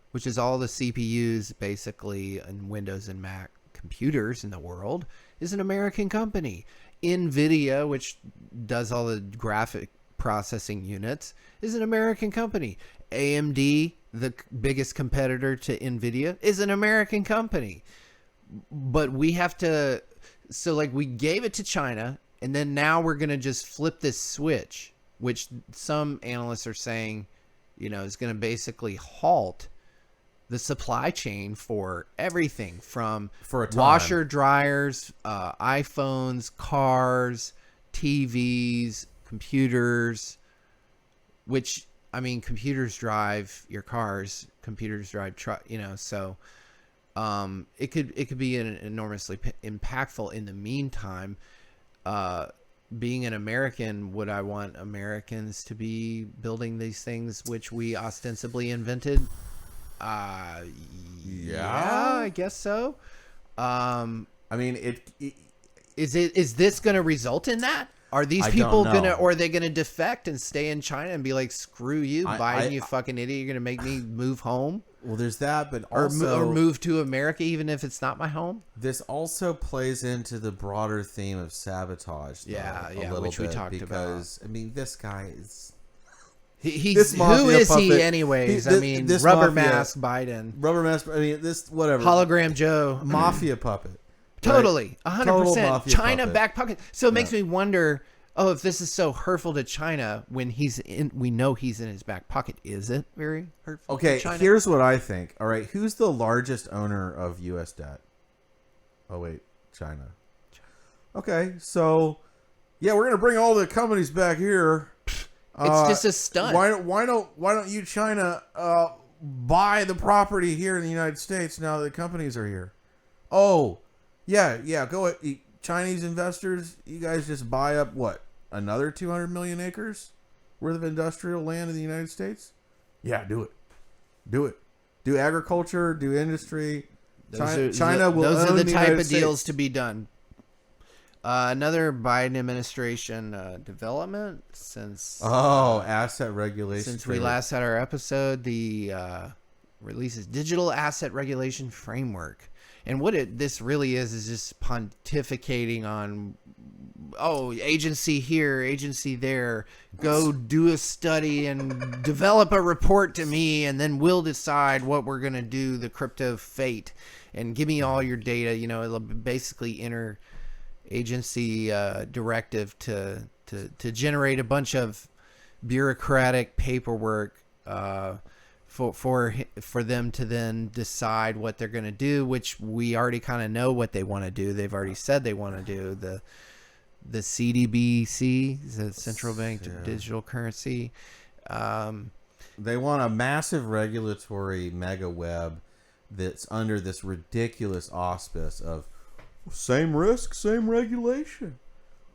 which is all the CPUs basically in Windows and Mac computers in the world, is an American company. NVIDIA, which does all the graphic processing units, is an American company. AMD, the biggest competitor to NVIDIA, is an American company. But we have to, we gave it to China, and then now we're going to just flip this switch, which some analysts are saying, is going to basically halt the supply chain for everything from washer, dryers, iPhones, cars, TVs, computers, which, I mean, computers drive your cars, computers drive so it could be enormously impactful. In the meantime, being an American, would I want Americans to be building these things which we ostensibly invented? Yeah, I guess so. I mean, is this going to result in that? Are these people or are they gonna defect and stay in China and be like, screw you, Biden, you fucking idiot, you're gonna make me move home? Well, there's that, but also... Or move to America even if it's not my home? This also plays into the broader theme of sabotage, though, a little which we bit, talked because, I mean, this guy is... Who is he anyways? Rubber mask Biden. Rubber mask, whatever. Hologram Joe. Mafia puppet. Totally, 100%. China puppet. back pocket. So it makes me wonder, if this is so hurtful to China when we know he's in his back pocket, is it very hurtful to China? Here's what I think. All right, who's the largest owner of U.S. debt? Oh, wait, China. Okay, so, yeah, we're going to bring all the companies back here. It's just a stunt. Why don't you, China, buy the property here in the United States now that the companies are here? Oh, yeah, go ahead. Chinese investors, you guys just buy up, another 200 million acres worth of industrial land in the United States? Yeah, do it. Do agriculture, do industry. China will Those own are the the type United of deals States. to be done. Another Biden administration development since... asset regulation. Since we last had our episode, the releases Digital Asset Regulation Framework. And what this really is just pontificating on, agency here, agency there. Go do a study and develop a report to me, and then we'll decide what we're going to do, the crypto fate. And give me all your data. It'll basically agency directive to generate a bunch of bureaucratic paperwork for them to then decide what they're going to do, which we already kind of know what they want to do. They've already said they want to do the CDBC, the Central Bank Digital Currency. They want a massive regulatory mega web that's under this ridiculous auspice of same risk, same regulation.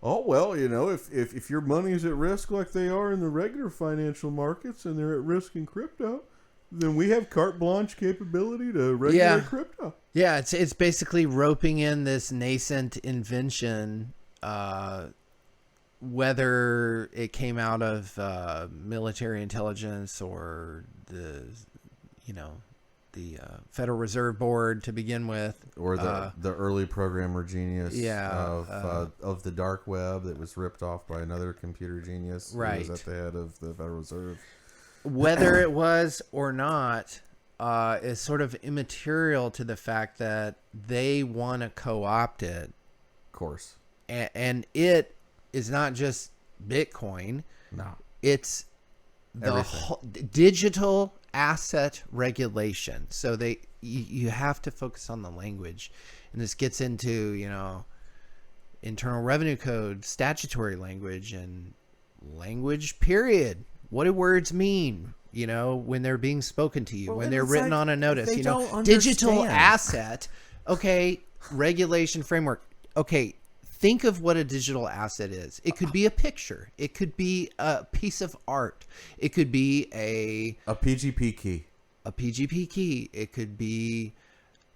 Oh, well, if your money is at risk like they are in the regular financial markets and they're at risk in crypto, then we have carte blanche capability to regulate crypto. Yeah, it's basically roping in this nascent invention, whether it came out of military intelligence or the Federal Reserve Board to begin with, or the early programmer genius of the dark web that was ripped off by another computer genius who was at the head of the Federal Reserve. Whether it was or not is sort of immaterial to the fact that they want to co-opt it. Of course. And it is not just Bitcoin. No. It's the whole digital asset regulation. So you have to focus on the language. And this gets into, Internal Revenue Code, statutory language, and language, period. What do words mean, when they're being spoken to you, when they're written on a notice, digital asset. Okay. Regulation framework. Okay. Think of what a digital asset is. It could be a picture. It could be a piece of art. It could be a PGP key. A PGP key. It could be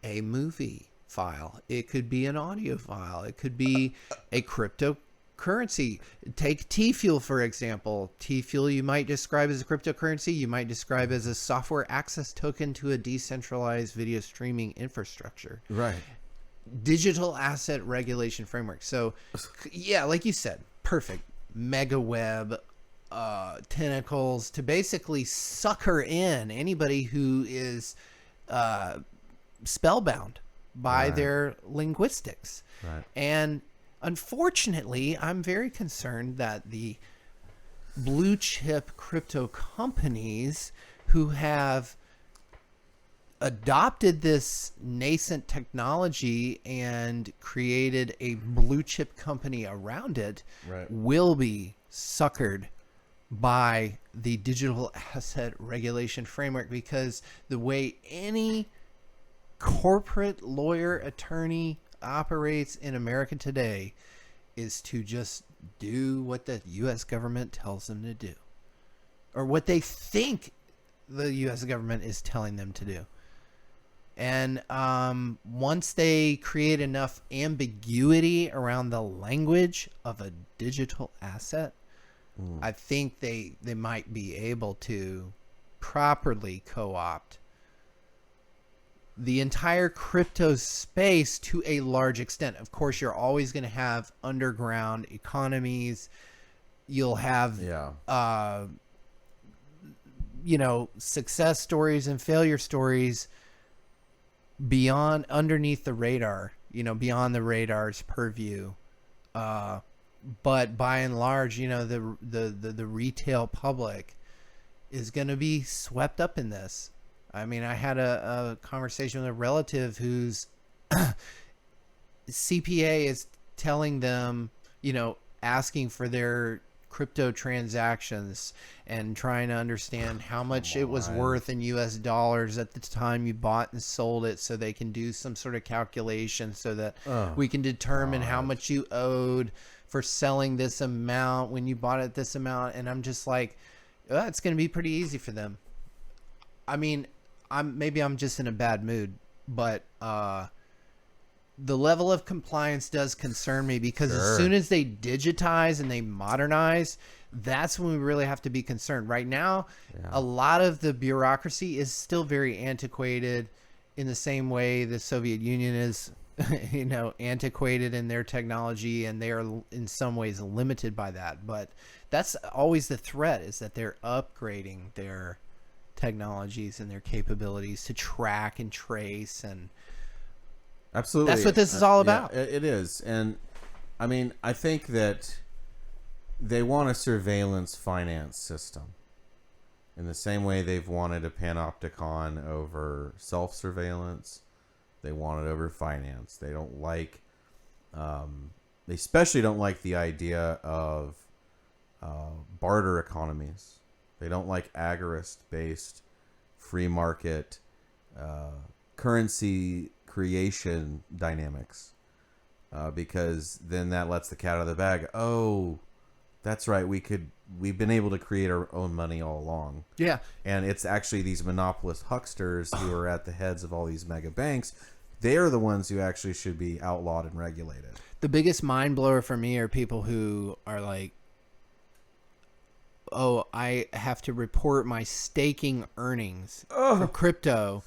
a movie file. It could be an audio file. It could be a cryptocurrency. Take T-Fuel, for example. T-Fuel you might describe as a cryptocurrency. You might describe as a software access token to a decentralized video streaming infrastructure. Right. Digital asset regulation framework. So, yeah, like you said, perfect. Mega web tentacles to basically sucker in anybody who is spellbound by their linguistics. Right. And unfortunately, I'm very concerned that the blue chip crypto companies who have adopted this nascent technology and created a blue chip company around it will be suckered by the digital asset regulation framework, because the way any corporate lawyer attorney operates in America today is to just do what the U.S. government tells them to do, or what they think the U.S. government is telling them to do. And once they create enough ambiguity around the language of a digital asset, I think they might be able to properly co-opt the entire crypto space to a large extent. Of course, you're always going to have underground economies. You'll have, success stories and failure stories underneath the radar, beyond the radar's purview. But by and large, the retail public is going to be swept up in this. I mean, I had a conversation with a relative whose CPA is telling them, asking for their crypto transactions and trying to understand how much it was worth in US dollars at the time you bought and sold it, so they can do some sort of calculation so that we can determine how much you owed for selling this amount when you bought it this amount. And I'm just like, it's going to be pretty easy for them. I mean, I'm just in a bad mood, but the level of compliance does concern me, because as soon as they digitize and they modernize, that's when we really have to be concerned. Right now, a lot of the bureaucracy is still very antiquated, in the same way the Soviet Union is, antiquated in their technology, and they are in some ways limited by that. But that's always the threat, is that they're upgrading their technologies and their capabilities to track and trace, and absolutely, that's what this is all about. Yeah, it is. And I mean, I think that they want a surveillance finance system in the same way they've wanted a panopticon over self-surveillance. They want it over finance. They don't like, they especially don't like the idea of barter economies. They don't like agorist-based free market currency creation dynamics, because then that lets the cat out of the bag. Oh, that's right. We've been able to create our own money all along. Yeah. And it's actually these monopolist hucksters who are at the heads of all these mega banks. They're the ones who actually should be outlawed and regulated. The biggest mind blower for me are people who are like, oh, I have to report my staking earnings for crypto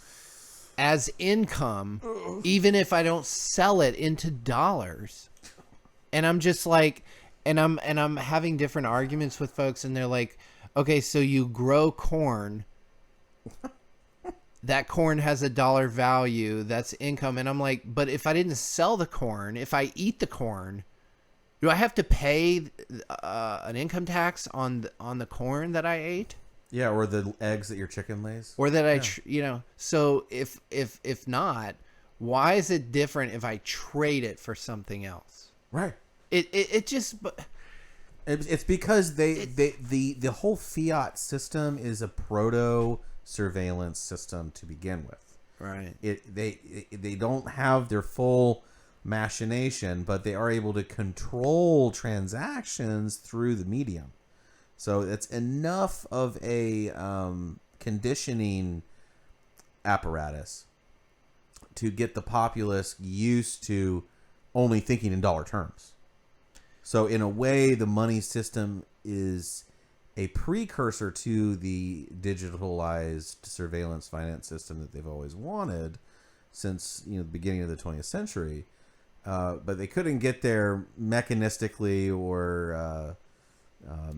as income, even if I don't sell it into dollars. And I'm just like, and I'm having different arguments with folks, and they're like, okay, so you grow corn. That corn has a dollar value. That's income. And I'm like, but if I didn't sell the corn, if I eat the corn, do I have to pay an income tax on the corn that I ate? Yeah, or the eggs that your chicken lays. Or that so if not, why is it different if I trade it for something else? Right. It's because the whole fiat system is a proto surveillance system to begin with. Right. They don't have their full machination, but they are able to control transactions through the medium. So it's enough of a conditioning apparatus to get the populace used to only thinking in dollar terms. So in a way, the money system is a precursor to the digitalized surveillance finance system that they've always wanted since the beginning of the 20th century. But they couldn't get there mechanistically or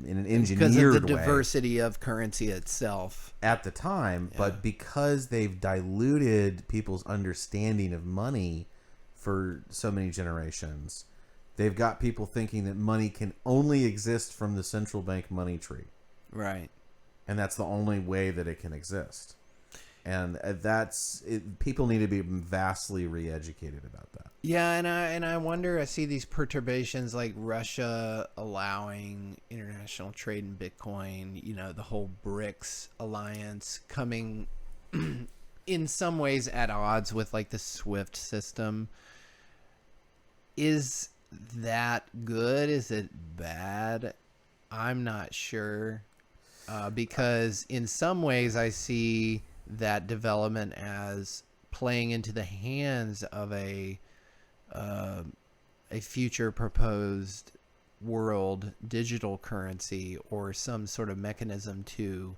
in an engineered way. Because of the diversity of currency itself. At the time, but because they've diluted people's understanding of money for so many generations, they've got people thinking that money can only exist from the central bank money tree. Right. And that's the only way that it can exist. And people need to be vastly re-educated about that. Yeah, and I wonder, I see these perturbations like Russia allowing international trade in Bitcoin, the whole BRICS alliance coming in some ways at odds with like the Swift system. Is that good? Is it bad? I'm not sure. Because in some ways I see that development as playing into the hands of a future proposed world digital currency, or some sort of mechanism to,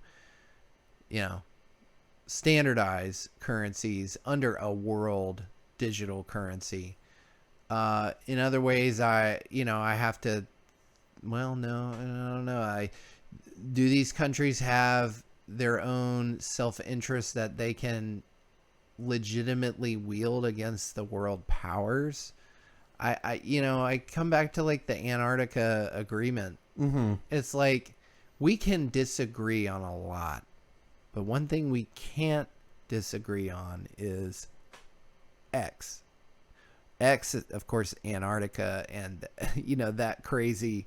standardize currencies under a world digital currency. In other ways, I have to, well, no, I don't know. Do these countries have their own self-interest that they can legitimately wield against the world powers? I come back to like the Antarctica agreement. Mm-hmm. It's like we can disagree on a lot, but one thing we can't disagree on is X. X, of course, Antarctica, and that crazy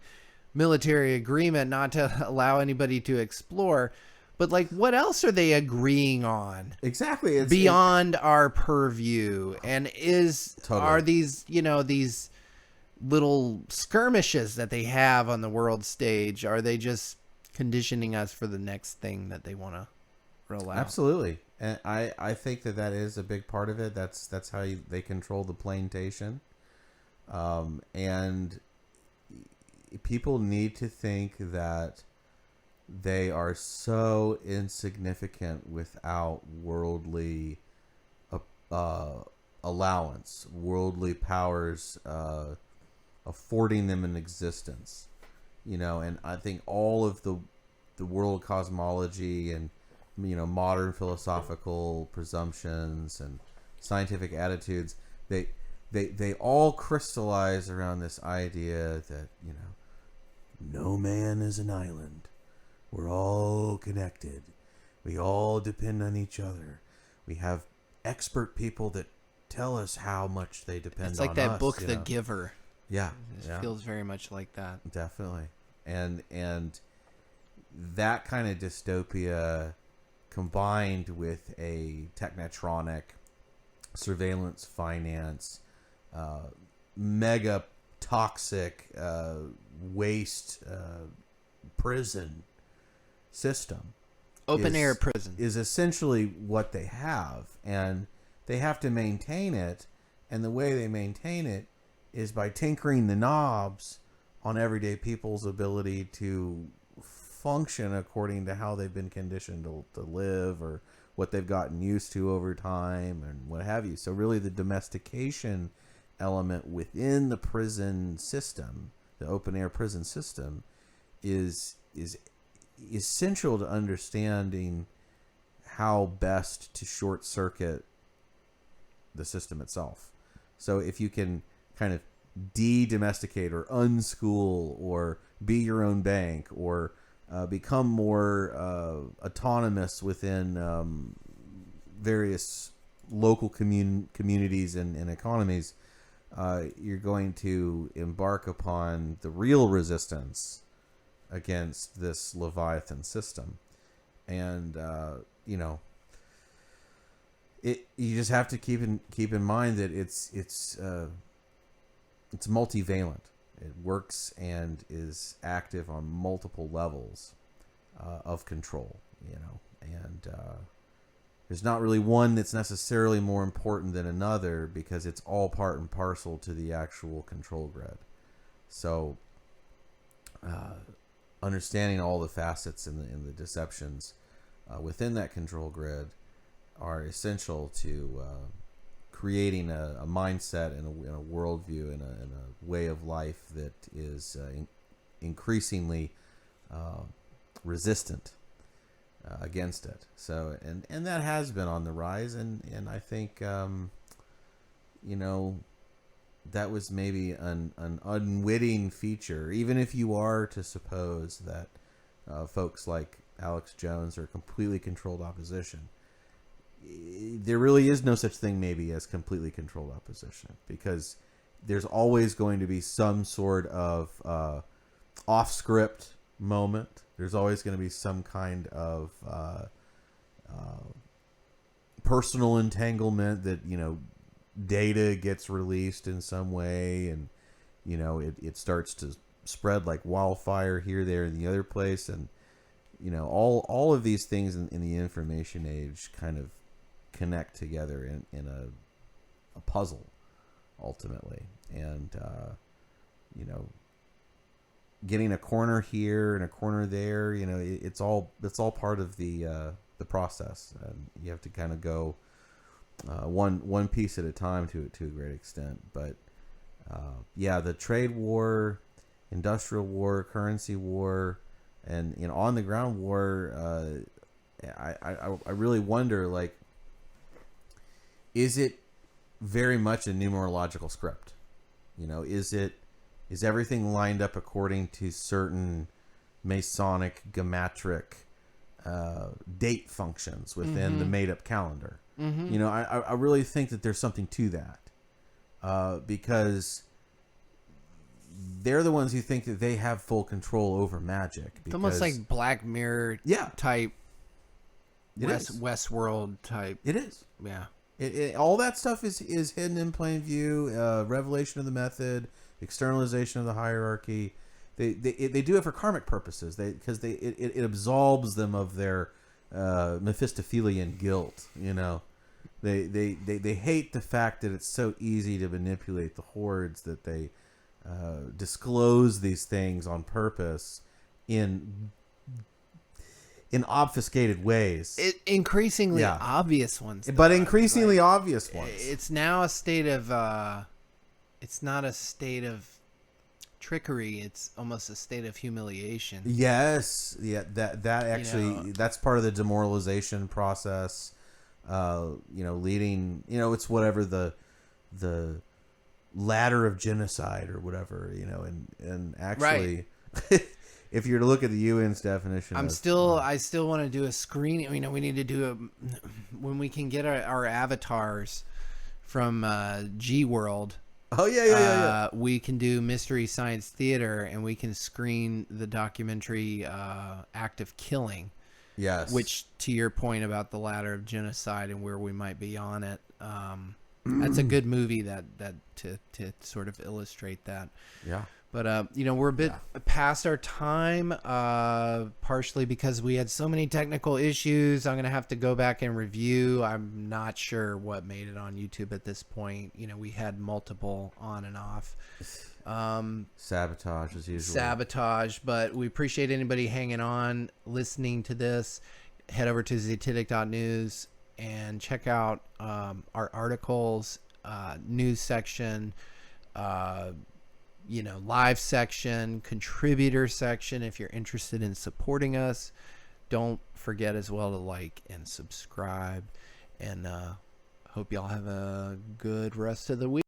military agreement not to allow anybody to explore. But like, what else are they agreeing on? Exactly, it's beyond our purview, and are these these little skirmishes that they have on the world stage? Are they just conditioning us for the next thing that they want to roll out? Absolutely, and I think that is a big part of it. That's how they control the plantation, and people need to think that they are so insignificant without worldly allowance, worldly powers affording them an existence, and I think all of the world cosmology and modern philosophical presumptions and scientific attitudes, they all crystallize around this idea that no man is an island. We're all connected. We all depend on each other. We have expert people that tell us how much they depend on us. It's like that book, The Giver. Yeah. It feels very much like that. Definitely. And that kind of dystopia combined with a technotronic surveillance finance, mega toxic waste prison system, open air prison, is essentially what they have, and they have to maintain it, and the way they maintain it is by tinkering the knobs on everyday people's ability to function according to how they've been conditioned to live, or what they've gotten used to over time, and what have you. So really the domestication element within the prison system, the open air prison system, is essential to understanding how best to short circuit the system itself. So if you can kind of de-domesticate or unschool or be your own bank or become more autonomous within various local communities and economies, you're going to embark upon the real resistance against this Leviathan system. And you just have to keep in mind that it's multivalent. It works and is active on multiple levels of control, and there's not really one that's necessarily more important than another, because it's all part and parcel to the actual control grid. So understanding all the facets in the deceptions within that control grid are essential to creating a mindset and a worldview and a way of life that is increasingly resistant against it. So and that has been on the rise, and I think that was maybe an unwitting feature, even if you are to suppose that folks like Alex Jones are completely controlled opposition. There really is no such thing maybe as completely controlled opposition, because there's always going to be some sort of off-script moment. There's always going to be some kind of personal entanglement that, data gets released in some way, and, it starts to spread like wildfire here, there, and the other place. And, all of these things in the information age kind of connect together in a puzzle, ultimately. And, getting a corner here and a corner there, it's all part of the process. And you have to kind of go one piece at a time to a great extent. But the trade war, industrial war, currency war, and on the ground war, I really wonder, like, is it very much a numerological script? Is everything lined up according to certain Masonic geometric date functions within the made-up calendar? I really think that there's something to that, because they're the ones who think that they have full control over magic. It's almost like Black Mirror type, Westworld type. It is. Yeah. All that stuff is hidden in plain view. Revelation of the method, externalization of the hierarchy. They do it for karmic purposes. Because it absolves them of their Mephistophelian guilt. They hate the fact that it's so easy to manipulate the hordes, that they disclose these things on purpose in obfuscated ways. Increasingly obvious ones. But increasingly obvious ones. It's now a state of... it's not a state of trickery. It's almost a state of humiliation. Yes. Yeah, that actually... that's part of the demoralization process. Leading... it's whatever the ladder of genocide or whatever, and actually... Right. If you're to look at the UN's definition, I still want to do a screening. We need to do when we can get our avatars from G World. Oh yeah. We can do Mystery Science Theater, and we can screen the documentary Act of Killing. Yes. Which, to your point about the ladder of genocide and where we might be on it, that's a good movie that to sort of illustrate that. Yeah. But, we're a bit past our time, partially because we had so many technical issues. I'm going to have to go back and review. I'm not sure what made it on YouTube at this point. We had multiple on and off. Sabotage as usual. Sabotage, but we appreciate anybody hanging on, listening to this. Head over to ztitic.news and check out our articles, news section, live section, contributor section. If you're interested in supporting us, don't forget as well to like and subscribe, and hope y'all have a good rest of the week.